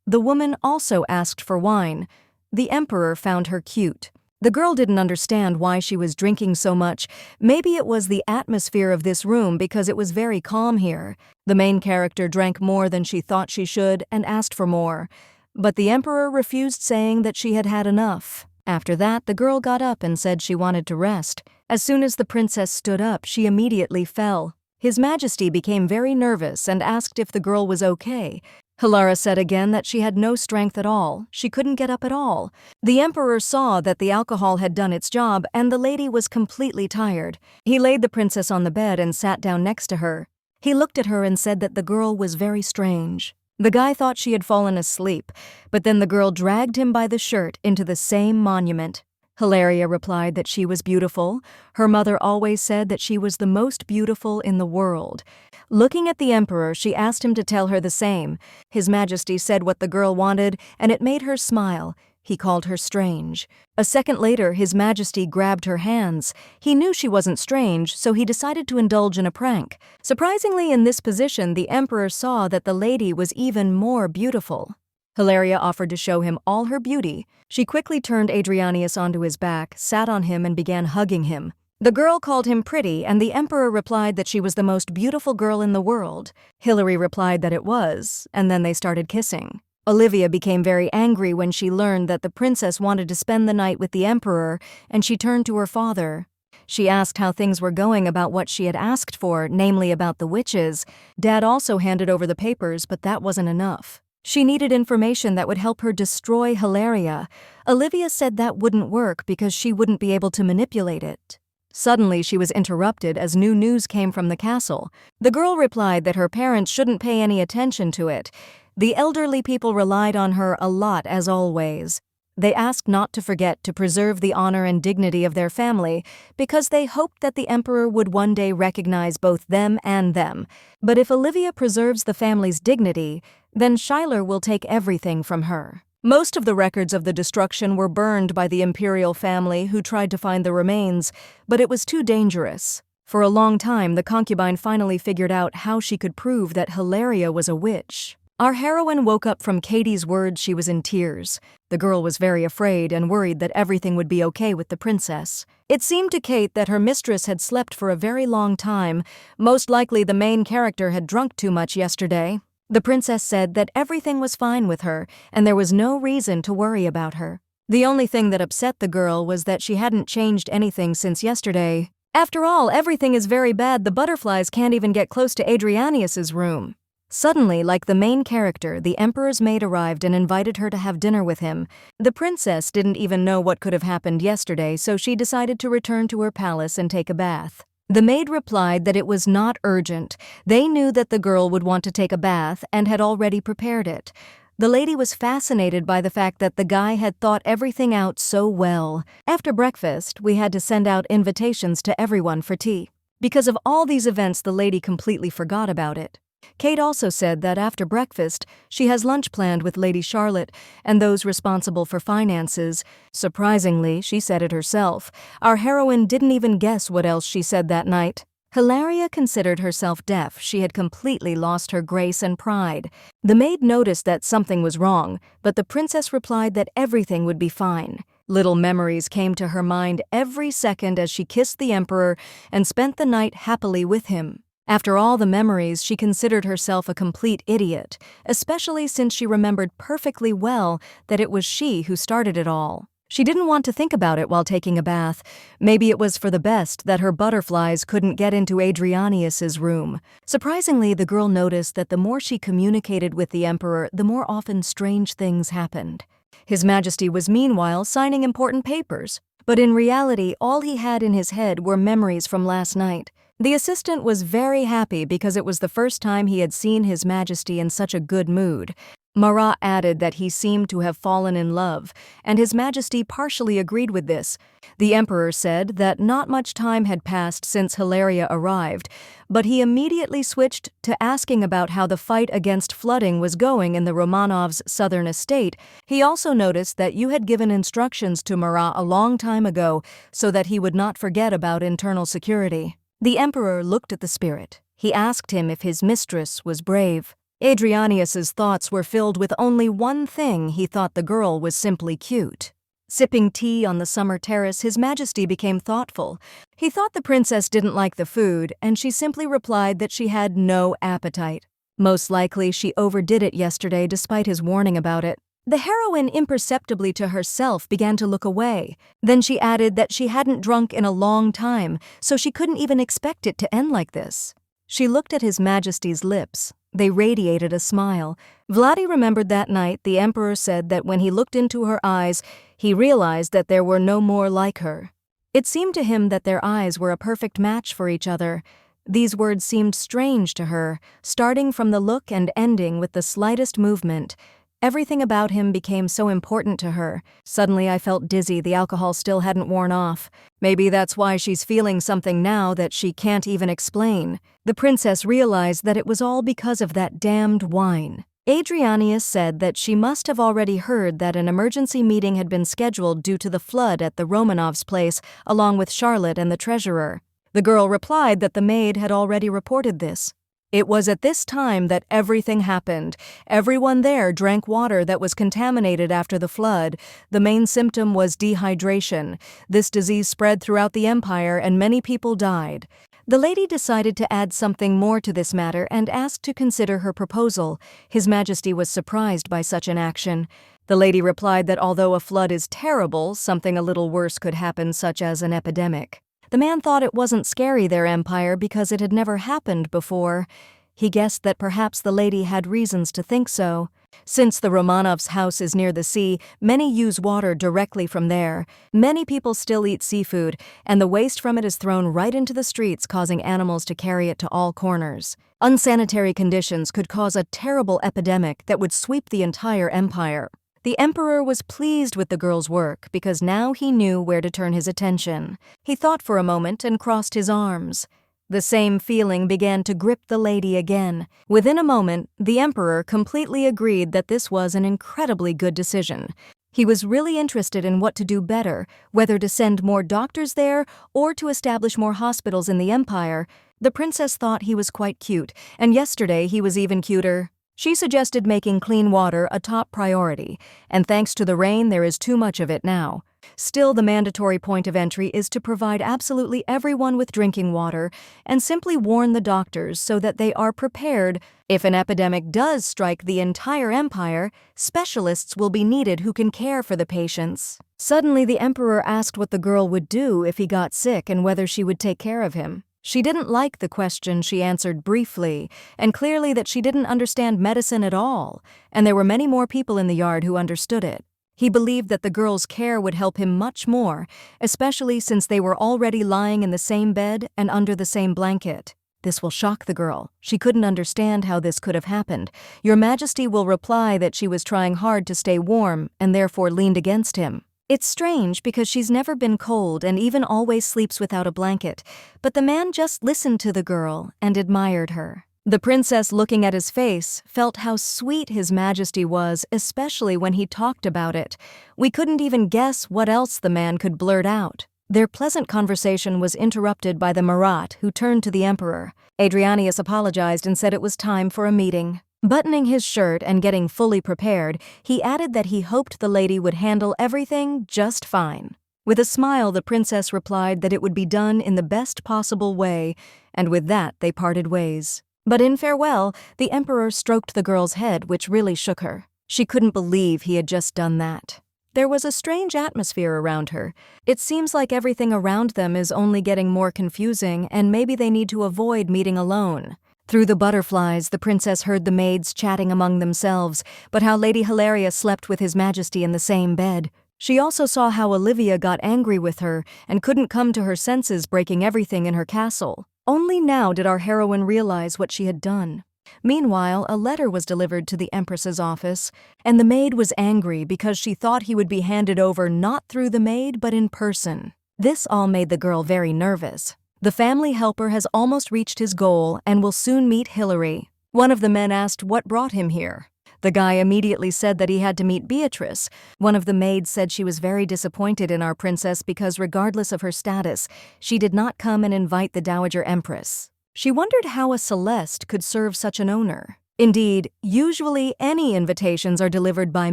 The woman also asked for wine. The Emperor found her cute. The girl didn't understand why she was drinking so much. Maybe it was the atmosphere of this room because it was very calm here. The main character drank more than she thought she should and asked for more. But the Emperor refused, saying that she had had enough. After that, the girl got up and said she wanted to rest. As soon as the princess stood up, she immediately fell. His Majesty became very nervous and asked if the girl was okay. Hilaria said again that she had no strength at all. She couldn't get up at all. The Emperor saw that the alcohol had done its job and the lady was completely tired. He laid the princess on the bed and sat down next to her. He looked at her and said that the girl was very strange. The guy thought she had fallen asleep, but then the girl dragged him by the shirt into the same monument. Hilaria replied that she was beautiful. Her mother always said that she was the most beautiful in the world. Looking at the Emperor, she asked him to tell her the same. His Majesty said what the girl wanted, and it made her smile. He called her strange. A second later, His Majesty grabbed her hands. He knew she wasn't strange, so he decided to indulge in a prank. Surprisingly, in this position, the Emperor saw that the lady was even more beautiful. Hilaria offered to show him all her beauty. She quickly turned Adrianius onto his back, sat on him, and began hugging him. The girl called him pretty, and the Emperor replied that she was the most beautiful girl in the world. Hilary replied that it was, and then they started kissing. Olivia became very angry when she learned that the princess wanted to spend the night with the emperor, and she turned to her father. She asked how things were going about what she had asked for, namely about the witches. Dad also handed over the papers, but that wasn't enough. She needed information that would help her destroy Hilaria. Olivia said that wouldn't work because she wouldn't be able to manipulate it. Suddenly, she was interrupted as new news came from the castle. The girl replied that her parents shouldn't pay any attention to it. The elderly people relied on her a lot, as always. They asked not to forget to preserve the honor and dignity of their family because they hoped that the emperor would one day recognize both them and them. But if Olivia preserves the family's dignity, then Schuyler will take everything from her. Most of the records of the destruction were burned by the imperial family who tried to find the remains, but it was too dangerous. For a long time, the concubine finally figured out how she could prove that Hilaria was a witch. Our heroine woke up from Katie's words. She was in tears. The girl was very afraid and worried that everything would be okay with the princess. It seemed to Kate that her mistress had slept for a very long time. Most likely the main character had drunk too much yesterday. The princess said that everything was fine with her, and there was no reason to worry about her. The only thing that upset the girl was that she hadn't changed anything since yesterday. After all, everything is very bad. The butterflies can't even get close to Adrianius's room. Suddenly, like the main character, the emperor's maid arrived and invited her to have dinner with him. The princess didn't even know what could have happened yesterday, so she decided to return to her palace and take a bath. The maid replied that it was not urgent. They knew that the girl would want to take a bath and had already prepared it. The lady was fascinated by the fact that the guy had thought everything out so well. After breakfast, we had to send out invitations to everyone for tea. Because of all these events, the lady completely forgot about it. Kate also said that after breakfast, she has lunch planned with Lady Charlotte and those responsible for finances. Surprisingly, she said it herself. Our heroine didn't even guess what else she said that night. Hilaria considered herself deaf. She had completely lost her grace and pride. The maid noticed that something was wrong, but the princess replied that everything would be fine. Little memories came to her mind every second as she kissed the emperor and spent the night happily with him. After all the memories, she considered herself a complete idiot, especially since she remembered perfectly well that it was she who started it all. She didn't want to think about it while taking a bath. Maybe it was for the best that her butterflies couldn't get into Adrianius's room. Surprisingly, the girl noticed that the more she communicated with the emperor, the more often strange things happened. His Majesty was meanwhile signing important papers, but in reality, all he had in his head were memories from last night. The assistant was very happy because it was the first time he had seen His Majesty in such a good mood. Marat added that he seemed to have fallen in love, and His Majesty partially agreed with this. The emperor said that not much time had passed since Hilaria arrived, but he immediately switched to asking about how the fight against flooding was going in the Romanovs' southern estate. He also noticed that you had given instructions to Marat a long time ago so that he would not forget about internal security. The emperor looked at the spirit. He asked him if his mistress was brave. Adrianius's thoughts were filled with only one thing. He thought the girl was simply cute. Sipping tea on the summer terrace, His Majesty became thoughtful. He thought the princess didn't like the food, and she simply replied that she had no appetite. Most likely she overdid it yesterday despite his warning about it. The heroine imperceptibly to herself began to look away. Then she added that she hadn't drunk in a long time, so she couldn't even expect it to end like this. She looked at His Majesty's lips. They radiated a smile. Vladi remembered that night the emperor said that when he looked into her eyes, he realized that there were no more like her. It seemed to him that their eyes were a perfect match for each other. These words seemed strange to her, starting from the look and ending with the slightest movement. Everything about him became so important to her. Suddenly I felt dizzy. The alcohol still hadn't worn off. Maybe that's why she's feeling something now that she can't even explain. The princess realized that it was all because of that damned wine. Adrianius said that she must have already heard that an emergency meeting had been scheduled due to the flood at the Romanovs' place, along with Charlotte and the treasurer. The girl replied that the maid had already reported this. It was at this time that everything happened. Everyone there drank water that was contaminated after the flood. The main symptom was dehydration. This disease spread throughout the empire and many people died. The lady decided to add something more to this matter and asked to consider her proposal. His Majesty was surprised by such an action. The lady replied that although a flood is terrible, something a little worse could happen, such as an epidemic. The man thought it wasn't scary, their empire, because it had never happened before. He guessed that perhaps the lady had reasons to think so. Since the Romanovs' house is near the sea, many use water directly from there. Many people still eat seafood, and the waste from it is thrown right into the streets, causing animals to carry it to all corners. Unsanitary conditions could cause a terrible epidemic that would sweep the entire empire. The emperor was pleased with the girl's work because now he knew where to turn his attention. He thought for a moment and crossed his arms. The same feeling began to grip the lady again. Within a moment, the emperor completely agreed that this was an incredibly good decision. He was really interested in what to do better, whether to send more doctors there or to establish more hospitals in the empire. The princess thought he was quite cute, and yesterday he was even cuter. She suggested making clean water a top priority, and thanks to the rain, there is too much of it now. Still, the mandatory point of entry is to provide absolutely everyone with drinking water and simply warn the doctors so that they are prepared. If an epidemic does strike the entire empire, specialists will be needed who can care for the patients. Suddenly, the emperor asked what the girl would do if he got sick and whether she would take care of him. She didn't like the question. She answered briefly, and clearly that she didn't understand medicine at all, and there were many more people in the yard who understood it. He believed that the girl's care would help him much more, especially since they were already lying in the same bed and under the same blanket. This will shock the girl. She couldn't understand how this could have happened. Your Majesty will reply that she was trying hard to stay warm and therefore leaned against him. It's strange because she's never been cold and even always sleeps without a blanket, but the man just listened to the girl and admired her. The princess, looking at his face, felt how sweet His Majesty was, especially when he talked about it. We couldn't even guess what else the man could blurt out. Their pleasant conversation was interrupted by the Marat, who turned to the emperor. Adrianius apologized and said it was time for a meeting. Buttoning his shirt and getting fully prepared, he added that he hoped the lady would handle everything just fine. With a smile, the princess replied that it would be done in the best possible way, and with that they parted ways. But in farewell, the emperor stroked the girl's head, which really shook her. She couldn't believe he had just done that. There was a strange atmosphere around her. It seems like everything around them is only getting more confusing, and maybe they need to avoid meeting alone. Through the butterflies, the princess heard the maids chatting among themselves, but how Lady Hilaria slept with His Majesty in the same bed. She also saw how Olivia got angry with her and couldn't come to her senses, breaking everything in her castle. Only now did our heroine realize what she had done. Meanwhile, a letter was delivered to the Empress's office, and the maid was angry because she thought he would be handed over not through the maid but in person. This all made the girl very nervous. The family helper has almost reached his goal and will soon meet Hilary. One of the men asked what brought him here. The guy immediately said that he had to meet Beatrice. One of the maids said she was very disappointed in our princess because regardless of her status, she did not come and invite the Dowager Empress. She wondered how a Celeste could serve such an owner. Indeed, usually any invitations are delivered by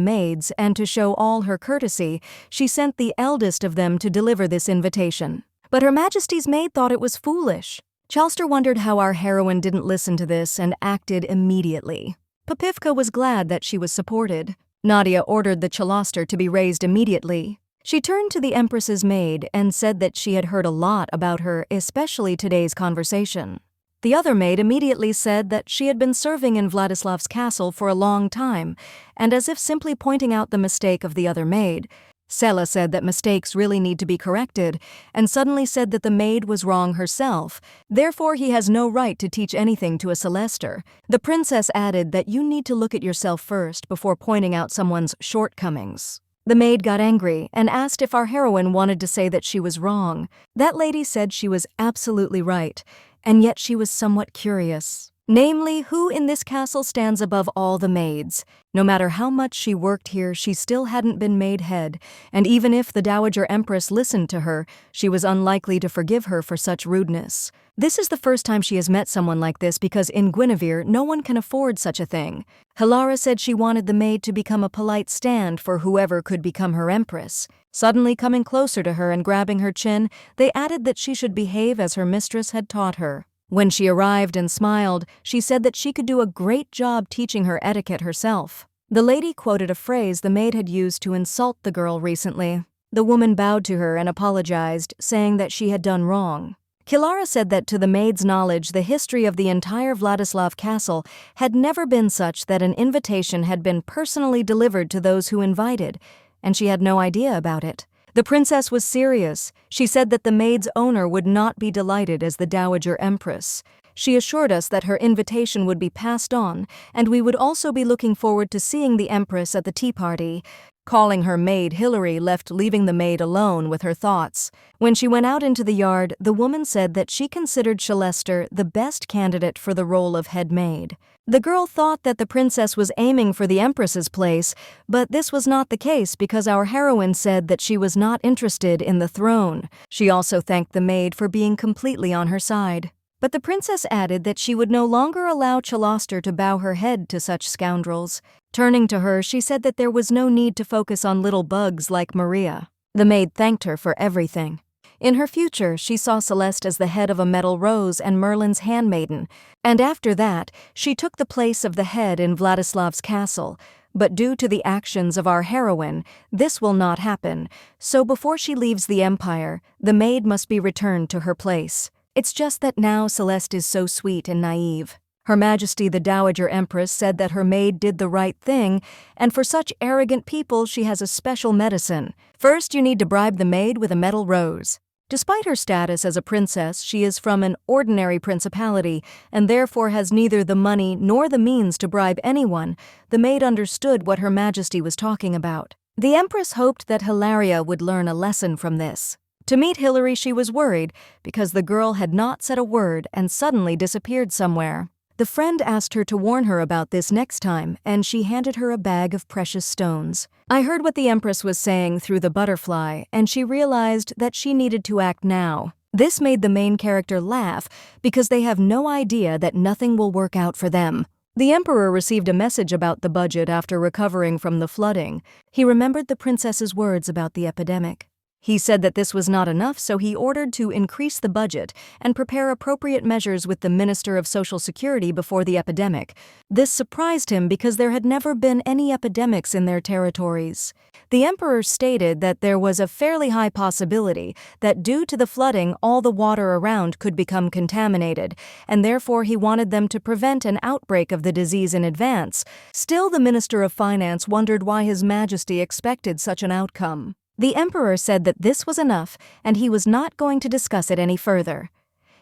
maids, and to show all her courtesy, she sent the eldest of them to deliver this invitation. But Her Majesty's maid thought it was foolish. Chalster wondered how our heroine didn't listen to this and acted immediately. Papivka was glad that she was supported. Nadia ordered the Chaloster to be raised immediately. She turned to the Empress's maid and said that she had heard a lot about her, especially today's conversation. The other maid immediately said that she had been serving in Vladislav's castle for a long time, and as if simply pointing out the mistake of the other maid, Sela said that mistakes really need to be corrected, and suddenly said that the maid was wrong herself, therefore he has no right to teach anything to a Celester. The princess added that you need to look at yourself first before pointing out someone's shortcomings. The maid got angry and asked if our heroine wanted to say that she was wrong. That lady said she was absolutely right, and yet she was somewhat curious. Namely, who in this castle stands above all the maids. No matter how much she worked here, she still hadn't been made head, and even if the Dowager Empress listened to her, she was unlikely to forgive her for such rudeness. This is the first time she has met someone like this because in Guinevere, no one can afford such a thing. Hilara said she wanted the maid to become a polite stand for whoever could become her empress. Suddenly coming closer to her and grabbing her chin, they added that she should behave as her mistress had taught her. When she arrived and smiled, she said that she could do a great job teaching her etiquette herself. The lady quoted a phrase the maid had used to insult the girl recently. The woman bowed to her and apologized, saying that she had done wrong. Kilara said that to the maid's knowledge, the history of the entire Vladislav castle had never been such that an invitation had been personally delivered to those who invited, and she had no idea about it. The princess was serious. She said that the maid's owner would not be delighted as the Dowager Empress. She assured us that her invitation would be passed on, and we would also be looking forward to seeing the Empress at the tea party. Calling her maid Hilary left leaving the maid alone with her thoughts. When she went out into the yard, the woman said that she considered Shalester the best candidate for the role of head maid. The girl thought that the princess was aiming for the Empress's place, but this was not the case because our heroine said that she was not interested in the throne. She also thanked the maid for being completely on her side. But the princess added that she would no longer allow Chaloster to bow her head to such scoundrels. Turning to her, she said that there was no need to focus on little bugs like Maria. The maid thanked her for everything. In her future, she saw Celeste as the head of a metal rose and Merlin's handmaiden, and after that, she took the place of the head in Vladislav's castle. But due to the actions of our heroine, this will not happen, so before she leaves the empire, the maid must be returned to her place. It's just that now Celeste is so sweet and naive. Her Majesty the Dowager Empress said that her maid did the right thing, and for such arrogant people she has a special medicine. First, you need to bribe the maid with a metal rose. Despite her status as a princess, she is from an ordinary principality and therefore has neither the money nor the means to bribe anyone. The maid understood what Her Majesty was talking about. The Empress hoped that Hilaria would learn a lesson from this. To meet Hilary, she was worried because the girl had not said a word and suddenly disappeared somewhere. The friend asked her to warn her about this next time, and she handed her a bag of precious stones. I heard what the Empress was saying through the butterfly, and she realized that she needed to act now. This made the main character laugh because they have no idea that nothing will work out for them. The Emperor received a message about the budget after recovering from the flooding. He remembered the princess's words about the epidemic. He said that this was not enough, so he ordered to increase the budget and prepare appropriate measures with the Minister of Social Security before the epidemic. This surprised him because there had never been any epidemics in their territories. The Emperor stated that there was a fairly high possibility that due to the flooding all the water around could become contaminated, and therefore he wanted them to prevent an outbreak of the disease in advance. Still, the Minister of Finance wondered why His Majesty expected such an outcome. The Emperor said that this was enough and he was not going to discuss it any further.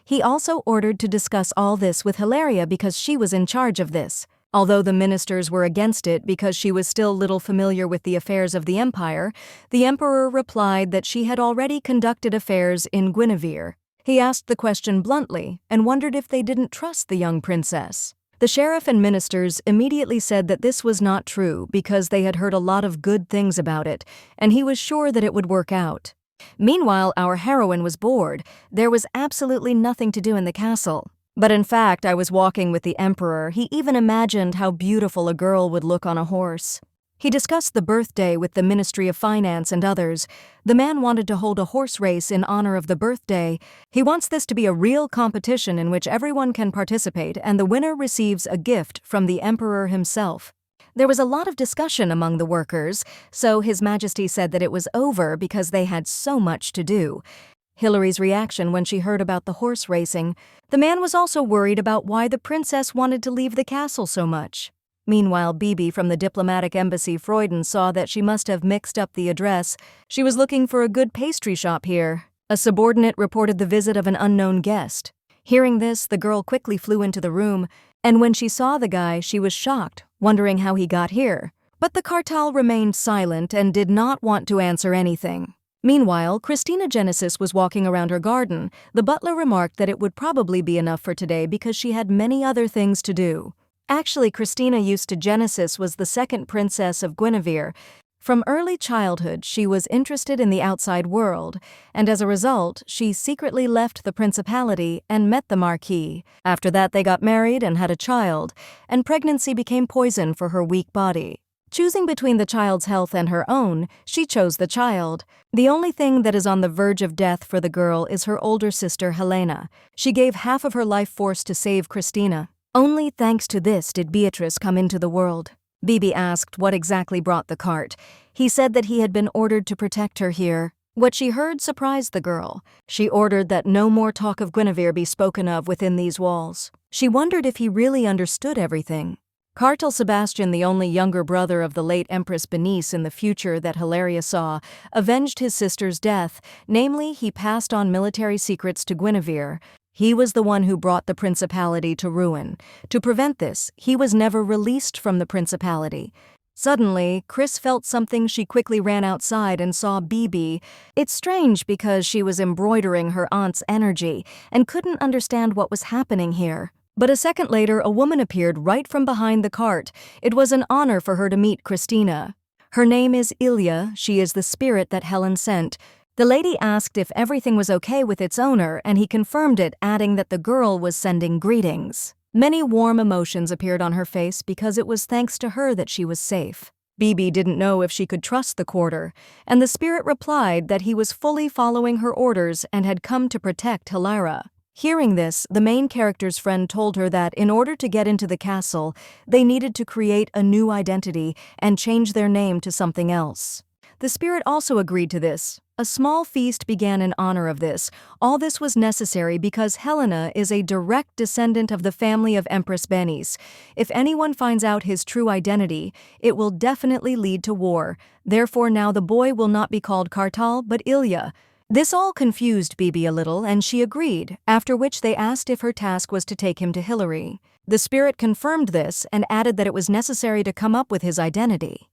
He also ordered to discuss all this with Hilaria because she was in charge of this. Although the ministers were against it because she was still little familiar with the affairs of the empire, the Emperor replied that she had already conducted affairs in Guinevere. He asked the question bluntly and wondered if they didn't trust the young princess. The sheriff and ministers immediately said that this was not true because they had heard a lot of good things about it, and he was sure that it would work out. Meanwhile, our heroine was bored. There was absolutely nothing to do in the castle. But in fact, I was walking with the Emperor. He even imagined how beautiful a girl would look on a horse. He discussed the birthday with the Ministry of Finance and others. The man wanted to hold a horse race in honor of the birthday. He wants this to be a real competition in which everyone can participate and the winner receives a gift from the Emperor himself. There was a lot of discussion among the workers, so His Majesty said that it was over because they had so much to do. Hilary's reaction when she heard about the horse racing. The man was also worried about why the princess wanted to leave the castle so much. Meanwhile, Bibi from the diplomatic embassy Freuden saw that she must have mixed up the address. She was looking for a good pastry shop here. A subordinate reported the visit of an unknown guest. Hearing this, the girl quickly flew into the room, and when she saw the guy, she was shocked, wondering how he got here. But the Kartal remained silent and did not want to answer anything. Meanwhile, Christina Genesis was walking around her garden. The butler remarked that it would probably be enough for today because she had many other things to do. Actually, Christina Genesis was the second princess of Guinevere. From early childhood, she was interested in the outside world, and as a result, she secretly left the principality and met the Marquis. After that, they got married and had a child, and pregnancy became poison for her weak body. Choosing between the child's health and her own, she chose the child. The only thing that is on the verge of death for the girl is her older sister Helena. She gave half of her life force to save Christina. Only thanks to this did Beatrice come into the world. Bibi asked what exactly brought the cart. He said that he had been ordered to protect her here. What she heard surprised the girl. She ordered that no more talk of Guinevere be spoken of within these walls. She wondered if he really understood everything. Cartel Sebastian, the only younger brother of the late Empress Bernice in the future that Hilaria saw, avenged his sister's death, namely, he passed on military secrets to Guinevere. He was the one who brought the principality to ruin. To prevent this, he was never released from the principality. Suddenly, Chris felt something. She quickly ran outside and saw Bibi. It's strange because she was embroidering her aunt's energy and couldn't understand what was happening here. But a second later, a woman appeared right from behind the cart. It was an honor for her to meet Christina. Her name is Ilya. She is the spirit that Helen sent. The lady asked if everything was okay with its owner, and he confirmed it, adding that the girl was sending greetings. Many warm emotions appeared on her face because it was thanks to her that she was safe. Bibi didn't know if she could trust the quarter, and the spirit replied that he was fully following her orders and had come to protect Hilara. Hearing this, the main character's friend told her that in order to get into the castle, they needed to create a new identity and change their name to something else. The spirit also agreed to this. A small feast began in honor of this. All this was necessary because Helena is a direct descendant of the family of Empress Bernice. If anyone finds out his true identity, it will definitely lead to war. Therefore now the boy will not be called Kartal but Ilya. This all confused Bibi a little, and she agreed, after which they asked if her task was to take him to Hilary. The spirit confirmed this and added that it was necessary to come up with his identity.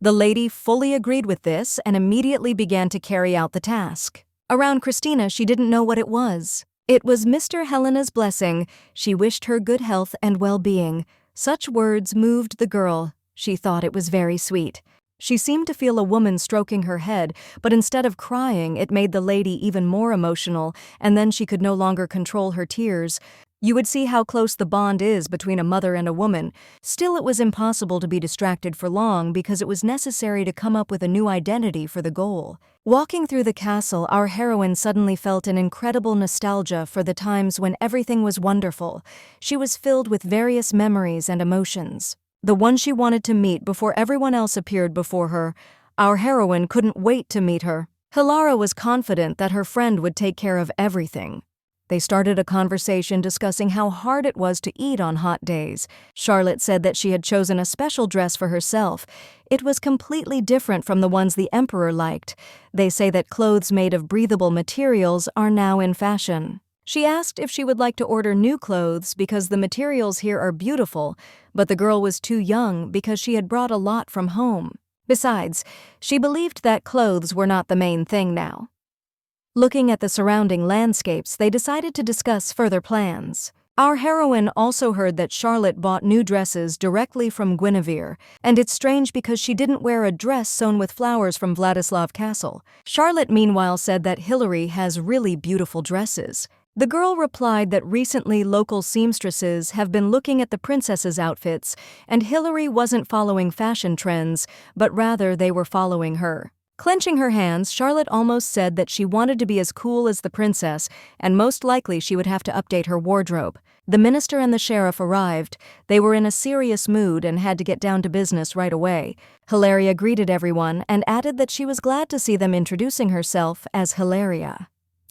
The lady fully agreed with this and immediately began to carry out the task. Around Christina, she didn't know what it was. It was Mr. Helena's blessing. She wished her good health and well-being. Such words moved the girl. She thought it was very sweet. She seemed to feel a woman stroking her head, but instead of crying, it made the lady even more emotional, and then she could no longer control her tears. You would see how close the bond is between a mother and a woman. Still, it was impossible to be distracted for long because it was necessary to come up with a new identity for the goal. Walking through the castle, our heroine suddenly felt an incredible nostalgia for the times when everything was wonderful. She was filled with various memories and emotions. The one she wanted to meet before everyone else appeared before her. Our heroine couldn't wait to meet her. Hilara was confident that her friend would take care of everything. They started a conversation discussing how hard it was to eat on hot days. Charlotte said that she had chosen a special dress for herself. It was completely different from the ones the emperor liked. They say that clothes made of breathable materials are now in fashion. She asked if she would like to order new clothes because the materials here are beautiful, but the girl was too young because she had brought a lot from home. Besides, she believed that clothes were not the main thing now. Looking at the surrounding landscapes, they decided to discuss further plans. Our heroine also heard that Charlotte bought new dresses directly from Guinevere, and it's strange because she didn't wear a dress sewn with flowers from Vladislav Castle. Charlotte meanwhile said that Hilary has really beautiful dresses. The girl replied that recently local seamstresses have been looking at the princess's outfits, and Hilary wasn't following fashion trends, but rather they were following her. Clenching her hands, Charlotte almost said that she wanted to be as cool as the princess, and most likely she would have to update her wardrobe. The minister and the sheriff arrived. They were in a serious mood and had to get down to business right away. Hilaria greeted everyone and added that she was glad to see them introducing herself as Hilaria.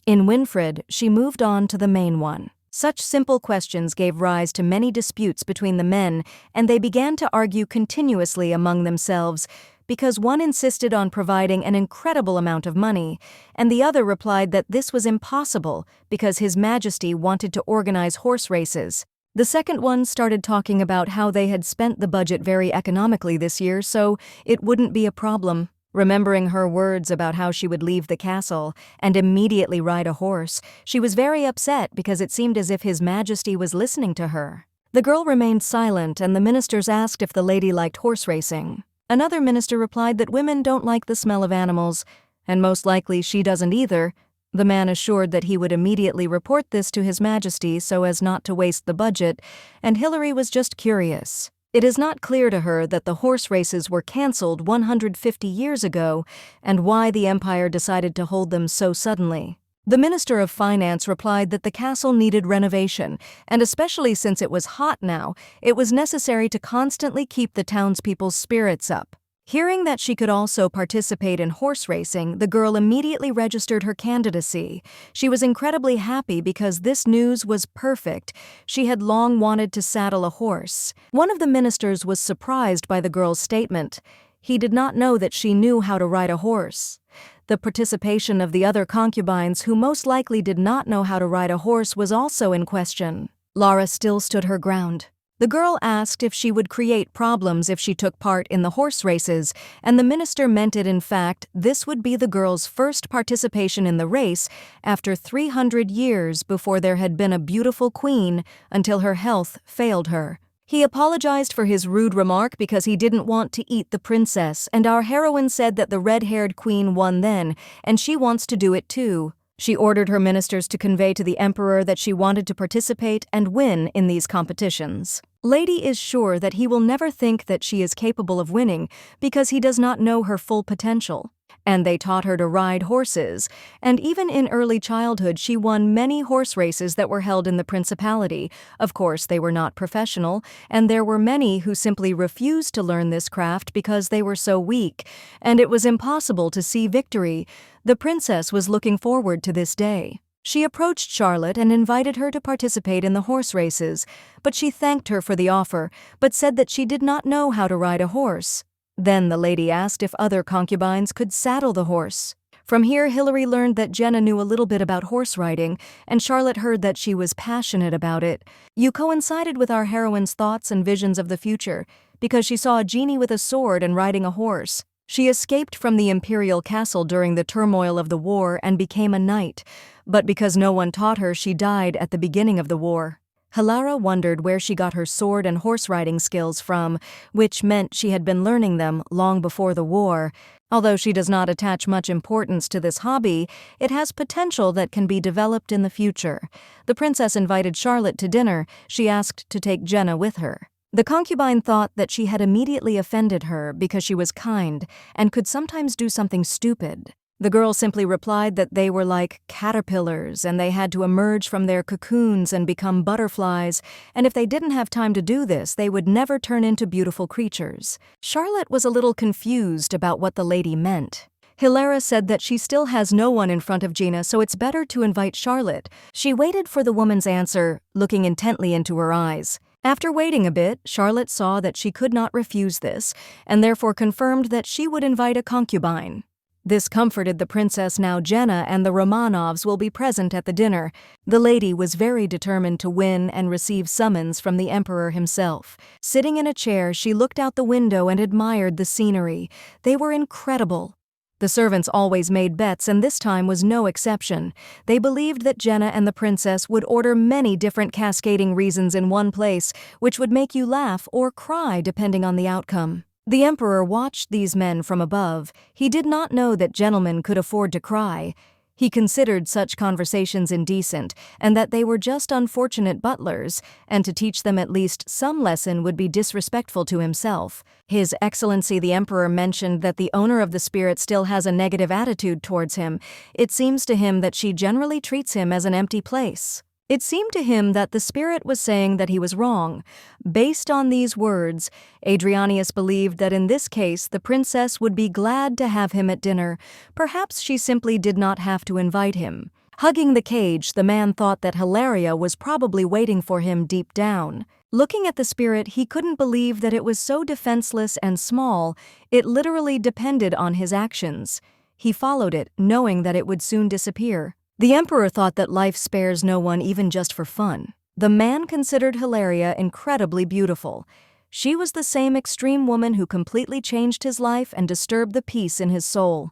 In Winfried, she moved on to the main one. Such simple questions gave rise to many disputes between the men, and they began to argue continuously among themselves because one insisted on providing an incredible amount of money, and the other replied that this was impossible because His Majesty wanted to organize horse races. The second one started talking about how they had spent the budget very economically this year, so it wouldn't be a problem. Remembering her words about how she would leave the castle and immediately ride a horse, she was very upset because it seemed as if His Majesty was listening to her. The girl remained silent, and the ministers asked if the lady liked horse racing. Another minister replied that women don't like the smell of animals, and most likely she doesn't either. The man assured that he would immediately report this to His Majesty so as not to waste the budget, and Hilary was just curious. It is not clear to her that the horse races were cancelled 150 years ago and why the empire decided to hold them so suddenly. The Minister of Finance replied that the castle needed renovation, and especially since it was hot now, it was necessary to constantly keep the townspeople's spirits up. Hearing that she could also participate in horse racing, the girl immediately registered her candidacy. She was incredibly happy because this news was perfect. She had long wanted to saddle a horse. One of the ministers was surprised by the girl's statement. He did not know that she knew how to ride a horse. The participation of the other concubines, who most likely did not know how to ride a horse, was also in question. Lara still stood her ground. The girl asked if she would create problems if she took part in the horse races, and the minister meant it. In fact, this would be the girl's first participation in the race after 300 years before there had been a beautiful queen until her health failed her. He apologized for his rude remark because he didn't want to eat the princess, and our heroine said that the red-haired queen won then, and she wants to do it too. She ordered her ministers to convey to the emperor that she wanted to participate and win in these competitions. Lady is sure that he will never think that she is capable of winning because he does not know her full potential. And they taught her to ride horses, and even in early childhood she won many horse races that were held in the principality. Of course, they were not professional, and there were many who simply refused to learn this craft because they were so weak, and it was impossible to see victory. The princess was looking forward to this day. She approached Charlotte and invited her to participate in the horse races, but she thanked her for the offer, but said that she did not know how to ride a horse. Then the lady asked if other concubines could saddle the horse. From here, Hilary learned that Jenna knew a little bit about horse riding, and Charlotte heard that she was passionate about it. You coincided with our heroine's thoughts and visions of the future, because she saw a genie with a sword and riding a horse. She escaped from the imperial castle during the turmoil of the war and became a knight, but because no one taught her, she died at the beginning of the war. Hilara wondered where she got her sword and horse riding skills from, which meant she had been learning them long before the war. Although she does not attach much importance to this hobby, it has potential that can be developed in the future. The princess invited Charlotte to dinner. She asked to take Jenna with her. The concubine thought that she had immediately offended her because she was kind and could sometimes do something stupid. The girl simply replied that they were like caterpillars and they had to emerge from their cocoons and become butterflies, and if they didn't have time to do this, they would never turn into beautiful creatures. Charlotte was a little confused about what the lady meant. Hilara said that she still has no one in front of Gina, so it's better to invite Charlotte. She waited for the woman's answer, looking intently into her eyes. After waiting a bit, Charlotte saw that she could not refuse this, and therefore confirmed that she would invite a concubine. This comforted the princess. Now Jenna and the Romanovs will be present at the dinner. The lady was very determined to win and receive summons from the emperor himself. Sitting in a chair, she looked out the window and admired the scenery. They were incredible. The servants always made bets, and this time was no exception. They believed that Jenna and the princess would order many different cascading reasons in one place, which would make you laugh or cry depending on the outcome. The emperor watched these men from above. He did not know that gentlemen could afford to cry. He considered such conversations indecent, and that they were just unfortunate butlers, and to teach them at least some lesson would be disrespectful to himself. His Excellency the Emperor mentioned that the owner of the spirit still has a negative attitude towards him. It seems to him that she generally treats him as an empty place. It seemed to him that the spirit was saying that he was wrong. Based on these words, Adrianius believed that in this case the princess would be glad to have him at dinner. Perhaps she simply did not have to invite him. Hugging the cage, the man thought that Hilaria was probably waiting for him deep down. Looking at the spirit, he couldn't believe that it was so defenseless and small. It literally depended on his actions. He followed it, knowing that it would soon disappear. The emperor thought that life spares no one even just for fun. The man considered Hilaria incredibly beautiful. She was the same extreme woman who completely changed his life and disturbed the peace in his soul.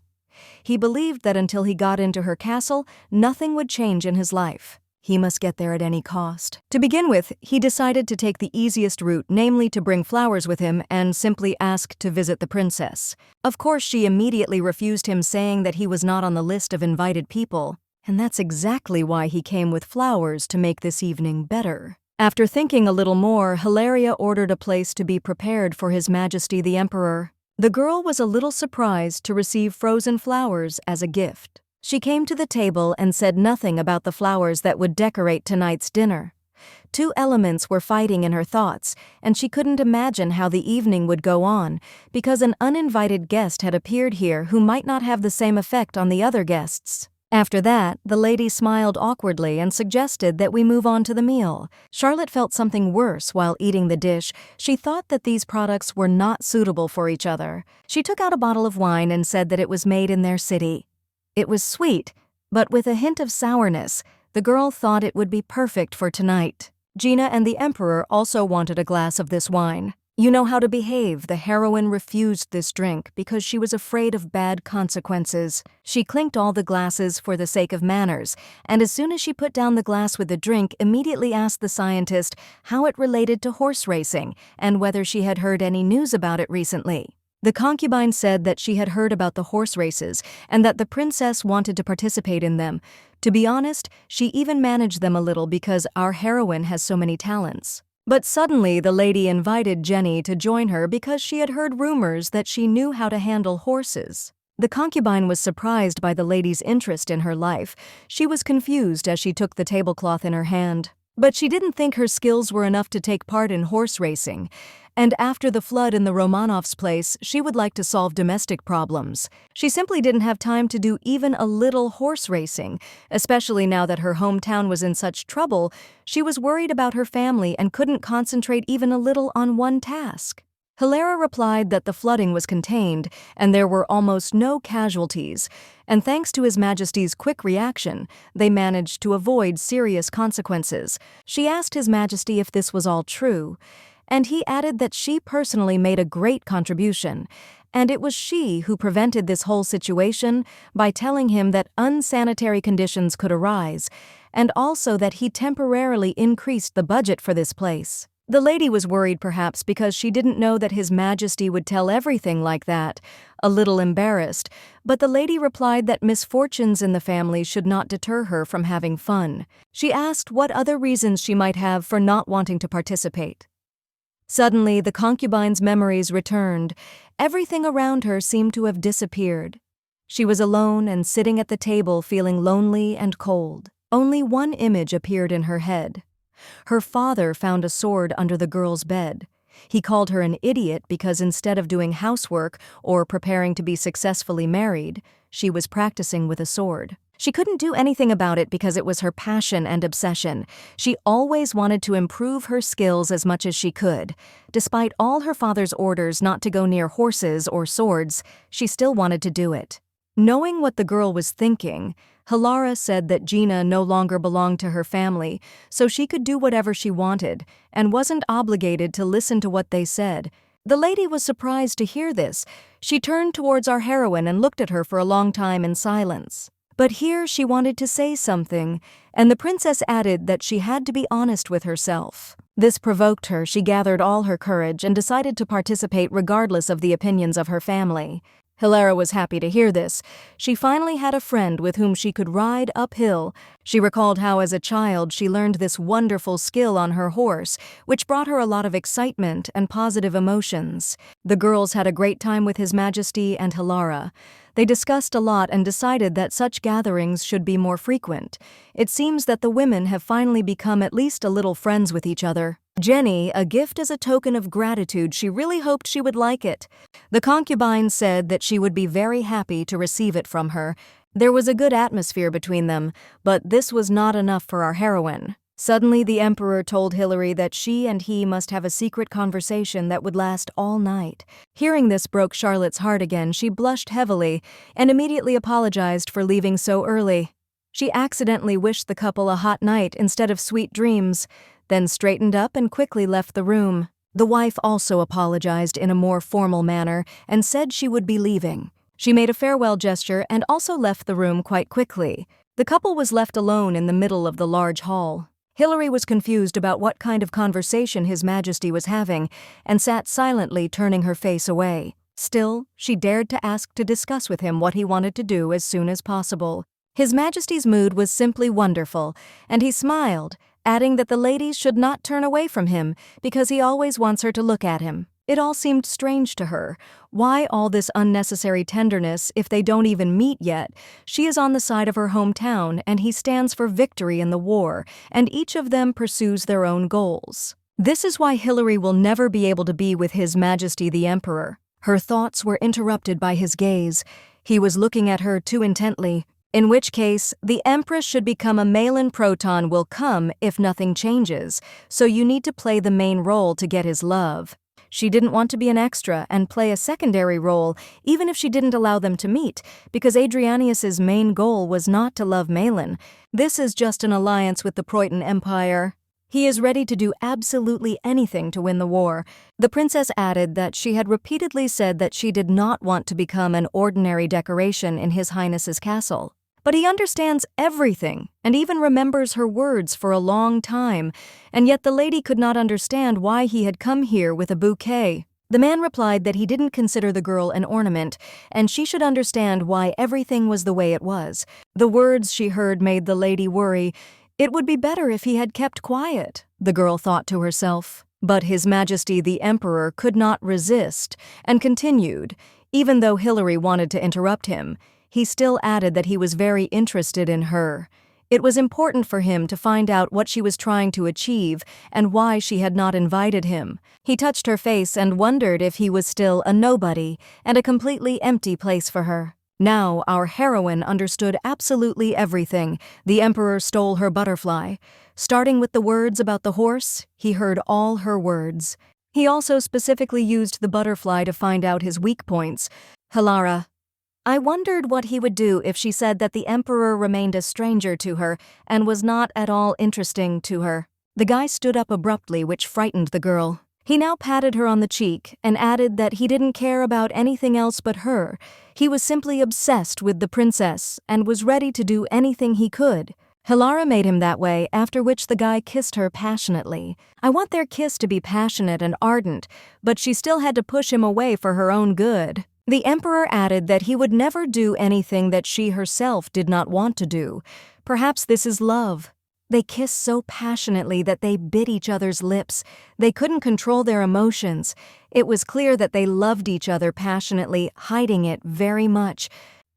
He believed that until he got into her castle, nothing would change in his life. He must get there at any cost. To begin with, he decided to take the easiest route, namely to bring flowers with him and simply ask to visit the princess. Of course, she immediately refused him, saying that he was not on the list of invited people, and that's exactly why he came with flowers to make this evening better. After thinking a little more, Hilaria ordered a place to be prepared for His Majesty the Emperor. The girl was a little surprised to receive frozen flowers as a gift. She came to the table and said nothing about the flowers that would decorate tonight's dinner. Two elements were fighting in her thoughts, and she couldn't imagine how the evening would go on, because an uninvited guest had appeared here who might not have the same effect on the other guests. After that, the lady smiled awkwardly and suggested that we move on to the meal. Charlotte felt something worse while eating the dish. She thought that these products were not suitable for each other. She took out a bottle of wine and said that it was made in their city. It was sweet, but with a hint of sourness. The girl thought it would be perfect for tonight. Gina and the Emperor also wanted a glass of this wine. You know how to behave. The heroine refused this drink because she was afraid of bad consequences. She clinked all the glasses for the sake of manners, and as soon as she put down the glass with the drink, immediately asked the scientist how it related to horse racing and whether she had heard any news about it recently. The concubine said that she had heard about the horse races and that the princess wanted to participate in them. To be honest, she even managed them a little because our heroine has so many talents. But suddenly the lady invited Jenny to join her because she had heard rumors that she knew how to handle horses. The concubine was surprised by the lady's interest in her life. She was confused as she took the tablecloth in her hand. But she didn't think her skills were enough to take part in horse racing. And after the flood in the Romanovs' place, she would like to solve domestic problems. She simply didn't have time to do even a little horse racing, especially now that her hometown was in such trouble. She was worried about her family and couldn't concentrate even a little on one task. Hilaria replied that the flooding was contained and there were almost no casualties, and thanks to His Majesty's quick reaction, they managed to avoid serious consequences. She asked His Majesty if this was all true, and he added that she personally made a great contribution, and it was she who prevented this whole situation by telling him that unsanitary conditions could arise, and also that he temporarily increased the budget for this place. The lady was worried perhaps because she didn't know that His Majesty would tell everything like that, a little embarrassed, but the lady replied that misfortunes in the family should not deter her from having fun. She asked what other reasons she might have for not wanting to participate. Suddenly, the concubine's memories returned. Everything around her seemed to have disappeared. She was alone and sitting at the table feeling lonely and cold. Only one image appeared in her head. Her father found a sword under the girl's bed. He called her an idiot because instead of doing housework or preparing to be successfully married, she was practicing with a sword. She couldn't do anything about it because it was her passion and obsession. She always wanted to improve her skills as much as she could. Despite all her father's orders not to go near horses or swords, she still wanted to do it. Knowing what the girl was thinking, Hilaria said that Gina no longer belonged to her family, so she could do whatever she wanted and wasn't obligated to listen to what they said. The lady was surprised to hear this. She turned towards our heroine and looked at her for a long time in silence. But here she wanted to say something, and the princess added that she had to be honest with herself. This provoked her. She gathered all her courage and decided to participate regardless of the opinions of her family. Hilaria was happy to hear this. She finally had a friend with whom she could ride uphill. She recalled how as a child she learned this wonderful skill on her horse, which brought her a lot of excitement and positive emotions. The girls had a great time with His Majesty and Hilaria. They discussed a lot and decided that such gatherings should be more frequent. It seems that the women have finally become at least a little friends with each other. Jenny, a gift as a token of gratitude. She really hoped she would like it. The concubine said that she would be very happy to receive it from her. There was a good atmosphere between them, but this was not enough for our heroine. Suddenly, the Emperor told Hilary that she and he must have a secret conversation that would last all night. Hearing this broke Charlotte's heart again. She blushed heavily and immediately apologized for leaving so early. She accidentally wished the couple a hot night instead of sweet dreams, then straightened up and quickly left the room. The wife also apologized in a more formal manner and said she would be leaving. She made a farewell gesture and also left the room quite quickly. The couple was left alone in the middle of the large hall. Hilary was confused about what kind of conversation His Majesty was having and sat silently, turning her face away. Still, she dared to ask to discuss with him what he wanted to do as soon as possible. His Majesty's mood was simply wonderful, and he smiled, adding that the ladies should not turn away from him because he always wants her to look at him. It all seemed strange to her. Why all this unnecessary tenderness if they don't even meet yet? She is on the side of her hometown, and he stands for victory in the war, and each of them pursues their own goals. This is why Hilary will never be able to be with His Majesty the Emperor. Her thoughts were interrupted by his gaze. He was looking at her too intently. In which case, the Empress should become a Malin Proton will come if nothing changes, so you need to play the main role to get his love. She didn't want to be an extra and play a secondary role, even if she didn't allow them to meet, because Adrianius's main goal was not to love Malin. This is just an alliance with the Proton Empire. He is ready to do absolutely anything to win the war. The princess added that she had repeatedly said that she did not want to become an ordinary decoration in His Highness's castle. But he understands everything and even remembers her words for a long time, and yet the lady could not understand why he had come here with a bouquet. The man replied that he didn't consider the girl an ornament, and she should understand why everything was the way it was. The words she heard made the lady worry. It would be better if he had kept quiet, the girl thought to herself. But His Majesty the Emperor could not resist, and continued, even though Hilary wanted to interrupt him. He still added that he was very interested in her. It was important for him to find out what she was trying to achieve and why she had not invited him. He touched her face and wondered if he was still a nobody and a completely empty place for her. Now our heroine understood absolutely everything. The Emperor stole her butterfly. Starting with the words about the horse, he heard all her words. He also specifically used the butterfly to find out his weak points. Hilara. I wondered what he would do if she said that the Emperor remained a stranger to her and was not at all interesting to her. The guy stood up abruptly, which frightened the girl. He now patted her on the cheek and added that he didn't care about anything else but her. He was simply obsessed with the princess and was ready to do anything he could. Hilara made him that way, after which the guy kissed her passionately. I want their kiss to be passionate and ardent, but she still had to push him away for her own good. The Emperor added that he would never do anything that she herself did not want to do. Perhaps this is love. They kissed so passionately that they bit each other's lips. They couldn't control their emotions. It was clear that they loved each other passionately, hiding it very much.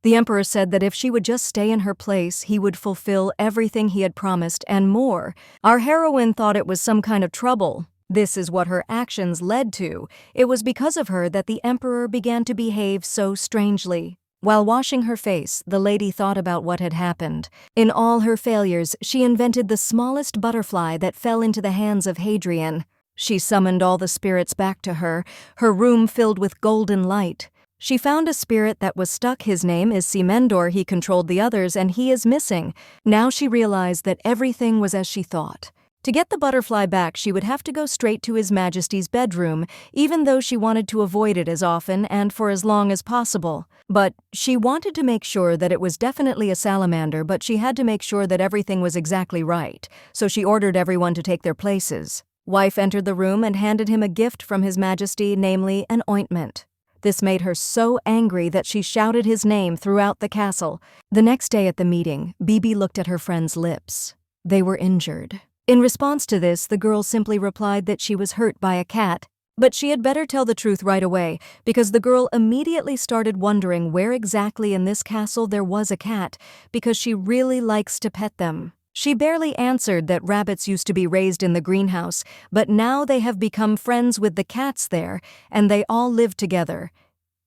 The Emperor said that if she would just stay in her place, he would fulfill everything he had promised and more. Our heroine thought it was some kind of trouble. This is what her actions led to. It was because of her that the Emperor began to behave so strangely. While washing her face, the lady thought about what had happened. In all her failures, she invented the smallest butterfly that fell into the hands of Hadrian. She summoned all the spirits back to her room filled with golden light. She found a spirit that was stuck. His name is Simendor. He controlled the others, and he is missing. Now she realized that everything was as she thought. To get the butterfly back, she would have to go straight to His Majesty's bedroom, even though she wanted to avoid it as often and for as long as possible. But she wanted to make sure that it was definitely a salamander, but she had to make sure that everything was exactly right, so she ordered everyone to take their places. Wife entered the room and handed him a gift from His Majesty, namely an ointment. This made her so angry that she shouted his name throughout the castle. The next day at the meeting, Bibi looked at her friend's lips. They were injured. In response to this, the girl simply replied that she was hurt by a cat, but she had better tell the truth right away, because the girl immediately started wondering where exactly in this castle there was a cat, because she really likes to pet them. She barely answered that rabbits used to be raised in the greenhouse, but now they have become friends with the cats there, and they all live together.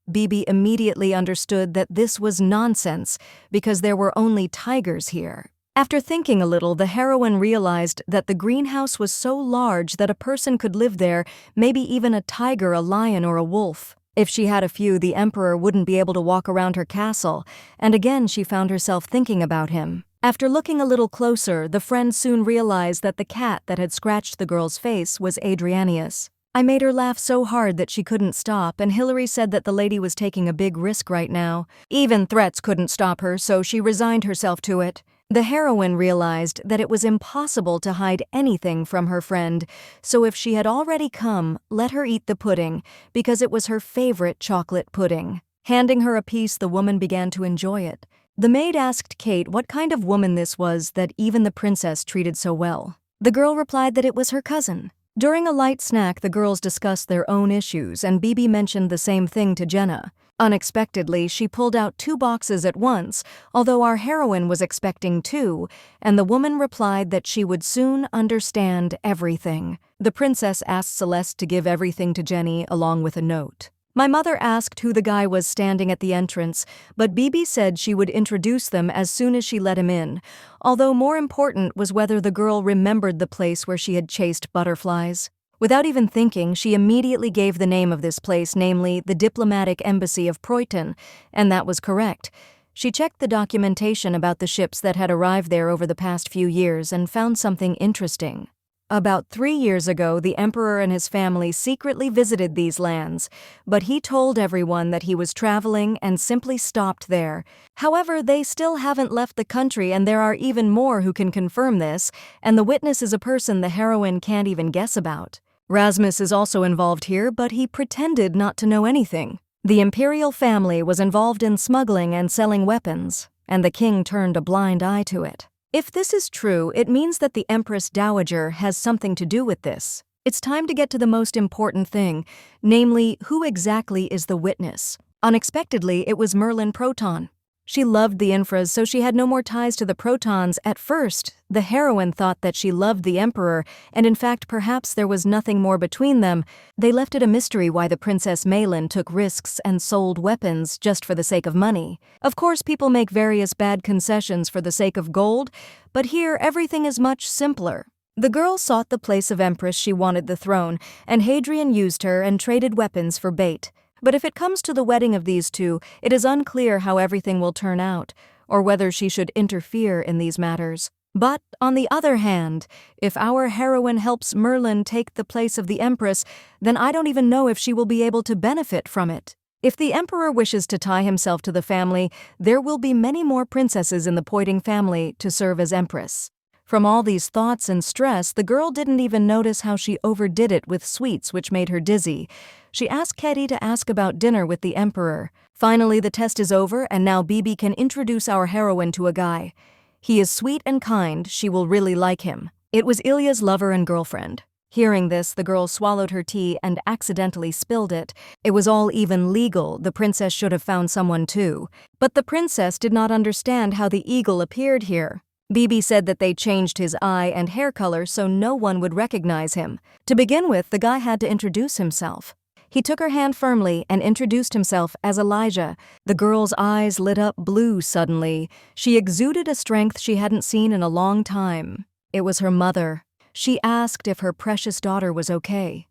Bibi immediately understood that this was nonsense, because there were only tigers here. After thinking a little, the heroine realized that the greenhouse was so large that a person could live there, maybe even a tiger, a lion, or a wolf. If she had a few, the Emperor wouldn't be able to walk around her castle, and again she found herself thinking about him. After looking a little closer, the friend soon realized that the cat that had scratched the girl's face was Adrianius. I made her laugh so hard that she couldn't stop, and Hillary said that the lady was taking a big risk right now. Even threats couldn't stop her, so she resigned herself to it. The heroine realized that it was impossible to hide anything from her friend, so if she had already come, let her eat the pudding, because it was her favorite chocolate pudding. Handing her a piece, the woman began to enjoy it. The maid asked Kate what kind of woman this was that even the princess treated so well. The girl replied that it was her cousin. During a light snack, the girls discussed their own issues, and Bibi mentioned the same thing to Jenna. Unexpectedly, she pulled out 2 boxes at once, although our heroine was expecting 2, and the woman replied that she would soon understand everything. The princess asked Celeste to give everything to Jenny along with a note. My mother asked who the guy was standing at the entrance, but Bibi said she would introduce them as soon as she let him in, although more important was whether the girl remembered the place where she had chased butterflies. Without even thinking, she immediately gave the name of this place, namely the Diplomatic Embassy of Proyton, and that was correct. She checked the documentation about the ships that had arrived there over the past few years and found something interesting. About 3 years ago, the emperor and his family secretly visited these lands, but he told everyone that he was traveling and simply stopped there. However, they still haven't left the country, and there are even more who can confirm this, and the witness is a person the heroine can't even guess about. Rasmus is also involved here, but he pretended not to know anything. The imperial family was involved in smuggling and selling weapons, and the king turned a blind eye to it. If this is true, it means that the Empress Dowager has something to do with this. It's time to get to the most important thing, namely, who exactly is the witness? Unexpectedly, it was Merlin Proton. She loved the Infras, so she had no more ties to the Protons. At first, the heroine thought that she loved the Emperor, and in fact perhaps there was nothing more between them. They left it a mystery why the Princess Malin took risks and sold weapons just for the sake of money. Of course, people make various bad concessions for the sake of gold, but here everything is much simpler. The girl sought the place of Empress, she wanted the throne, and Hadrian used her and traded weapons for bait. But if it comes to the wedding of these two, it is unclear how everything will turn out, or whether she should interfere in these matters. But, on the other hand, if our heroine helps Merlin take the place of the Empress, then I don't even know if she will be able to benefit from it. If the Emperor wishes to tie himself to the family, there will be many more princesses in the Poiting family to serve as Empress. From all these thoughts and stress, the girl didn't even notice how she overdid it with sweets, which made her dizzy. She asked Ketty to ask about dinner with the Emperor. Finally, the test is over, and now Bibi can introduce our heroine to a guy. He is sweet and kind, she will really like him. It was Ilya's lover and girlfriend. Hearing this, the girl swallowed her tea and accidentally spilled it. It was all even legal, the princess should have found someone too. But the princess did not understand how the eagle appeared here. Bibi said that they changed his eye and hair color so no one would recognize him. To begin with, the guy had to introduce himself. He took her hand firmly and introduced himself as Elijah. The girl's eyes lit up blue suddenly. She exuded a strength she hadn't seen in a long time. It was her mother. She asked if her precious daughter was okay.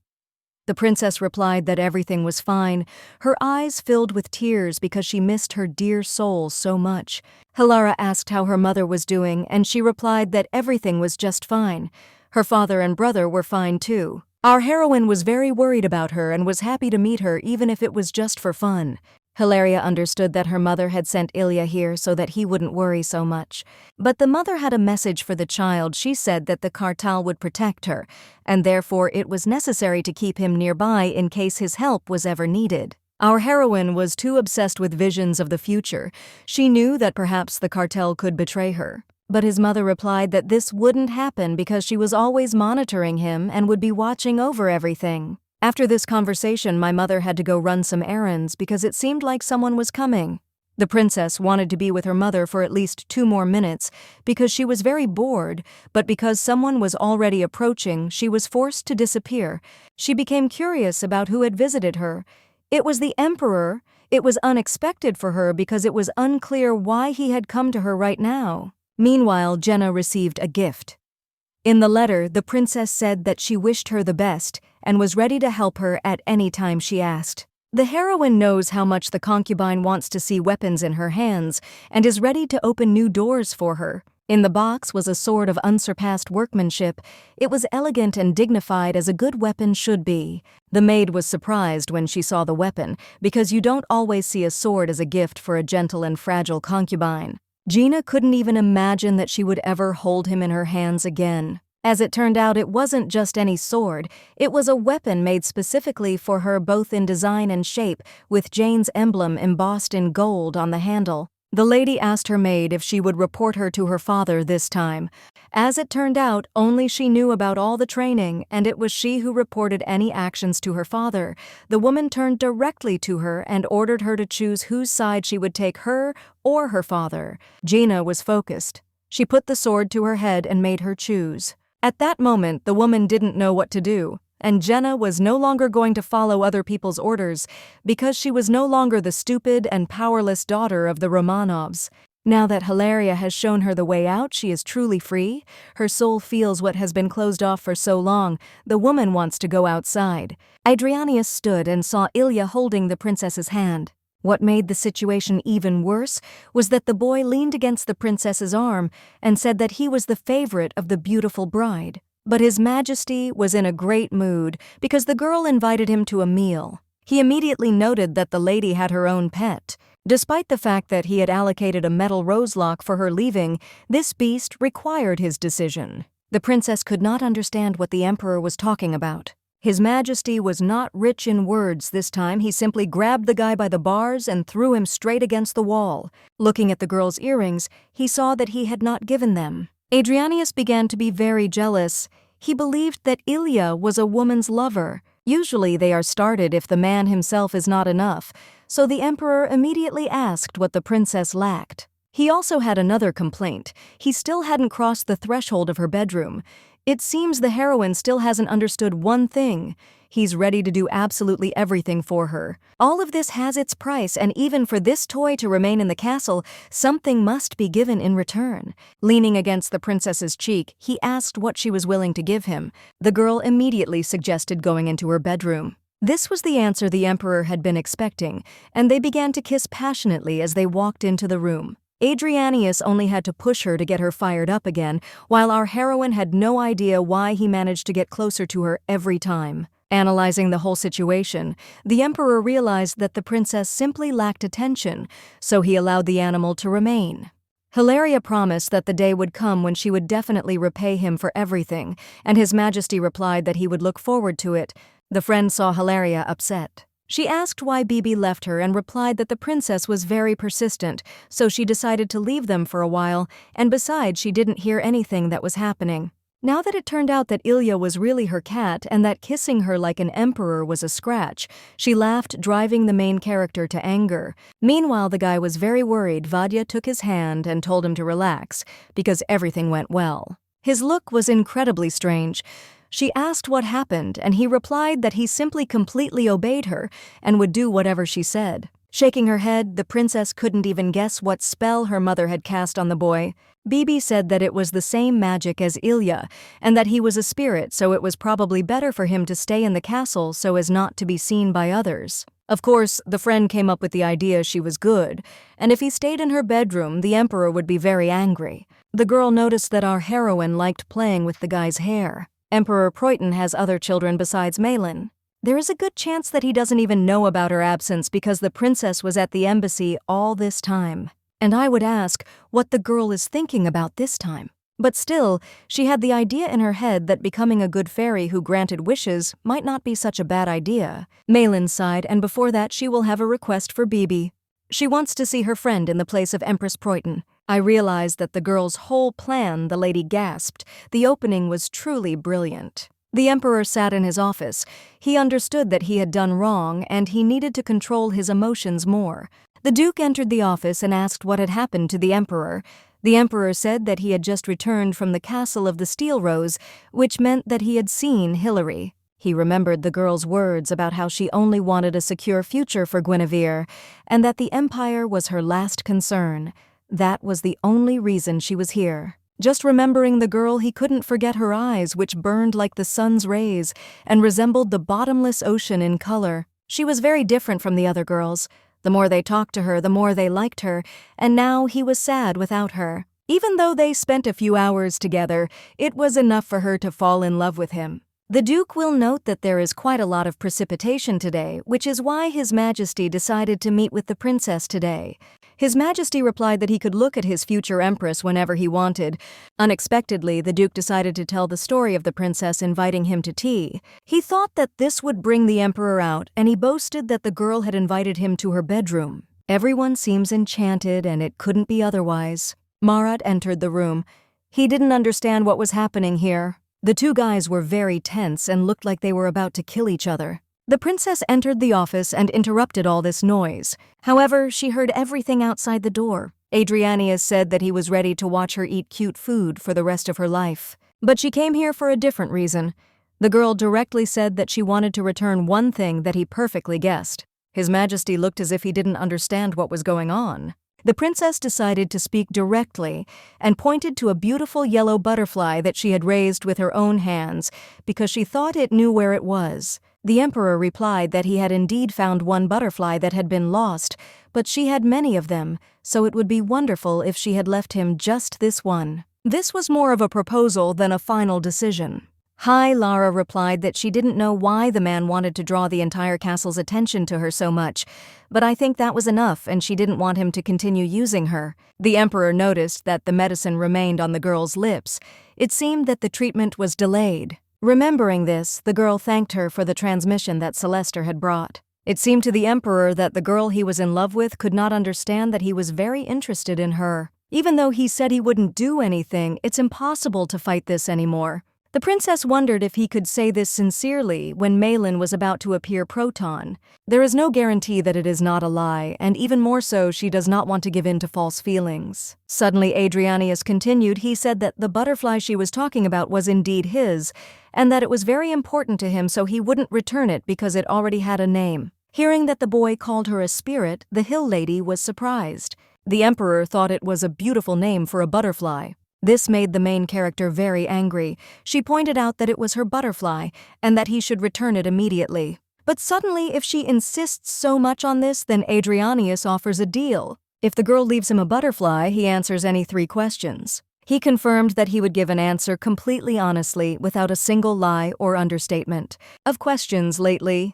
The princess replied that everything was fine. Her eyes filled with tears because she missed her dear soul so much. Hilara asked how her mother was doing, and she replied that everything was just fine. Her father and brother were fine too. Our heroine was very worried about her and was happy to meet her even if it was just for fun. Hilaria understood that her mother had sent Ilya here so that he wouldn't worry so much. But the mother had a message for the child. She said that the cartel would protect her, and therefore it was necessary to keep him nearby in case his help was ever needed. Our heroine was too obsessed with visions of the future. She knew that perhaps the cartel could betray her. But his mother replied that this wouldn't happen because she was always monitoring him and would be watching over everything. After this conversation, my mother had to go run some errands because it seemed like someone was coming. The princess wanted to be with her mother for at least 2 more minutes because she was very bored, but because someone was already approaching, she was forced to disappear. She became curious about who had visited her. It was the Emperor. It was unexpected for her because it was unclear why he had come to her right now. Meanwhile, Jenna received a gift. In the letter, the princess said that she wished her the best and was ready to help her at any time she asked. The heroine knows how much the concubine wants to see weapons in her hands and is ready to open new doors for her. In the box was a sword of unsurpassed workmanship. It was elegant and dignified as a good weapon should be. The maid was surprised when she saw the weapon, because you don't always see a sword as a gift for a gentle and fragile concubine. Gina couldn't even imagine that she would ever hold him in her hands again. As it turned out, it wasn't just any sword. It was a weapon made specifically for her, both in design and shape, with Jane's emblem embossed in gold on the handle. The lady asked her maid if she would report her to her father this time. As it turned out, only she knew about all the training, and it was she who reported any actions to her father. The woman turned directly to her and ordered her to choose whose side she would take, her or her father. Gina was focused. She put the sword to her head and made her choose. At that moment, the woman didn't know what to do, and Jenna was no longer going to follow other people's orders, because she was no longer the stupid and powerless daughter of the Romanovs. Now that Hilaria has shown her the way out, she is truly free. Her soul feels what has been closed off for so long. The woman wants to go outside. Adrianius stood and saw Ilya holding the princess's hand. What made the situation even worse was that the boy leaned against the princess's arm and said that he was the favorite of the beautiful bride. But His Majesty was in a great mood because the girl invited him to a meal. He immediately noted that the lady had her own pet. Despite the fact that he had allocated a metal roselock for her leaving, this beast required his decision. The princess could not understand what the emperor was talking about. His Majesty was not rich in words this time. He simply grabbed the guy by the bars and threw him straight against the wall. Looking at the girl's earrings, he saw that he had not given them. Adrianius began to be very jealous. He believed that Ilya was a woman's lover. Usually they are started if the man himself is not enough, so the emperor immediately asked what the princess lacked. He also had another complaint. He still hadn't crossed the threshold of her bedroom. It seems the heroine still hasn't understood one thing. He's ready to do absolutely everything for her. All of this has its price, and even for this toy to remain in the castle, something must be given in return. Leaning against the princess's cheek, he asked what she was willing to give him. The girl immediately suggested going into her bedroom. This was the answer the emperor had been expecting, and they began to kiss passionately as they walked into the room. Adrianius only had to push her to get her fired up again, while our heroine had no idea why he managed to get closer to her every time. Analyzing the whole situation, the emperor realized that the princess simply lacked attention, so he allowed the animal to remain. Hilaria promised that the day would come when she would definitely repay him for everything, and His Majesty replied that he would look forward to it. The friend saw Hilaria upset. She asked why Bibi left her and replied that the princess was very persistent, so she decided to leave them for a while, and besides, she didn't hear anything that was happening. Now that it turned out that Ilya was really her cat and that kissing her like an emperor was a scratch, she laughed, driving the main character to anger. Meanwhile, the guy was very worried. Vadya took his hand and told him to relax, because everything went well. His look was incredibly strange. She asked what happened, and he replied that he simply completely obeyed her and would do whatever she said. Shaking her head, the princess couldn't even guess what spell her mother had cast on the boy. Bibi said that it was the same magic as Ilya, and that he was a spirit, so it was probably better for him to stay in the castle so as not to be seen by others. Of course, the friend came up with the idea she was good, and if he stayed in her bedroom, the emperor would be very angry. The girl noticed that our heroine liked playing with the guy's hair. Emperor Proyton has other children besides Malin. There is a good chance that he doesn't even know about her absence because the princess was at the embassy all this time. And I would ask what the girl is thinking about this time. But still, she had the idea in her head that becoming a good fairy who granted wishes might not be such a bad idea. Malin sighed, and before that she will have a request for Bibi. She wants to see her friend in the place of Empress Proyton. I realized that the girl's whole plan, the lady gasped. The opening was truly brilliant. The emperor sat in his office. He understood that he had done wrong, and he needed to control his emotions more. The duke entered the office and asked what had happened to the emperor. The emperor said that he had just returned from the castle of the Steel Rose, which meant that he had seen Hilary. He remembered the girl's words about how she only wanted a secure future for Guinevere, and that the empire was her last concern. That was the only reason she was here. Just remembering the girl, he couldn't forget her eyes, which burned like the sun's rays and resembled the bottomless ocean in color. She was very different from the other girls. The more they talked to her, the more they liked her, and now he was sad without her. Even though they spent a few hours together, it was enough for her to fall in love with him. The Duke will note that there is quite a lot of precipitation today, which is why His Majesty decided to meet with the princess today. His Majesty replied that he could look at his future empress whenever he wanted. Unexpectedly, the Duke decided to tell the story of the princess inviting him to tea. He thought that this would bring the emperor out, and he boasted that the girl had invited him to her bedroom. Everyone seems enchanted, and it couldn't be otherwise. Marat entered the room. He didn't understand what was happening here. The two guys were very tense and looked like they were about to kill each other. The princess entered the office and interrupted all this noise. However, she heard everything outside the door. Adrianius said that he was ready to watch her eat cute food for the rest of her life. But she came here for a different reason. The girl directly said that she wanted to return one thing that he perfectly guessed. His Majesty looked as if he didn't understand what was going on. The princess decided to speak directly and pointed to a beautiful yellow butterfly that she had raised with her own hands because she thought it knew where it was. The emperor replied that he had indeed found one butterfly that had been lost, but she had many of them, so it would be wonderful if she had left him just this one. This was more of a proposal than a final decision. Hi, Lara replied that she didn't know why the man wanted to draw the entire castle's attention to her so much, but I think that was enough and she didn't want him to continue using her. The emperor noticed that the medicine remained on the girl's lips. It seemed that the treatment was delayed. Remembering this, the girl thanked her for the transmission that Celester had brought. It seemed to the emperor that the girl he was in love with could not understand that he was very interested in her. Even though he said he wouldn't do anything, it's impossible to fight this anymore. The princess wondered if he could say this sincerely when Malin was about to appear Proton. There is no guarantee that it is not a lie, and even more so, she does not want to give in to false feelings. Suddenly, Adrianius continued. He said that the butterfly she was talking about was indeed his, and that it was very important to him so he wouldn't return it because it already had a name. Hearing that the boy called her a spirit, the hill lady was surprised. The emperor thought it was a beautiful name for a butterfly. This made the main character very angry. She pointed out that it was her butterfly and that he should return it immediately. But suddenly, if she insists so much on this, then Adrianius offers a deal. If the girl leaves him a butterfly, he answers any 3 questions. He confirmed that he would give an answer completely honestly without a single lie or understatement. Of questions lately.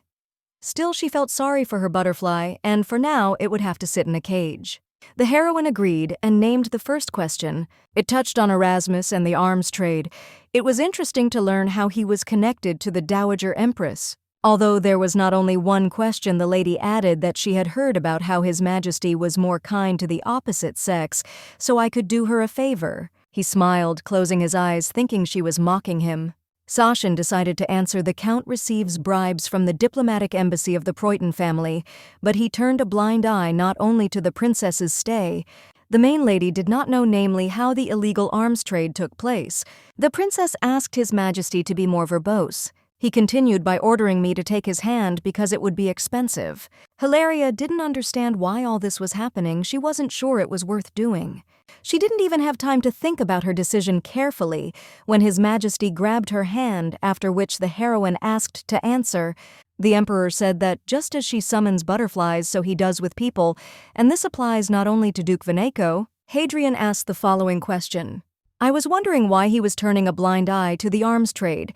Still, she felt sorry for her butterfly, and for now, it would have to sit in a cage. The heroine agreed and named the first question. It touched on Erasmus and the arms trade. It was interesting to learn how he was connected to the Dowager Empress. Although there was not only one question, the lady added that she had heard about how His Majesty was more kind to the opposite sex, so I could do her a favor. He smiled, closing his eyes, thinking she was mocking him. Sashin decided to answer the Count receives bribes from the diplomatic embassy of the Preußen family, but he turned a blind eye not only to the princess's stay. The main lady did not know namely how the illegal arms trade took place. The princess asked His Majesty to be more verbose. He continued by ordering me to take his hand because it would be expensive. Hilaria didn't understand why all this was happening. She wasn't sure it was worth doing. She didn't even have time to think about her decision carefully when His Majesty grabbed her hand, after which the heroine asked to answer. The emperor said that just as she summons butterflies, so he does with people, and this applies not only to Duke Veneco. Hadrian asked the following question. I was wondering why he was turning a blind eye to the arms trade.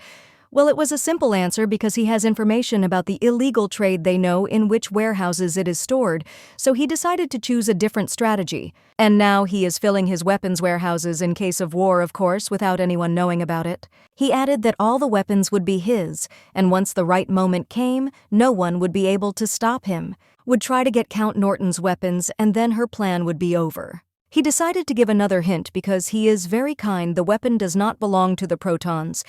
Well, it was a simple answer because he has information about the illegal trade they know in which warehouses it is stored, so he decided to choose a different strategy. And now he is filling his weapons warehouses in case of war, of course, without anyone knowing about it. He added that all the weapons would be his, and once the right moment came, no one would be able to stop him. Would try to get Count Norton's weapons, and then her plan would be over. He decided to give another hint because he is very kind. The weapon does not belong to the Protons.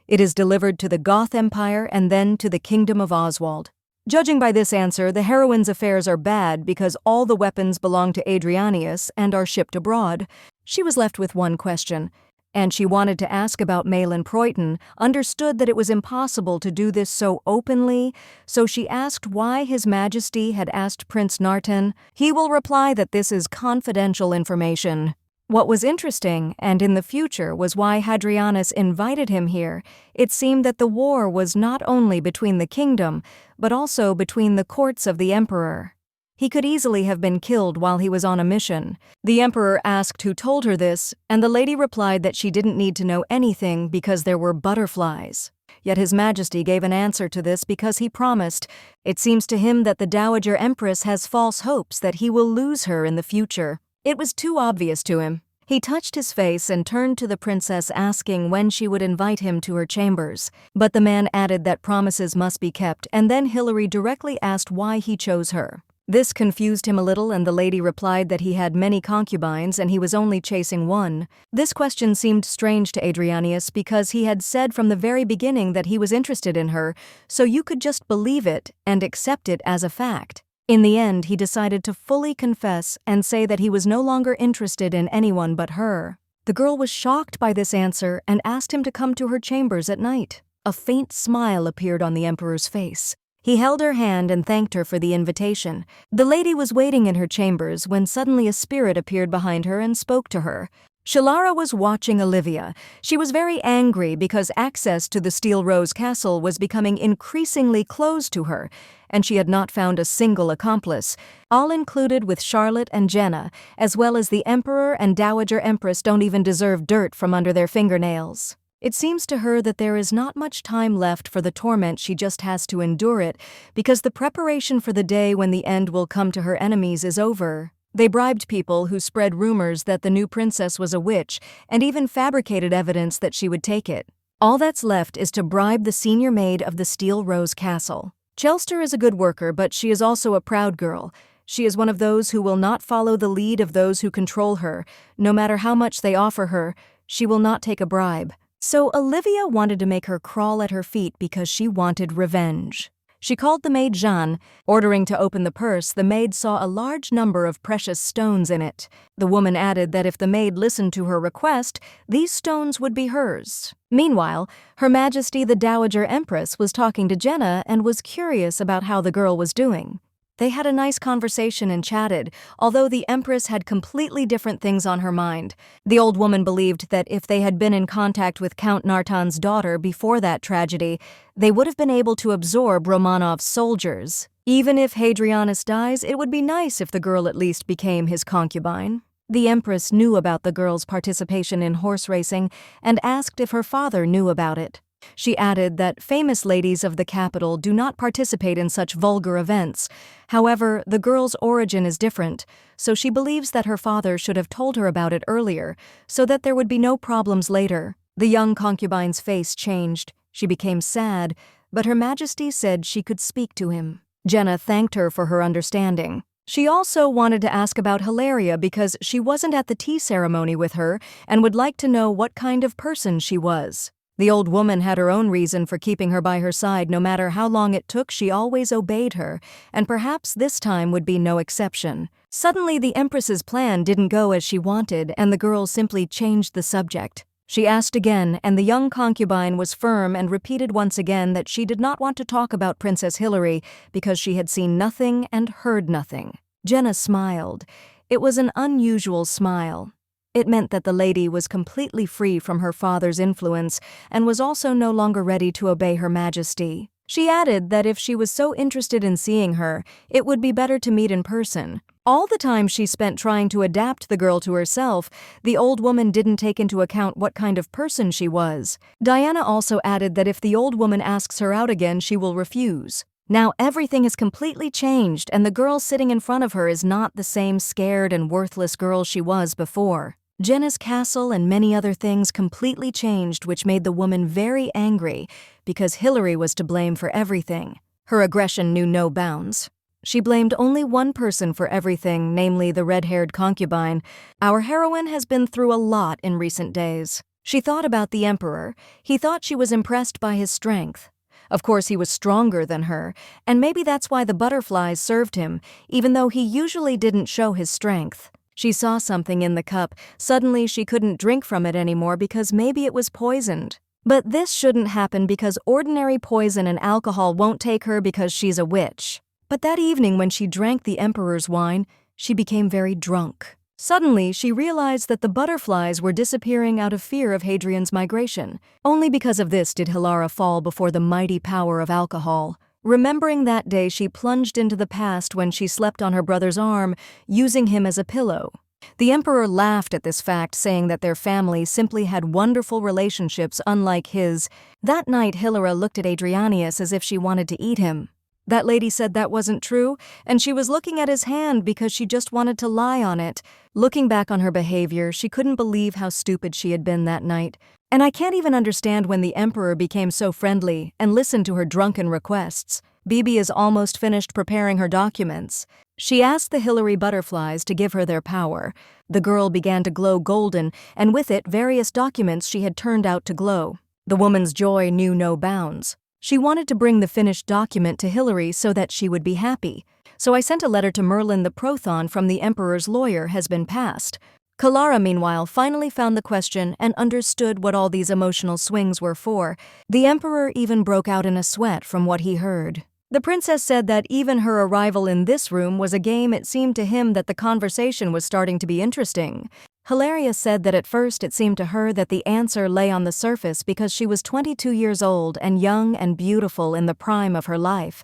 It is delivered to the Goth Empire and then to the Kingdom of Oswald. Judging by this answer, the heroine's affairs are bad because all the weapons belong to Adrianius and are shipped abroad. She was left with one question, and she wanted to ask about Malin Preußen, understood that it was impossible to do this so openly, so she asked why His Majesty had asked Prince Narton. He will reply that this is confidential information. What was interesting, and in the future, was why Hadrianus invited him here. It seemed that the war was not only between the kingdom, but also between the courts of the emperor. He could easily have been killed while he was on a mission. The emperor asked who told her this, and the lady replied that she didn't need to know anything because there were butterflies. Yet His Majesty gave an answer to this because he promised. It seems to him that the Dowager Empress has false hopes that he will lose her in the future. It was too obvious to him. He touched his face and turned to the princess asking when she would invite him to her chambers. But the man added that promises must be kept, and then Hilary directly asked why he chose her. This confused him a little, and the lady replied that he had many concubines and he was only chasing one. This question seemed strange to Adrianius because he had said from the very beginning that he was interested in her, so you could just believe it and accept it as a fact. In the end, he decided to fully confess and say that he was no longer interested in anyone but her. The girl was shocked by this answer and asked him to come to her chambers at night. A faint smile appeared on the emperor's face. He held her hand and thanked her for the invitation. The lady was waiting in her chambers when suddenly a spirit appeared behind her and spoke to her. Shalara was watching Olivia. She was very angry because access to the Steel Rose Castle was becoming increasingly closed to her, and she had not found a single accomplice, all included with Charlotte and Jenna, as well as the Emperor and Dowager Empress don't even deserve dirt from under their fingernails. It seems to her that there is not much time left for the torment, she just has to endure it, because the preparation for the day when the end will come to her enemies is over. They bribed people who spread rumors that the new princess was a witch and even fabricated evidence that she would take it. All that's left is to bribe the senior maid of the Steel Rose Castle. Chelster is a good worker, but she is also a proud girl. She is one of those who will not follow the lead of those who control her. No matter how much they offer her, she will not take a bribe. So Olivia wanted to make her crawl at her feet because she wanted revenge. She called the maid Jeanne. Ordering to open the purse, the maid saw a large number of precious stones in it. The woman added that if the maid listened to her request, these stones would be hers. Meanwhile, Her Majesty the Dowager Empress was talking to Jenna and was curious about how the girl was doing. They had a nice conversation and chatted, although the Empress had completely different things on her mind. The old woman believed that if they had been in contact with Count Narton's daughter before that tragedy, they would have been able to absorb Romanov's soldiers. Even if Hadrianus dies, it would be nice if the girl at least became his concubine. The Empress knew about the girl's participation in horse racing and asked if her father knew about it. She added that famous ladies of the capital do not participate in such vulgar events. However, the girl's origin is different, so she believes that her father should have told her about it earlier, so that there would be no problems later. The young concubine's face changed. She became sad, but Her Majesty said she could speak to him. Jenna thanked her for her understanding. She also wanted to ask about Hilaria because she wasn't at the tea ceremony with her and would like to know what kind of person she was. The old woman had her own reason for keeping her by her side. No matter how long it took, she always obeyed her, and perhaps this time would be no exception. Suddenly, the Empress's plan didn't go as she wanted, and the girl simply changed the subject. She asked again, and the young concubine was firm and repeated once again that she did not want to talk about Princess Hilary because she had seen nothing and heard nothing. Jenna smiled. It was an unusual smile. It meant that the lady was completely free from her father's influence and was also no longer ready to obey Her Majesty. She added that if she was so interested in seeing her, it would be better to meet in person. All the time she spent trying to adapt the girl to herself, the old woman didn't take into account what kind of person she was. Diana also added that if the old woman asks her out again, she will refuse. Now everything has completely changed, and the girl sitting in front of her is not the same scared and worthless girl she was before. Jenna's castle and many other things completely changed, which made the woman very angry because Hilary was to blame for everything. Her aggression knew no bounds. She blamed only one person for everything, namely the red-haired concubine. Our heroine has been through a lot in recent days. She thought about the Emperor. He thought she was impressed by his strength. Of course, he was stronger than her, and maybe that's why the butterflies served him, even though he usually didn't show his strength. She saw something in the cup. Suddenly, she couldn't drink from it anymore because maybe it was poisoned. But this shouldn't happen because ordinary poison and alcohol won't take her because she's a witch. But that evening when she drank the Emperor's wine, she became very drunk. Suddenly, she realized that the butterflies were disappearing out of fear of Hadrian's migration. Only because of this did Hilara fall before the mighty power of alcohol. Remembering that day, she plunged into the past when she slept on her brother's arm, using him as a pillow. The emperor laughed at this fact, saying that their family simply had wonderful relationships unlike his. That night, Hilary looked at Adrianius as if she wanted to eat him. That lady said that wasn't true, and she was looking at his hand because she just wanted to lie on it. Looking back on her behavior, she couldn't believe how stupid she had been that night. And I can't even understand when the emperor became so friendly and listened to her drunken requests. Bibi is almost finished preparing her documents. She asked the Hilary butterflies to give her their power. The girl began to glow golden, and with it various documents she had turned out to glow. The woman's joy knew no bounds. She wanted to bring the finished document to Hilary so that she would be happy. So I sent a letter to Merlin. The proton from the emperor's lawyer has been passed. Kalara, meanwhile, finally found the question and understood what all these emotional swings were for. The emperor even broke out in a sweat from what he heard. The princess said that even her arrival in this room was a game. It seemed to him that the conversation was starting to be interesting. Hilaria said that at first it seemed to her that the answer lay on the surface because she was 22 years old and young and beautiful in the prime of her life.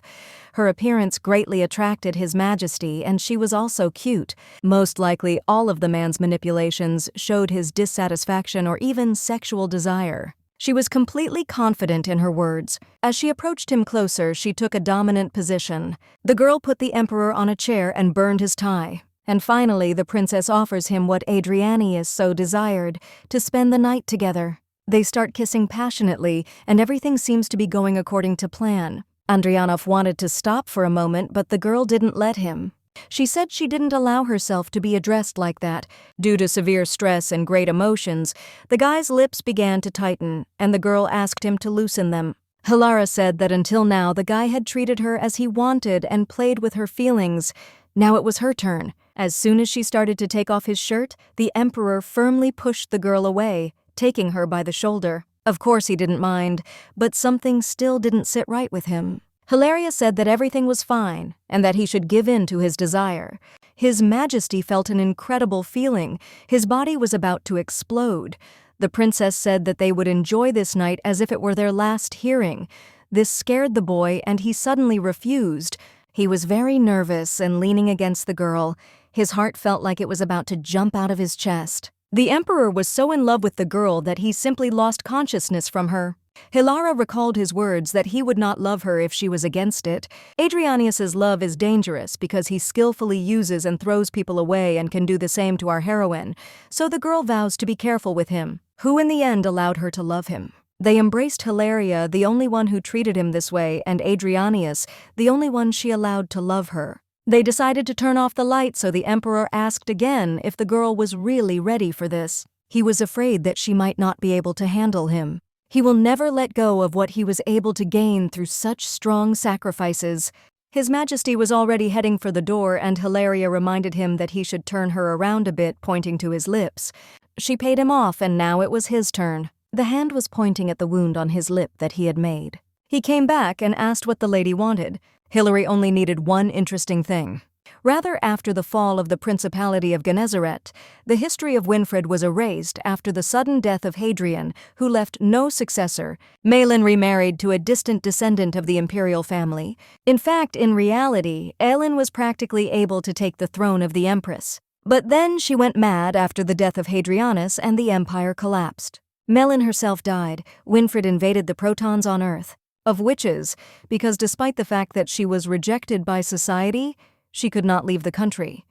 Her appearance greatly attracted His Majesty, and she was also cute. Most likely, all of the man's manipulations showed his dissatisfaction or even sexual desire. She was completely confident in her words. As she approached him closer, she took a dominant position. The girl put the emperor on a chair and burned his tie. And finally, the princess offers him what Adrianius so desired, to spend the night together. They start kissing passionately, and everything seems to be going according to plan. Andrianov wanted to stop for a moment, but the girl didn't let him. She said she didn't allow herself to be addressed like that. Due to severe stress and great emotions, the guy's lips began to tighten, and the girl asked him to loosen them. Hilara said that until now the guy had treated her as he wanted and played with her feelings. Now it was her turn. As soon as she started to take off his shirt, the emperor firmly pushed the girl away, taking her by the shoulder. Of course he didn't mind, but something still didn't sit right with him. Hilaria said that everything was fine and that he should give in to his desire. His Majesty felt an incredible feeling. His body was about to explode. The princess said that they would enjoy this night as if it were their last hearing. This scared the boy, and he suddenly refused. He was very nervous and leaning against the girl. His heart felt like it was about to jump out of his chest. The emperor was so in love with the girl that he simply lost consciousness from her. Hilara recalled his words that he would not love her if she was against it. Adrianius's love is dangerous because he skillfully uses and throws people away and can do the same to our heroine, so the girl vows to be careful with him, who in the end allowed her to love him. They embraced Hilaria, the only one who treated him this way, and Adrianius, the only one she allowed to love her. They decided to turn off the light, so the emperor asked again if the girl was really ready for this. He was afraid that she might not be able to handle him. He will never let go of what he was able to gain through such strong sacrifices. His Majesty was already heading for the door, and Hilaria reminded him that he should turn her around a bit, pointing to his lips. She paid him off, and now it was his turn. The hand was pointing at the wound on his lip that he had made. He came back and asked what the lady wanted. Hilary only needed one interesting thing. Rather, after the fall of the Principality of Gennesaret, the history of Winfried was erased after the sudden death of Hadrian, who left no successor. Malin remarried to a distant descendant of the imperial family. In fact, in reality, Elin was practically able to take the throne of the empress. But then she went mad after the death of Hadrianus and the empire collapsed. Melin herself died. Winfried invaded the protons on Earth. Of witches, because despite the fact that she was rejected by society, she could not leave the country.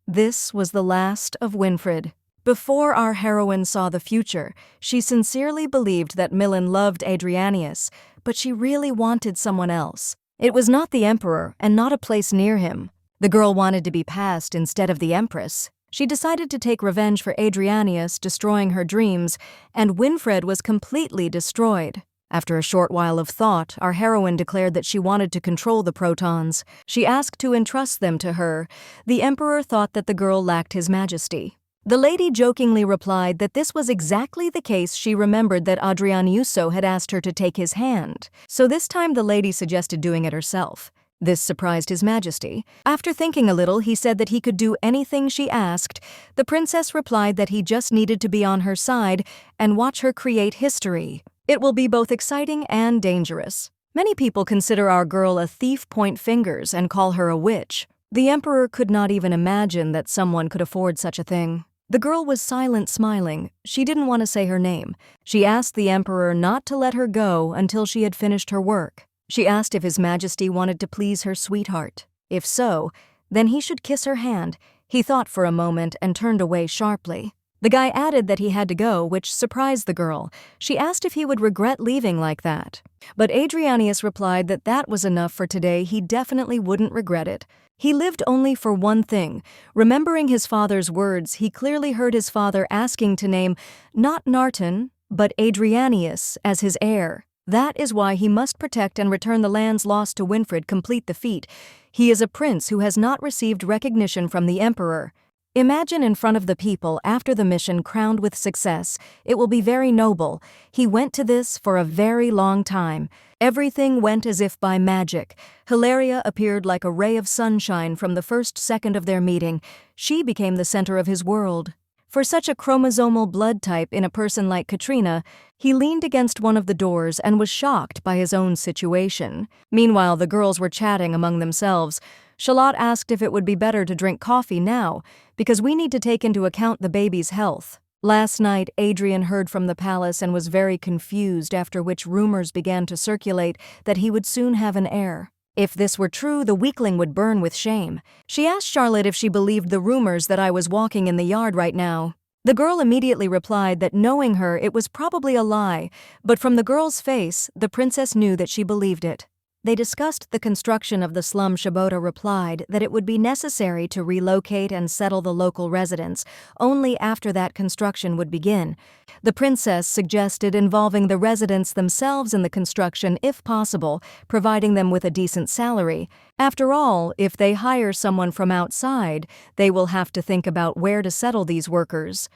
This was the last of Winfried. Before our heroine saw the future, she sincerely believed that Millen loved Adrianius, but she really wanted someone else. It was not the emperor and not a place near him. The girl wanted to be passed instead of the empress. She decided to take revenge for Adrianius, destroying her dreams, and Winfried was completely destroyed. After a short while of thought, our heroine declared that she wanted to control the protons. She asked to entrust them to her. The emperor thought that the girl lacked his majesty. The lady jokingly replied that this was exactly the case. She remembered that Adrianiuso had asked her to take his hand, so this time the lady suggested doing it herself. This surprised his majesty. After thinking a little, he said that he could do anything she asked. The princess replied that he just needed to be on her side and watch her create history. It will be both exciting and dangerous. Many people consider our girl a thief, point fingers, and call her a witch. The emperor could not even imagine that someone could afford such a thing. The girl was silent, smiling. She didn't want to say her name. She asked the emperor not to let her go until she had finished her work. She asked if His Majesty wanted to please her sweetheart. If so, then he should kiss her hand. He thought for a moment and turned away sharply. The guy added that he had to go, which surprised the girl. She asked if he would regret leaving like that. But Adrianius replied that that was enough for today. He definitely wouldn't regret it. He lived only for one thing. Remembering his father's words, he clearly heard his father asking to name not Narton, but Adrianius as his heir. That is why he must protect and return the lands lost to Winfried, complete the feat. He is a prince who has not received recognition from the emperor. Imagine in front of the people after the mission, crowned with success. It will be very noble. He went to this for a very long time. Everything went as if by magic. Hilaria appeared like a ray of sunshine from the first second of their meeting. She became the center of his world. For such a chromosomal blood type in a person like Katrina, he leaned against one of the doors and was shocked by his own situation. Meanwhile, the girls were chatting among themselves. Charlotte asked if it would be better to drink coffee now, because we need to take into account the baby's health. Last night, Adrian heard from the palace and was very confused, after which rumors began to circulate that he would soon have an heir. If this were true, the weakling would burn with shame. She asked Charlotte if she believed the rumors that I was walking in the yard right now. The girl immediately replied that knowing her, it was probably a lie, but from the girl's face, the princess knew that she believed it. They discussed the construction of the slum. Shibota replied that it would be necessary to relocate and settle the local residents. Only after that construction would begin. The princess suggested involving the residents themselves in the construction if possible, providing them with a decent salary. After all, if they hire someone from outside, they will have to think about where to settle these workers.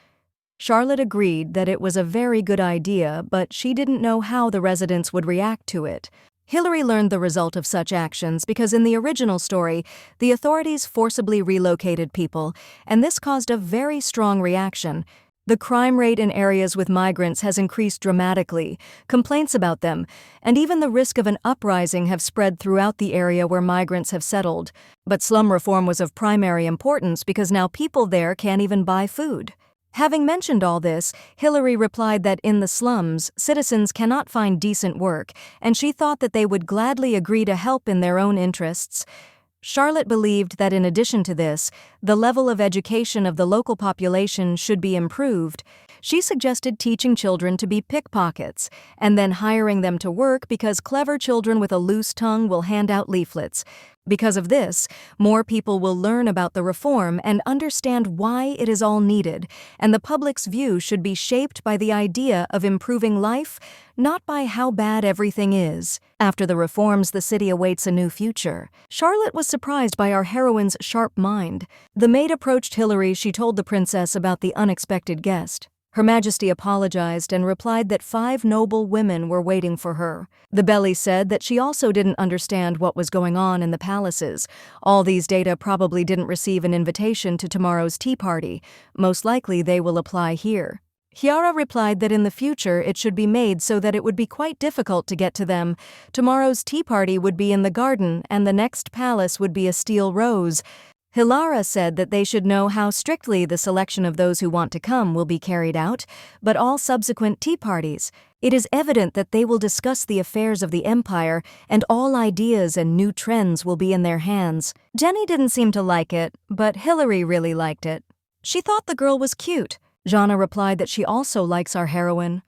Charlotte agreed that it was a very good idea, but she didn't know how the residents would react to it. Hilary learned the result of such actions because in the original story, the authorities forcibly relocated people, and this caused a very strong reaction. The crime rate in areas with migrants has increased dramatically, complaints about them, and even the risk of an uprising have spread throughout the area where migrants have settled. But slum reform was of primary importance because now people there can't even buy food. Having mentioned all this, Hilary replied that in the slums, citizens cannot find decent work, and she thought that they would gladly agree to help in their own interests. Charlotte believed that in addition to this, the level of education of the local population should be improved. She suggested teaching children to be pickpockets, and then hiring them to work because clever children with a loose tongue will hand out leaflets. Because of this, more people will learn about the reform and understand why it is all needed, and the public's view should be shaped by the idea of improving life, not by how bad everything is. After the reforms, the city awaits a new future. Charlotte was surprised by our heroine's sharp mind. The maid approached Hilary. She told the princess about the unexpected guest. Her Majesty apologized and replied that 5 noble women were waiting for her. The belly said that she also didn't understand what was going on in the palaces. All these data probably didn't receive an invitation to tomorrow's tea party. Most likely they will apply here. Chiara replied that in the future it should be made so that it would be quite difficult to get to them. Tomorrow's tea party would be in the garden, and the next palace would be a steel rose. Hilara said that they should know how strictly the selection of those who want to come will be carried out, but all subsequent tea parties, it is evident that they will discuss the affairs of the empire, and all ideas and new trends will be in their hands. Jenny didn't seem to like it, but Hilary really liked it. She thought the girl was cute. Jana replied that she also likes our heroine.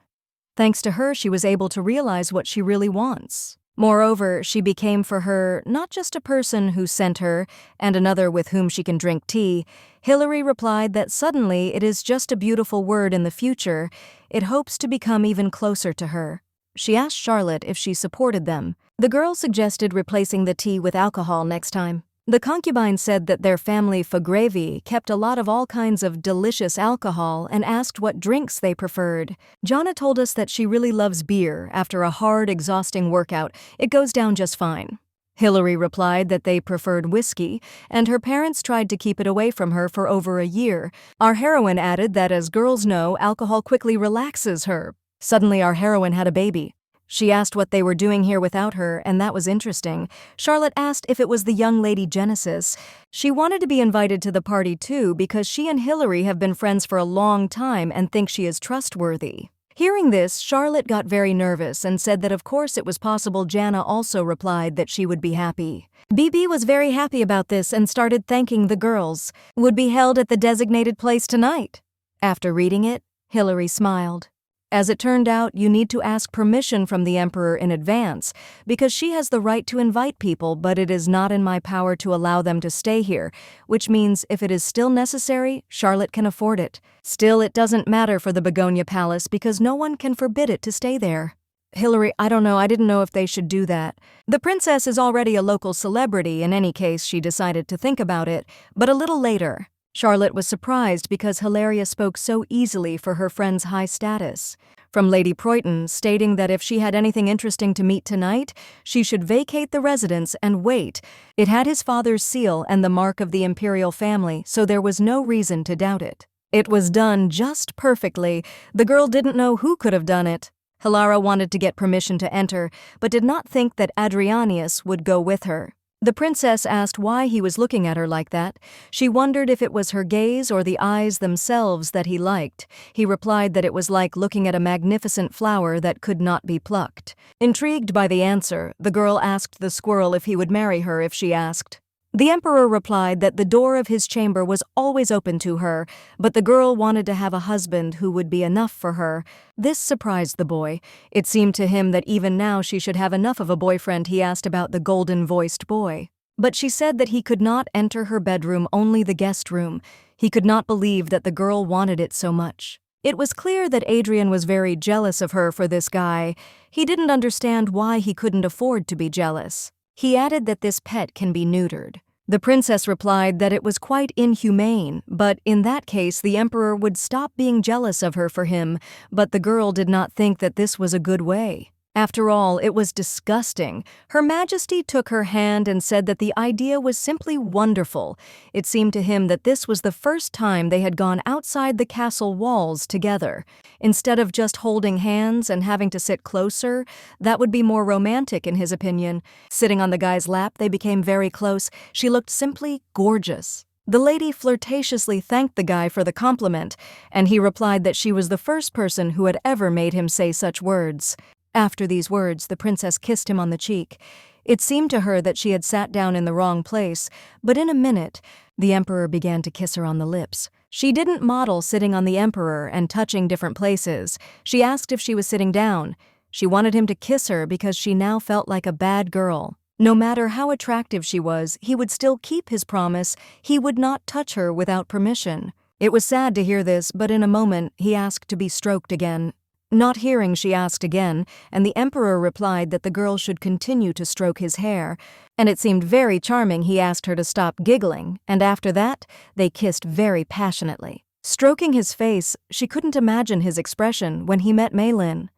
Thanks to her, she was able to realize what she really wants. Moreover, she became for her not just a person who sent her and another with whom she can drink tea. Hilary replied that suddenly it is just a beautiful word in the future. It hopes to become even closer to her. She asked Charlotte if she supported them. The girl suggested replacing the tea with alcohol next time. The concubine said that their family Fagrevi kept a lot of all kinds of delicious alcohol and asked what drinks they preferred. Jana told us that she really loves beer. After a hard, exhausting workout, it goes down just fine. Hilary replied that they preferred whiskey, and her parents tried to keep it away from her for over a year. Our heroine added that as girls know, alcohol quickly relaxes her. Suddenly our heroine had a baby. She asked what they were doing here without her, and that was interesting. Charlotte asked if it was the young lady Genesis. She wanted to be invited to the party too because she and Hillary have been friends for a long time and think she is trustworthy. Hearing this, Charlotte got very nervous and said that of course it was possible. Jana also replied that she would be happy. BB was very happy about this and started thanking the girls. Would be held at the designated place tonight. After reading it, Hillary smiled. As it turned out, you need to ask permission from the Emperor in advance, because she has the right to invite people, but it is not in my power to allow them to stay here, which means if it is still necessary, Charlotte can afford it. Still, it doesn't matter for the Begonia Palace because no one can forbid it to stay there. Hillary, I don't know, I didn't know if they should do that. The princess is already a local celebrity. In any case, she decided to think about it, but a little later. Charlotte was surprised because Hilaria spoke so easily for her friend's high status. From Lady Proyton, stating that if she had anything interesting to meet tonight, she should vacate the residence and wait. It had his father's seal and the mark of the imperial family, so there was no reason to doubt it. It was done just perfectly. The girl didn't know who could have done it. Hilara wanted to get permission to enter, but did not think that Adrianius would go with her. The princess asked why he was looking at her like that. She wondered if it was her gaze or the eyes themselves that he liked. He replied that it was like looking at a magnificent flower that could not be plucked. Intrigued by the answer, the girl asked the squirrel if he would marry her if she asked. The emperor replied that the door of his chamber was always open to her, but the girl wanted to have a husband who would be enough for her. This surprised the boy. It seemed to him that even now she should have enough of a boyfriend. He asked about the golden-voiced boy. But she said that he could not enter her bedroom, only the guest room. He could not believe that the girl wanted it so much. It was clear that Adrian was very jealous of her for this guy. He didn't understand why he couldn't afford to be jealous. He added that this pet can be neutered. The princess replied that it was quite inhumane, but in that case the emperor would stop being jealous of her for him, but the girl did not think that this was a good way. After all, it was disgusting. Her Majesty took her hand and said that the idea was simply wonderful. It seemed to him that this was the first time they had gone outside the castle walls together. Instead of just holding hands and having to sit closer, that would be more romantic in his opinion. Sitting on the guy's lap, they became very close. She looked simply gorgeous. The lady flirtatiously thanked the guy for the compliment, and he replied that she was the first person who had ever made him say such words. After these words, the princess kissed him on the cheek. It seemed to her that she had sat down in the wrong place, but in a minute, the emperor began to kiss her on the lips. She didn't model sitting on the emperor and touching different places. She asked if she was sitting down. She wanted him to kiss her because she now felt like a bad girl. No matter how attractive she was, he would still keep his promise. He would not touch her without permission. It was sad to hear this, but in a moment, he asked to be stroked again. Not hearing, she asked again, and the emperor replied that the girl should continue to stroke his hair, and it seemed very charming. He asked her to stop giggling, and after that, they kissed very passionately. Stroking his face, she couldn't imagine his expression when he met Maylin.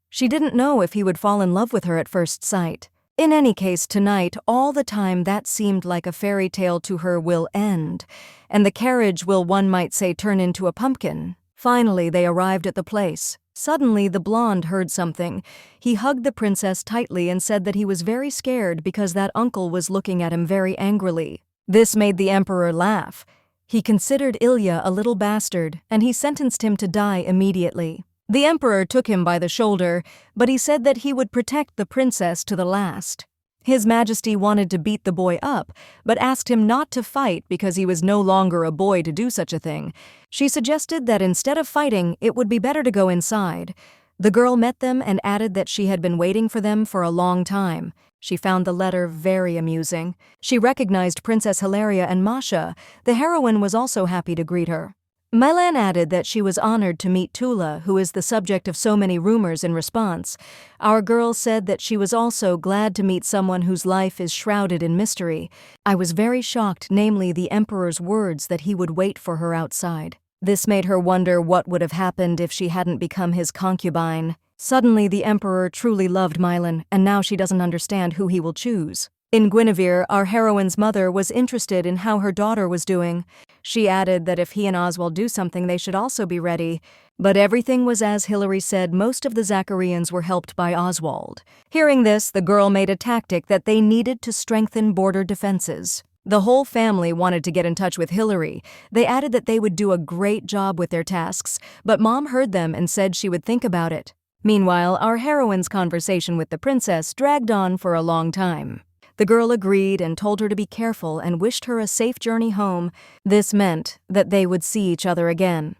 She didn't know if he would fall in love with her at first sight. In any case, tonight, all the time that seemed like a fairy tale to her will end, and the carriage will, one might say, turn into a pumpkin. Finally, they arrived at the place. Suddenly, the blonde heard something. He hugged the princess tightly and said that he was very scared because that uncle was looking at him very angrily. This made the emperor laugh. He considered Ilya a little bastard, and he sentenced him to die immediately. The emperor took him by the shoulder, but he said that he would protect the princess to the last. His Majesty wanted to beat the boy up, but asked him not to fight because he was no longer a boy to do such a thing. She suggested that instead of fighting, it would be better to go inside. The girl met them and added that she had been waiting for them for a long time. She found the letter very amusing. She recognized Princess Hilaria and Masha. The heroine was also happy to greet her. Mylan added that she was honored to meet Tula, who is the subject of so many rumors in response. Our girl said that she was also glad to meet someone whose life is shrouded in mystery. I was very shocked, namely the emperor's words that he would wait for her outside. This made her wonder what would have happened if she hadn't become his concubine. Suddenly the emperor truly loved Mylan, and now she doesn't understand who he will choose. In Guinevere, our heroine's mother was interested in how her daughter was doing. She added that if he and Oswald do something, they should also be ready. But everything was as Hilary said. Most of the Zacharians were helped by Oswald. Hearing this, the girl made a tactic that they needed to strengthen border defenses. The whole family wanted to get in touch with Hilary. They added that they would do a great job with their tasks, but Mom heard them and said she would think about it. Meanwhile, our heroine's conversation with the princess dragged on for a long time. The girl agreed and told her to be careful and wished her a safe journey home. This meant that they would see each other again.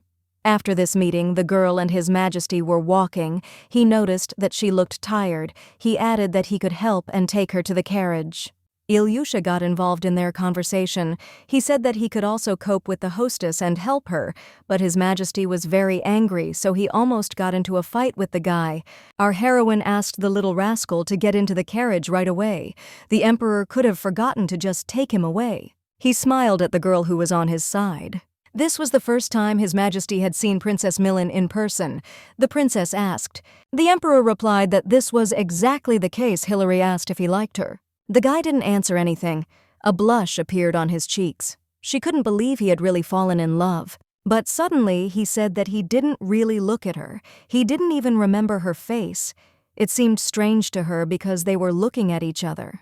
After this meeting, the girl and His Majesty were walking. He noticed that she looked tired. He added that he could help and take her to the carriage. Ilyusha got involved in their conversation. He said that he could also cope with the hostess and help her, but His Majesty was very angry, so he almost got into a fight with the guy. Our heroine asked the little rascal to get into the carriage right away. The Emperor could have forgotten to just take him away. He smiled at the girl who was on his side. This was the first time His Majesty had seen Princess Milan in person. The princess asked. The Emperor replied that this was exactly the case. Hilary asked if he liked her. The guy didn't answer anything. A blush appeared on his cheeks. She couldn't believe he had really fallen in love. But suddenly he said that he didn't really look at her. He didn't even remember her face. It seemed strange to her because they were looking at each other.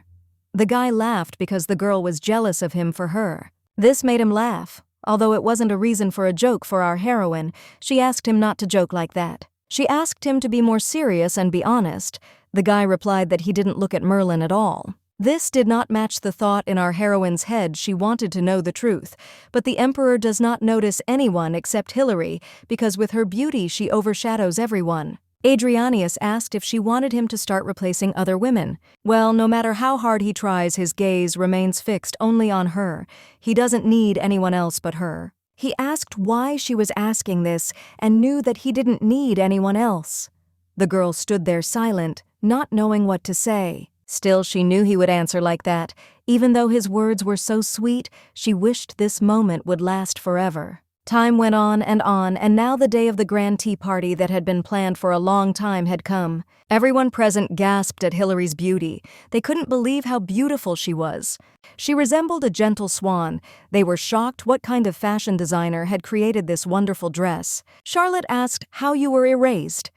The guy laughed because the girl was jealous of him for her. This made him laugh. Although it wasn't a reason for a joke for our heroine, she asked him not to joke like that. She asked him to be more serious and be honest. The guy replied that he didn't look at Merlin at all. This did not match the thought in our heroine's head. She wanted to know the truth, but the Emperor does not notice anyone except Hilary because with her beauty she overshadows everyone. Adrianius asked if she wanted him to start replacing other women. Well, no matter how hard he tries, his gaze remains fixed only on her. He doesn't need anyone else but her. He asked why she was asking this and knew that he didn't need anyone else. The girl stood there silent, not knowing what to say. Still, she knew he would answer like that. Even though his words were so sweet, she wished this moment would last forever. Time went on, and now the day of the grand tea party that had been planned for a long time had come. Everyone present gasped at Hilary's beauty. They couldn't believe how beautiful she was. She resembled a gentle swan. They were shocked what kind of fashion designer had created this wonderful dress. Charlotte asked how you were erased.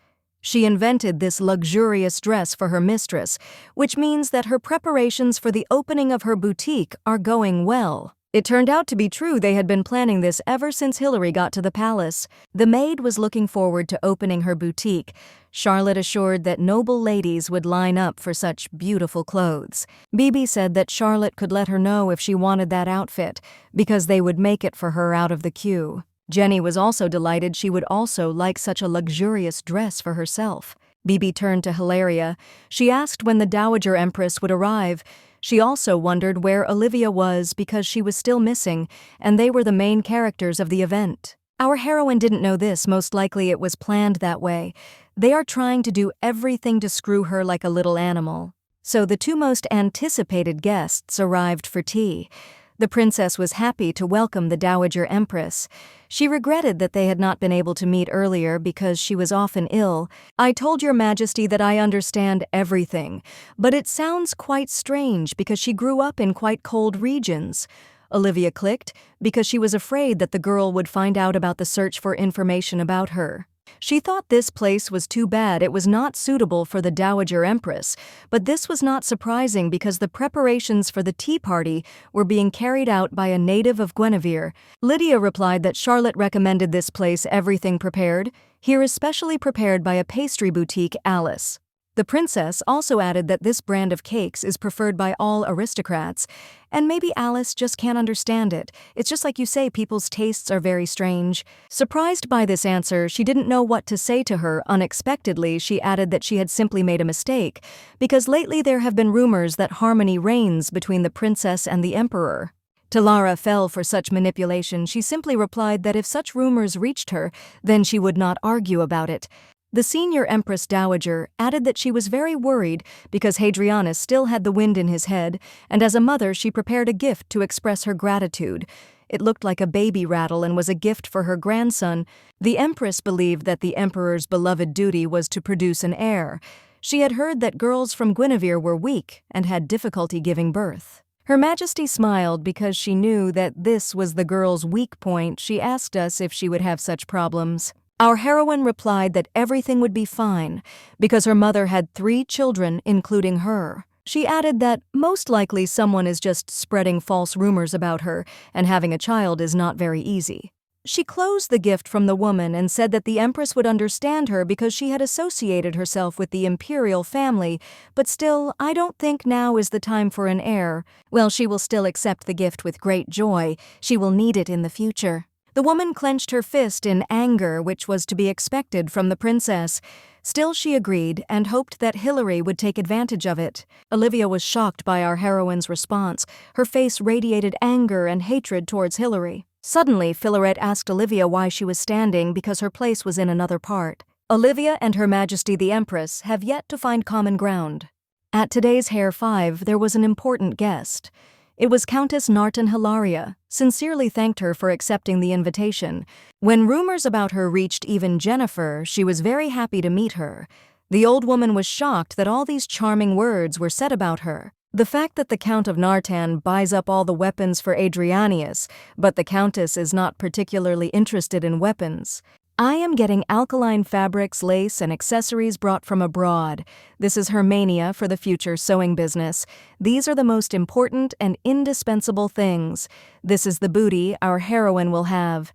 She invented this luxurious dress for her mistress, which means that her preparations for the opening of her boutique are going well. It turned out to be true. They had been planning this ever since Hilary got to the palace. The maid was looking forward to opening her boutique. Charlotte assured that noble ladies would line up for such beautiful clothes. Bibi said that Charlotte could let her know if she wanted that outfit, because they would make it for her out of the queue. Jenny was also delighted. She would also like such a luxurious dress for herself. Bibi turned to Hilaria. She asked when the Dowager Empress would arrive. She also wondered where Olivia was because she was still missing, and they were the main characters of the event. Our heroine didn't know this. Most likely it was planned that way. They are trying to do everything to screw her like a little animal. So the two most anticipated guests arrived for tea. The princess was happy to welcome the Dowager Empress. She regretted that they had not been able to meet earlier because she was often ill. I told your majesty that I understand everything, but it sounds quite strange because she grew up in quite cold regions. Olivia clicked because she was afraid that the girl would find out about the search for information about her. She thought this place was too bad. It was not suitable for the Dowager Empress, but this was not surprising because the preparations for the tea party were being carried out by a native of Guinevere. Lydia replied that Charlotte recommended this place everything prepared, here especially prepared by a pastry boutique, Alice. The princess also added that this brand of cakes is preferred by all aristocrats, and maybe Alice just can't understand it. It's just like you say, people's tastes are very strange. Surprised by this answer, she didn't know what to say to her. Unexpectedly, she added that she had simply made a mistake, because lately there have been rumors that harmony reigns between the princess and the emperor. Talara fell for such manipulation. She simply replied that if such rumors reached her, then she would not argue about it. The senior Empress Dowager added that she was very worried because Hadrianus still had the wind in his head, and as a mother she prepared a gift to express her gratitude. It looked like a baby rattle and was a gift for her grandson. The Empress believed that the Emperor's beloved duty was to produce an heir. She had heard that girls from Guinevere were weak and had difficulty giving birth. Her Majesty smiled because she knew that this was the girl's weak point. She asked us if she would have such problems. Our heroine replied that everything would be fine because her mother had 3 children, including her. She added that most likely someone is just spreading false rumors about her, and having a child is not very easy. She closed the gift from the woman and said that the Empress would understand her because she had associated herself with the imperial family, but still, I don't think now is the time for an heir. Well, she will still accept the gift with great joy. She will need it in the future. The woman clenched her fist in anger, which was to be expected from the princess. Still, she agreed and hoped that Hilary would take advantage of it. Olivia was shocked by our heroine's response. Her face radiated anger and hatred towards Hilary. Suddenly, Philarette asked Olivia why she was standing because her place was in another part. Olivia and Her Majesty the Empress have yet to find common ground. At today's Hair 5, there was an important guest. It was Countess Narton Hilaria, sincerely thanked her for accepting the invitation. When rumors about her reached even Jennifer, she was very happy to meet her. The old woman was shocked that all these charming words were said about her. The fact that the Count of Nartan buys up all the weapons for Adrianius, but the Countess is not particularly interested in weapons. I am getting alkaline fabrics, lace, and accessories brought from abroad. This is her mania for the future sewing business. These are the most important and indispensable things. This is the booty our heroine will have.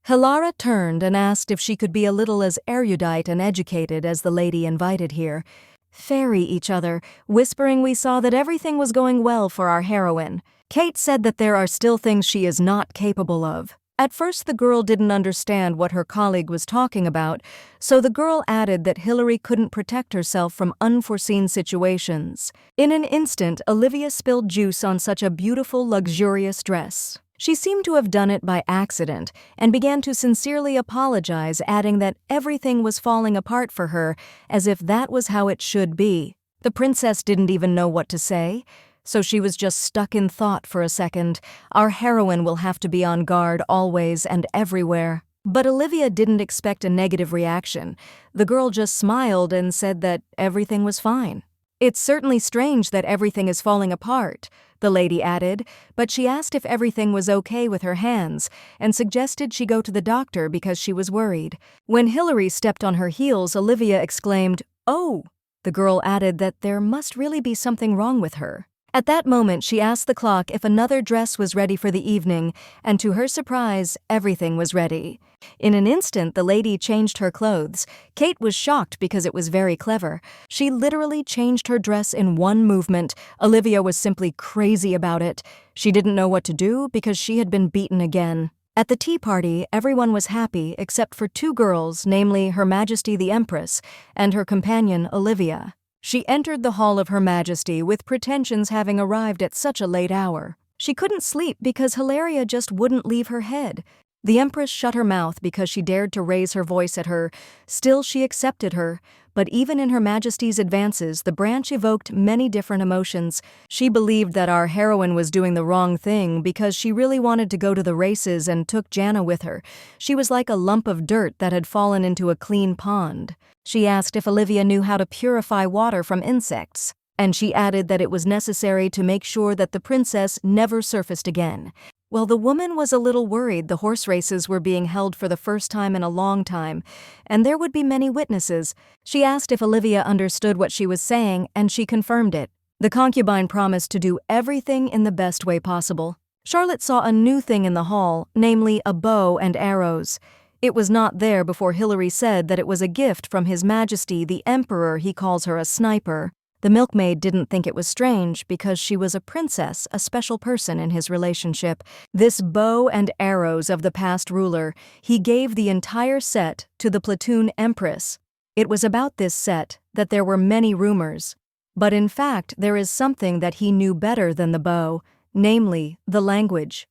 Hilara turned and asked if she could be a little as erudite and educated as the lady invited here. Ferry each other, whispering we saw that everything was going well for our heroine. Kate said that there are still things she is not capable of. At first the girl didn't understand what her colleague was talking about, so the girl added that Hilary couldn't protect herself from unforeseen situations. In an instant, Olivia spilled juice on such a beautiful, luxurious dress. She seemed to have done it by accident and began to sincerely apologize, adding that everything was falling apart for her, as if that was how it should be. The princess didn't even know what to say, so she was just stuck in thought for a second. Our heroine will have to be on guard always and everywhere. But Olivia didn't expect a negative reaction. The girl just smiled and said that everything was fine. It's certainly strange that everything is falling apart, the lady added, but she asked if everything was okay with her hands and suggested she go to the doctor because she was worried. When Hilary stepped on her heels, Olivia exclaimed, "Oh!" The girl added that there must really be something wrong with her. At that moment, she asked the clock if another dress was ready for the evening, and to her surprise, everything was ready. In an instant, the lady changed her clothes. Kate was shocked because it was very clever. She literally changed her dress in one movement. Olivia was simply crazy about it. She didn't know what to do because she had been beaten again. At the tea party, everyone was happy except for 2 girls, namely Her Majesty the Empress and her companion Olivia. She entered the hall of Her Majesty with pretensions having arrived at such a late hour. She couldn't sleep because Hilaria just wouldn't leave her head. The Empress shut her mouth because she dared to raise her voice at her. Still, she accepted her. But even in Her Majesty's advances, the branch evoked many different emotions. She believed that our heroine was doing the wrong thing because she really wanted to go to the races and took Jana with her. She was like a lump of dirt that had fallen into a clean pond. She asked if Olivia knew how to purify water from insects, and she added that it was necessary to make sure that the princess never surfaced again. Well, the woman was a little worried. The horse races were being held for the first time in a long time, and there would be many witnesses. She asked if Olivia understood what she was saying, and she confirmed it. The concubine promised to do everything in the best way possible. Charlotte saw a new thing in the hall, namely a bow and arrows. It was not there before Hilary said that it was a gift from His Majesty the Emperor. He calls her a sniper. The milkmaid didn't think it was strange because she was a princess, a special person in his relationship. This bow and arrows of the past ruler, he gave the entire set to the platoon empress. It was about this set that there were many rumors. But in fact, there is something that he knew better than the bow, namely the language.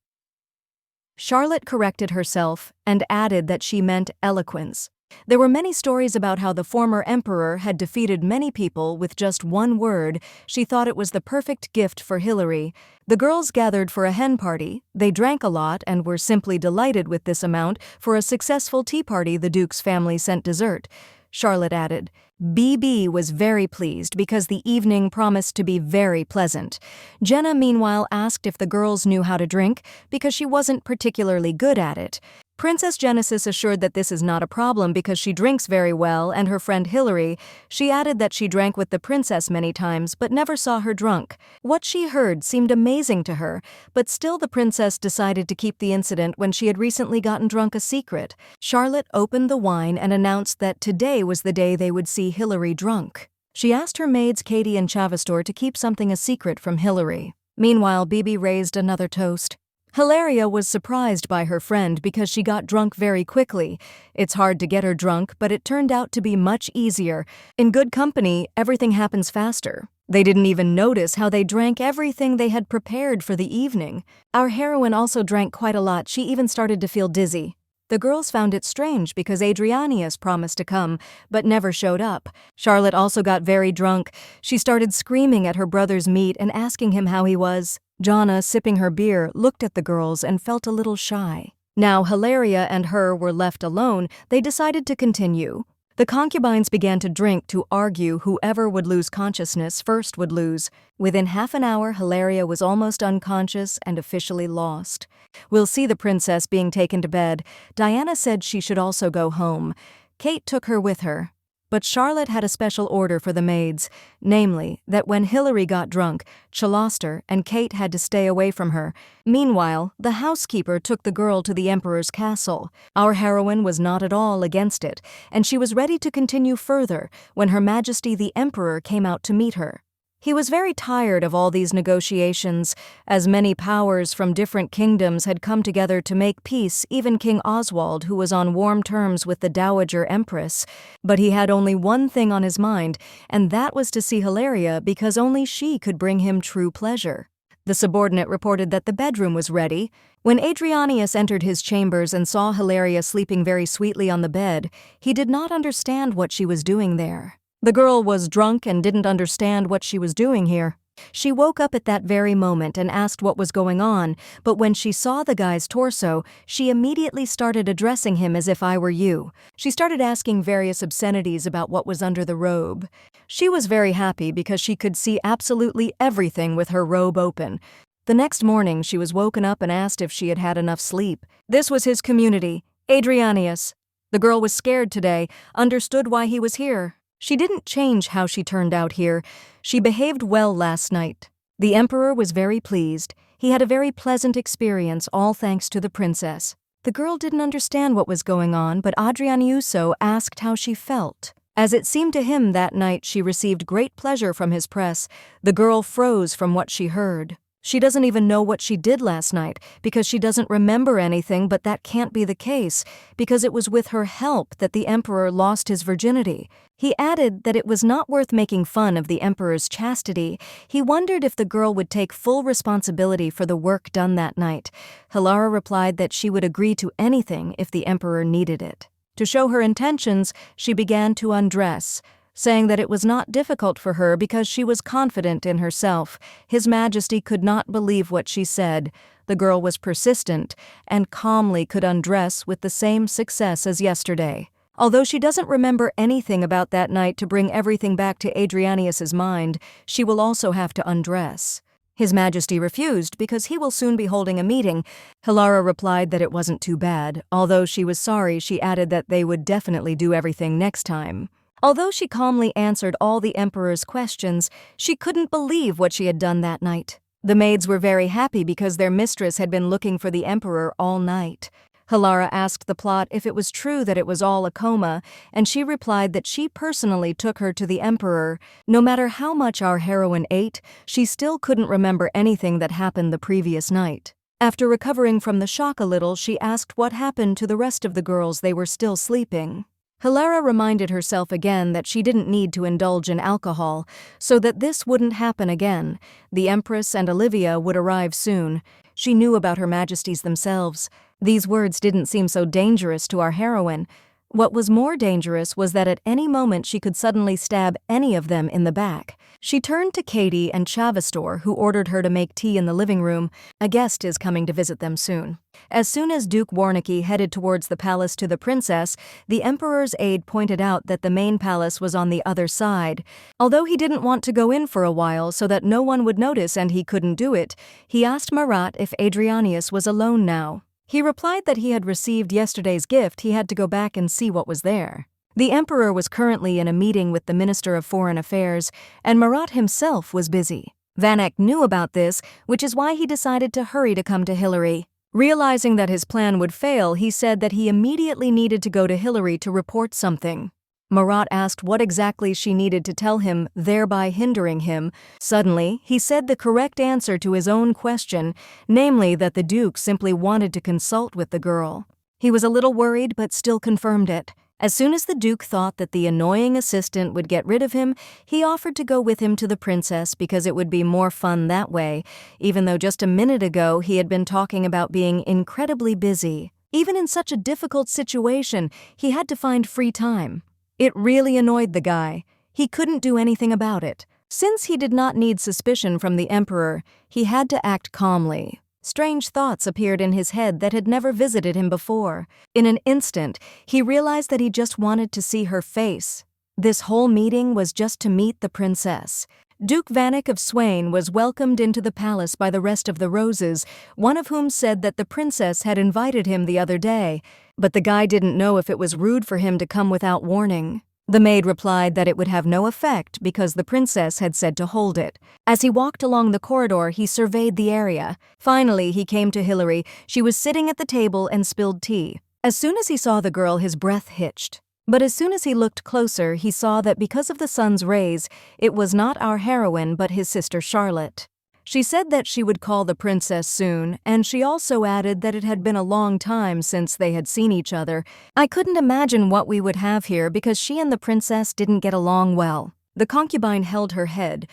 Charlotte corrected herself and added that she meant eloquence. There were many stories about how the former emperor had defeated many people with just one word. She thought it was the perfect gift for Hilary. The girls gathered for a hen party. They drank a lot and were simply delighted with this amount. For a successful tea party, the Duke's family sent dessert. Charlotte added. BB was very pleased because the evening promised to be very pleasant. Jenna meanwhile asked if the girls knew how to drink because she wasn't particularly good at it. Princess Genesis assured that this is not a problem because she drinks very well, and her friend Hillary, she added that she drank with the princess many times but never saw her drunk. What she heard seemed amazing to her, but still the princess decided to keep the incident when she had recently gotten drunk a secret. Charlotte opened the wine and announced that today was the day they would see Hillary drunk. She asked her maids Katie and Chavastor to keep something a secret from Hillary. Meanwhile, Bibi raised another toast. Hilaria was surprised by her friend because she got drunk very quickly. It's hard to get her drunk, but it turned out to be much easier. In good company, everything happens faster. They didn't even notice how they drank everything they had prepared for the evening. Our heroine also drank quite a lot. She even started to feel dizzy. The girls found it strange because Adrianius promised to come, but never showed up. Charlotte also got very drunk. She started screaming at her brother's meat and asking him how he was. Jonna, sipping her beer, looked at the girls and felt a little shy. Now Hilaria and her were left alone. They decided to continue. The concubines began to drink to argue whoever would lose consciousness first would lose. Within half an hour, Hilaria was almost unconscious and officially lost. We'll see the princess being taken to bed. Diana said she should also go home. Kate took her with her. But Charlotte had a special order for the maids, namely, that when Hillary got drunk, Chaloster and Kate had to stay away from her. Meanwhile, the housekeeper took the girl to the emperor's castle. Our heroine was not at all against it, and she was ready to continue further when Her Majesty the Emperor came out to meet her. He was very tired of all these negotiations, as many powers from different kingdoms had come together to make peace, even King Oswald, who was on warm terms with the Dowager Empress. But he had only one thing on his mind, and that was to see Hilaria because only she could bring him true pleasure. The subordinate reported that the bedroom was ready. When Adrianius entered his chambers and saw Hilaria sleeping very sweetly on the bed, he did not understand what she was doing there. The girl was drunk and didn't understand what she was doing here. She woke up at that very moment and asked what was going on, but when she saw the guy's torso, she immediately started addressing him as if I were you. She started asking various obscenities about what was under the robe. She was very happy because she could see absolutely everything with her robe open. The next morning, she was woken up and asked if she had had enough sleep. This was his community, Adrianius. The girl was scared today, understood why he was here. She didn't change how she turned out here. She behaved well last night. The emperor was very pleased. He had a very pleasant experience, all thanks to the princess. The girl didn't understand what was going on, but Adrianiuso asked how she felt. As it seemed to him that night she received great pleasure from his press, the girl froze from what she heard. She doesn't even know what she did last night because she doesn't remember anything, but that can't be the case because it was with her help that the emperor lost his virginity. He added that it was not worth making fun of the emperor's chastity. He wondered if the girl would take full responsibility for the work done that night. Hilara replied that she would agree to anything if the emperor needed it. To show her intentions, she began to undress, saying that it was not difficult for her because she was confident in herself. His Majesty could not believe what she said. The girl was persistent and calmly could undress with the same success as yesterday. Although she doesn't remember anything about that night to bring everything back to Adrianius's mind, she will also have to undress. His Majesty refused because he will soon be holding a meeting. Hilara replied that it wasn't too bad. Although she was sorry, she added that they would definitely do everything next time. Although she calmly answered all the emperor's questions, she couldn't believe what she had done that night. The maids were very happy because their mistress had been looking for the emperor all night. Hilara asked the plot if it was true that it was all a coma, and she replied that she personally took her to the emperor. No matter how much our heroine ate, she still couldn't remember anything that happened the previous night. After recovering from the shock a little, she asked what happened to the rest of the girls. They were still sleeping. Hilara reminded herself again that she didn't need to indulge in alcohol, so that this wouldn't happen again. The Empress and Olivia would arrive soon. She knew about Her Majesties themselves. These words didn't seem so dangerous to our heroine. What was more dangerous was that at any moment she could suddenly stab any of them in the back. She turned to Katie and Chavastor, who ordered her to make tea in the living room. A guest is coming to visit them soon. As soon as Duke Warnicki headed towards the palace to the princess, the emperor's aide pointed out that the main palace was on the other side. Although he didn't want to go in for a while so that no one would notice and he couldn't do it, he asked Marat if Adrianius was alone now. He replied that he had received yesterday's gift, he had to go back and see what was there. The emperor was currently in a meeting with the Minister of Foreign Affairs, and Marat himself was busy. Vanek knew about this, which is why he decided to hurry to come to Hillary. Realizing that his plan would fail, he said that he immediately needed to go to Hillary to report something. Marat asked what exactly she needed to tell him, thereby hindering him. Suddenly, he said the correct answer to his own question, namely that the Duke simply wanted to consult with the girl. He was a little worried but still confirmed it. As soon as the Duke thought that the annoying assistant would get rid of him, he offered to go with him to the princess because it would be more fun that way, even though just a minute ago he had been talking about being incredibly busy. Even in such a difficult situation, he had to find free time. It really annoyed the guy. He couldn't do anything about it. Since he did not need suspicion from the emperor, he had to act calmly. Strange thoughts appeared in his head that had never visited him before. In an instant, he realized that he just wanted to see her face. This whole meeting was just to meet the princess. Duke Vanek of Swain was welcomed into the palace by the rest of the Roses, one of whom said that the princess had invited him the other day, but the guy didn't know if it was rude for him to come without warning. The maid replied that it would have no effect because the princess had said to hold it. As he walked along the corridor, he surveyed the area. Finally, he came to Hillary. She was sitting at the table and spilled tea. As soon as he saw the girl, his breath hitched. But as soon as he looked closer, he saw that because of the sun's rays, it was not our heroine but his sister Charlotte. She said that she would call the princess soon, and she also added that it had been a long time since they had seen each other. I couldn't imagine what we would have here because she and the princess didn't get along well. The concubine held her head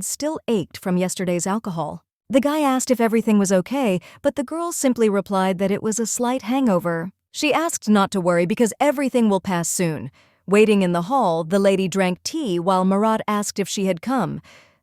still ached from yesterday's alcohol. The guy asked if everything was okay, but the girl simply replied that it was a slight hangover. She asked not to worry because everything will pass soon. Waiting in the hall, the lady drank tea while Marat asked if she had come.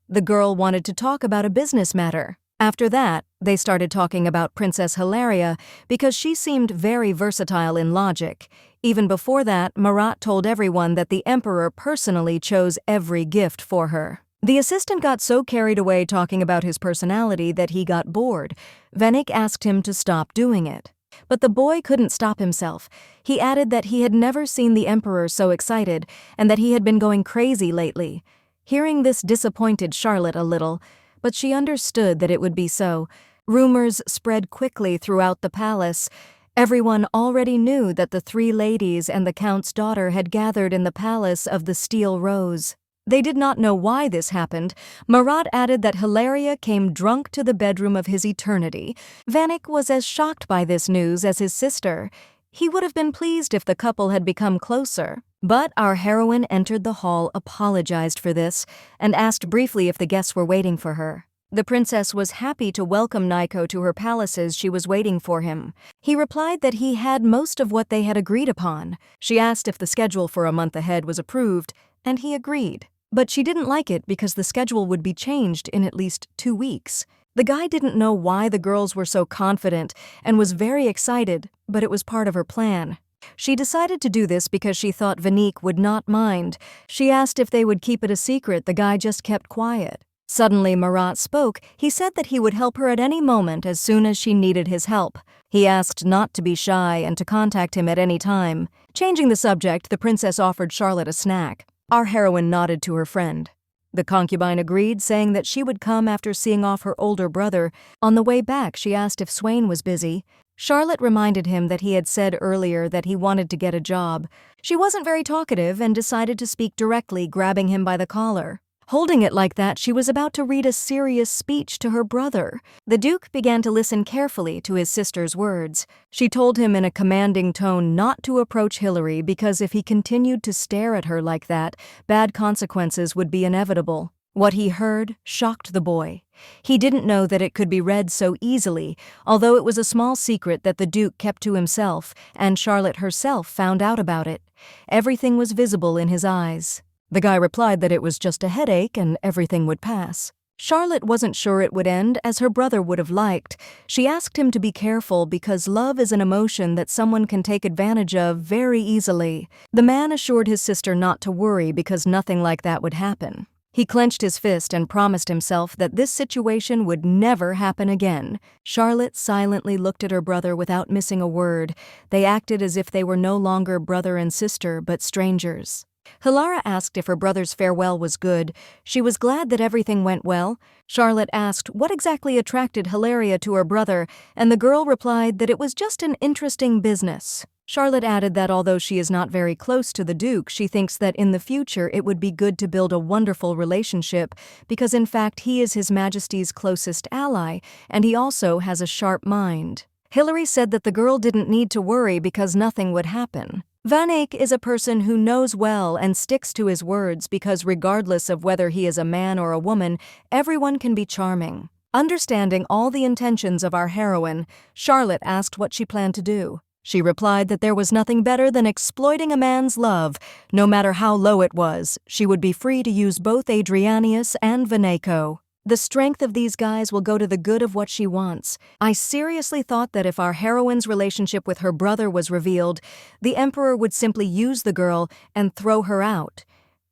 The girl wanted to talk about a business matter. After that, they started talking about Princess Hilaria because she seemed very versatile in logic. Even before that, Marat told everyone that the emperor personally chose every gift for her. The assistant got so carried away talking about his personality that he got bored. Vanek asked him to stop doing it. But the boy couldn't stop himself. He added that he had never seen the emperor so excited and that he had been going crazy lately. Hearing this disappointed Charlotte a little, but she understood that it would be so. Rumors spread quickly throughout the palace. Everyone already knew that the three ladies and the count's daughter had gathered in the palace of the Steel Rose. They did not know why this happened. Marat added that Hilaria came drunk to the bedroom of his eternity. Vanek was as shocked by this news as his sister. He would have been pleased if the couple had become closer. But our heroine entered the hall, apologized for this, and asked briefly if the guests were waiting for her. The princess was happy to welcome Nico to her palaces. She was waiting for him. He replied that he had most of what they had agreed upon. She asked if the schedule for a month ahead was approved, and he agreed. But she didn't like it because the schedule would be changed in at least 2 weeks. The guy didn't know why the girls were so confident and was very excited, but it was part of her plan. She decided to do this because she thought Vanek would not mind. She asked if they would keep it a secret. The guy just kept quiet. Suddenly Marat spoke. He said that he would help her at any moment as soon as she needed his help. He asked not to be shy and to contact him at any time. Changing the subject, the princess offered Charlotte a snack. Our heroine nodded to her friend. The concubine agreed, saying that she would come after seeing off her older brother. On the way back, she asked if Swain was busy. Charlotte reminded him that he had said earlier that he wanted to get a job. She wasn't very talkative and decided to speak directly, grabbing him by the collar. Holding it like that, she was about to read a serious speech to her brother. The Duke began to listen carefully to his sister's words. She told him in a commanding tone not to approach Hillary because if he continued to stare at her like that, bad consequences would be inevitable. What he heard shocked the boy. He didn't know that it could be read so easily, although it was a small secret that the Duke kept to himself, and Charlotte herself found out about it. Everything was visible in his eyes. The guy replied that it was just a headache and everything would pass. Charlotte wasn't sure it would end as her brother would have liked. She asked him to be careful because love is an emotion that someone can take advantage of very easily. The man assured his sister not to worry because nothing like that would happen. He clenched his fist and promised himself that this situation would never happen again. Charlotte silently looked at her brother without missing a word. They acted as if they were no longer brother and sister, but strangers. Hilara asked if her brother's farewell was good. She was glad that everything went well. Charlotte asked what exactly attracted Hilaria to her brother, and the girl replied that it was just an interesting business. Charlotte added that although she is not very close to the Duke, she thinks that in the future it would be good to build a wonderful relationship because in fact he is His Majesty's closest ally, and he also has a sharp mind. Hilary said that the girl didn't need to worry because nothing would happen. Van Eyck is a person who knows well and sticks to his words because regardless of whether he is a man or a woman, everyone can be charming. Understanding all the intentions of our heroine, Charlotte asked what she planned to do. She replied that there was nothing better than exploiting a man's love. No matter how low it was, she would be free to use both Adrianius and Vaneco. The strength of these guys will go to the good of what she wants. I seriously thought that if our heroine's relationship with her brother was revealed, the Emperor would simply use the girl and throw her out.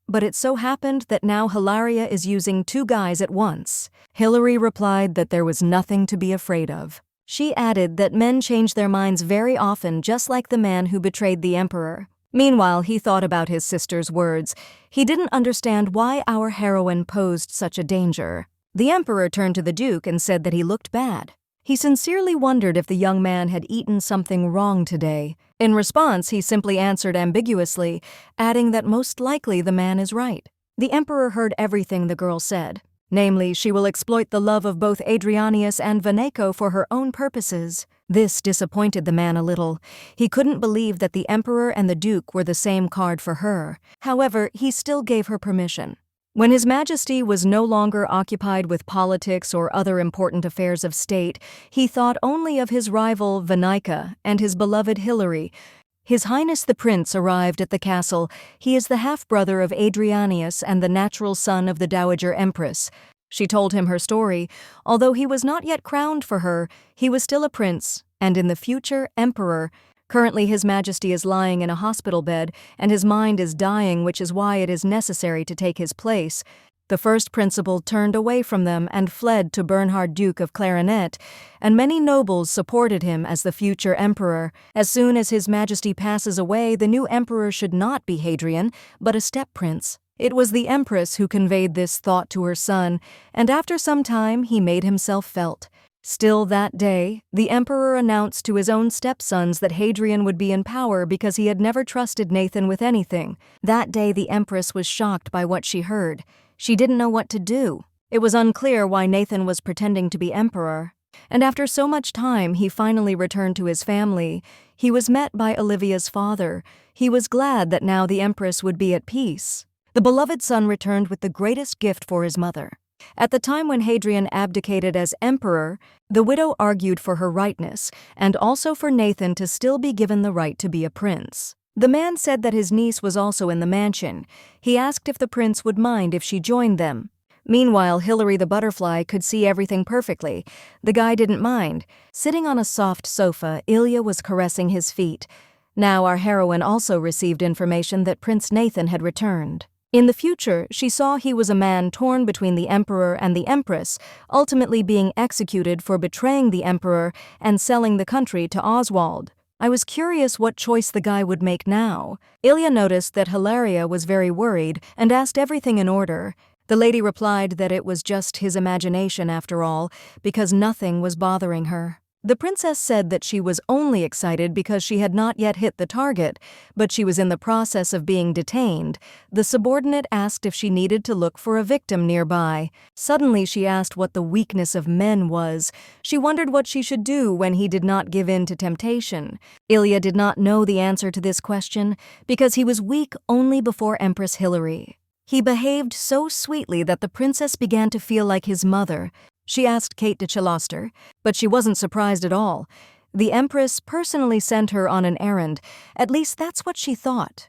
But it so happened that now Hilaria is using two guys at once. Hilary replied that there was nothing to be afraid of. She added that men change their minds very often, just like the man who betrayed the Emperor. Meanwhile, he thought about his sister's words. He didn't understand why our heroine posed such a danger. The Emperor turned to the Duke and said that he looked bad. He sincerely wondered if the young man had eaten something wrong today. In response, he simply answered ambiguously, adding that most likely the man is right. The Emperor heard everything the girl said. Namely, she will exploit the love of both Adrianius and Vaneco for her own purposes. This disappointed the man a little. He couldn't believe that the Emperor and the Duke were the same card for her. However, he still gave her permission. When His Majesty was no longer occupied with politics or other important affairs of state, he thought only of his rival Vanica and his beloved Hilary. His Highness the Prince arrived at the castle. He is the half-brother of Adrianius and the natural son of the Dowager Empress. She told him her story. Although he was not yet crowned for her, he was still a prince, and in the future, emperor. Currently, His Majesty is lying in a hospital bed, and his mind is dying, which is why it is necessary to take his place. The first principal turned away from them and fled to Bernhard, Duke of Clarinet, and many nobles supported him as the future emperor. As soon as His Majesty passes away, the new emperor should not be Hadrian, but a step-prince. It was the empress who conveyed this thought to her son, and after some time he made himself felt. Still that day, the emperor announced to his own stepsons that Hadrian would be in power because he had never trusted Nathan with anything. That day the empress was shocked by what she heard. She didn't know what to do. It was unclear why Nathan was pretending to be emperor. And after so much time, he finally returned to his family. He was met by Olivia's father. He was glad that now the empress would be at peace. The beloved son returned with the greatest gift for his mother. At the time when Hadrian abdicated as emperor, the widow argued for her rightness and also for Nathan to still be given the right to be a prince. The man said that his niece was also in the mansion. He asked if the prince would mind if she joined them. Meanwhile, Hilary the butterfly could see everything perfectly. The guy didn't mind. Sitting on a soft sofa, Ilya was caressing his feet. Now our heroine also received information that Prince Nathan had returned. In the future, she saw he was a man torn between the emperor and the empress, ultimately being executed for betraying the emperor and selling the country to Oswald. I was curious what choice the guy would make now. Ilya noticed that Hilaria was very worried and asked everything in order. The lady replied that it was just his imagination after all, because nothing was bothering her. The princess said that she was only excited because she had not yet hit the target, but she was in the process of being detained. The subordinate asked if she needed to look for a victim nearby. Suddenly she asked what the weakness of men was. She wondered what she should do when he did not give in to temptation. Ilya did not know the answer to this question because he was weak only before Empress Hilary. He behaved so sweetly that the princess began to feel like his mother. She asked Kate to Chiloster, but she wasn't surprised at all. The empress personally sent her on an errand. At least that's what she thought.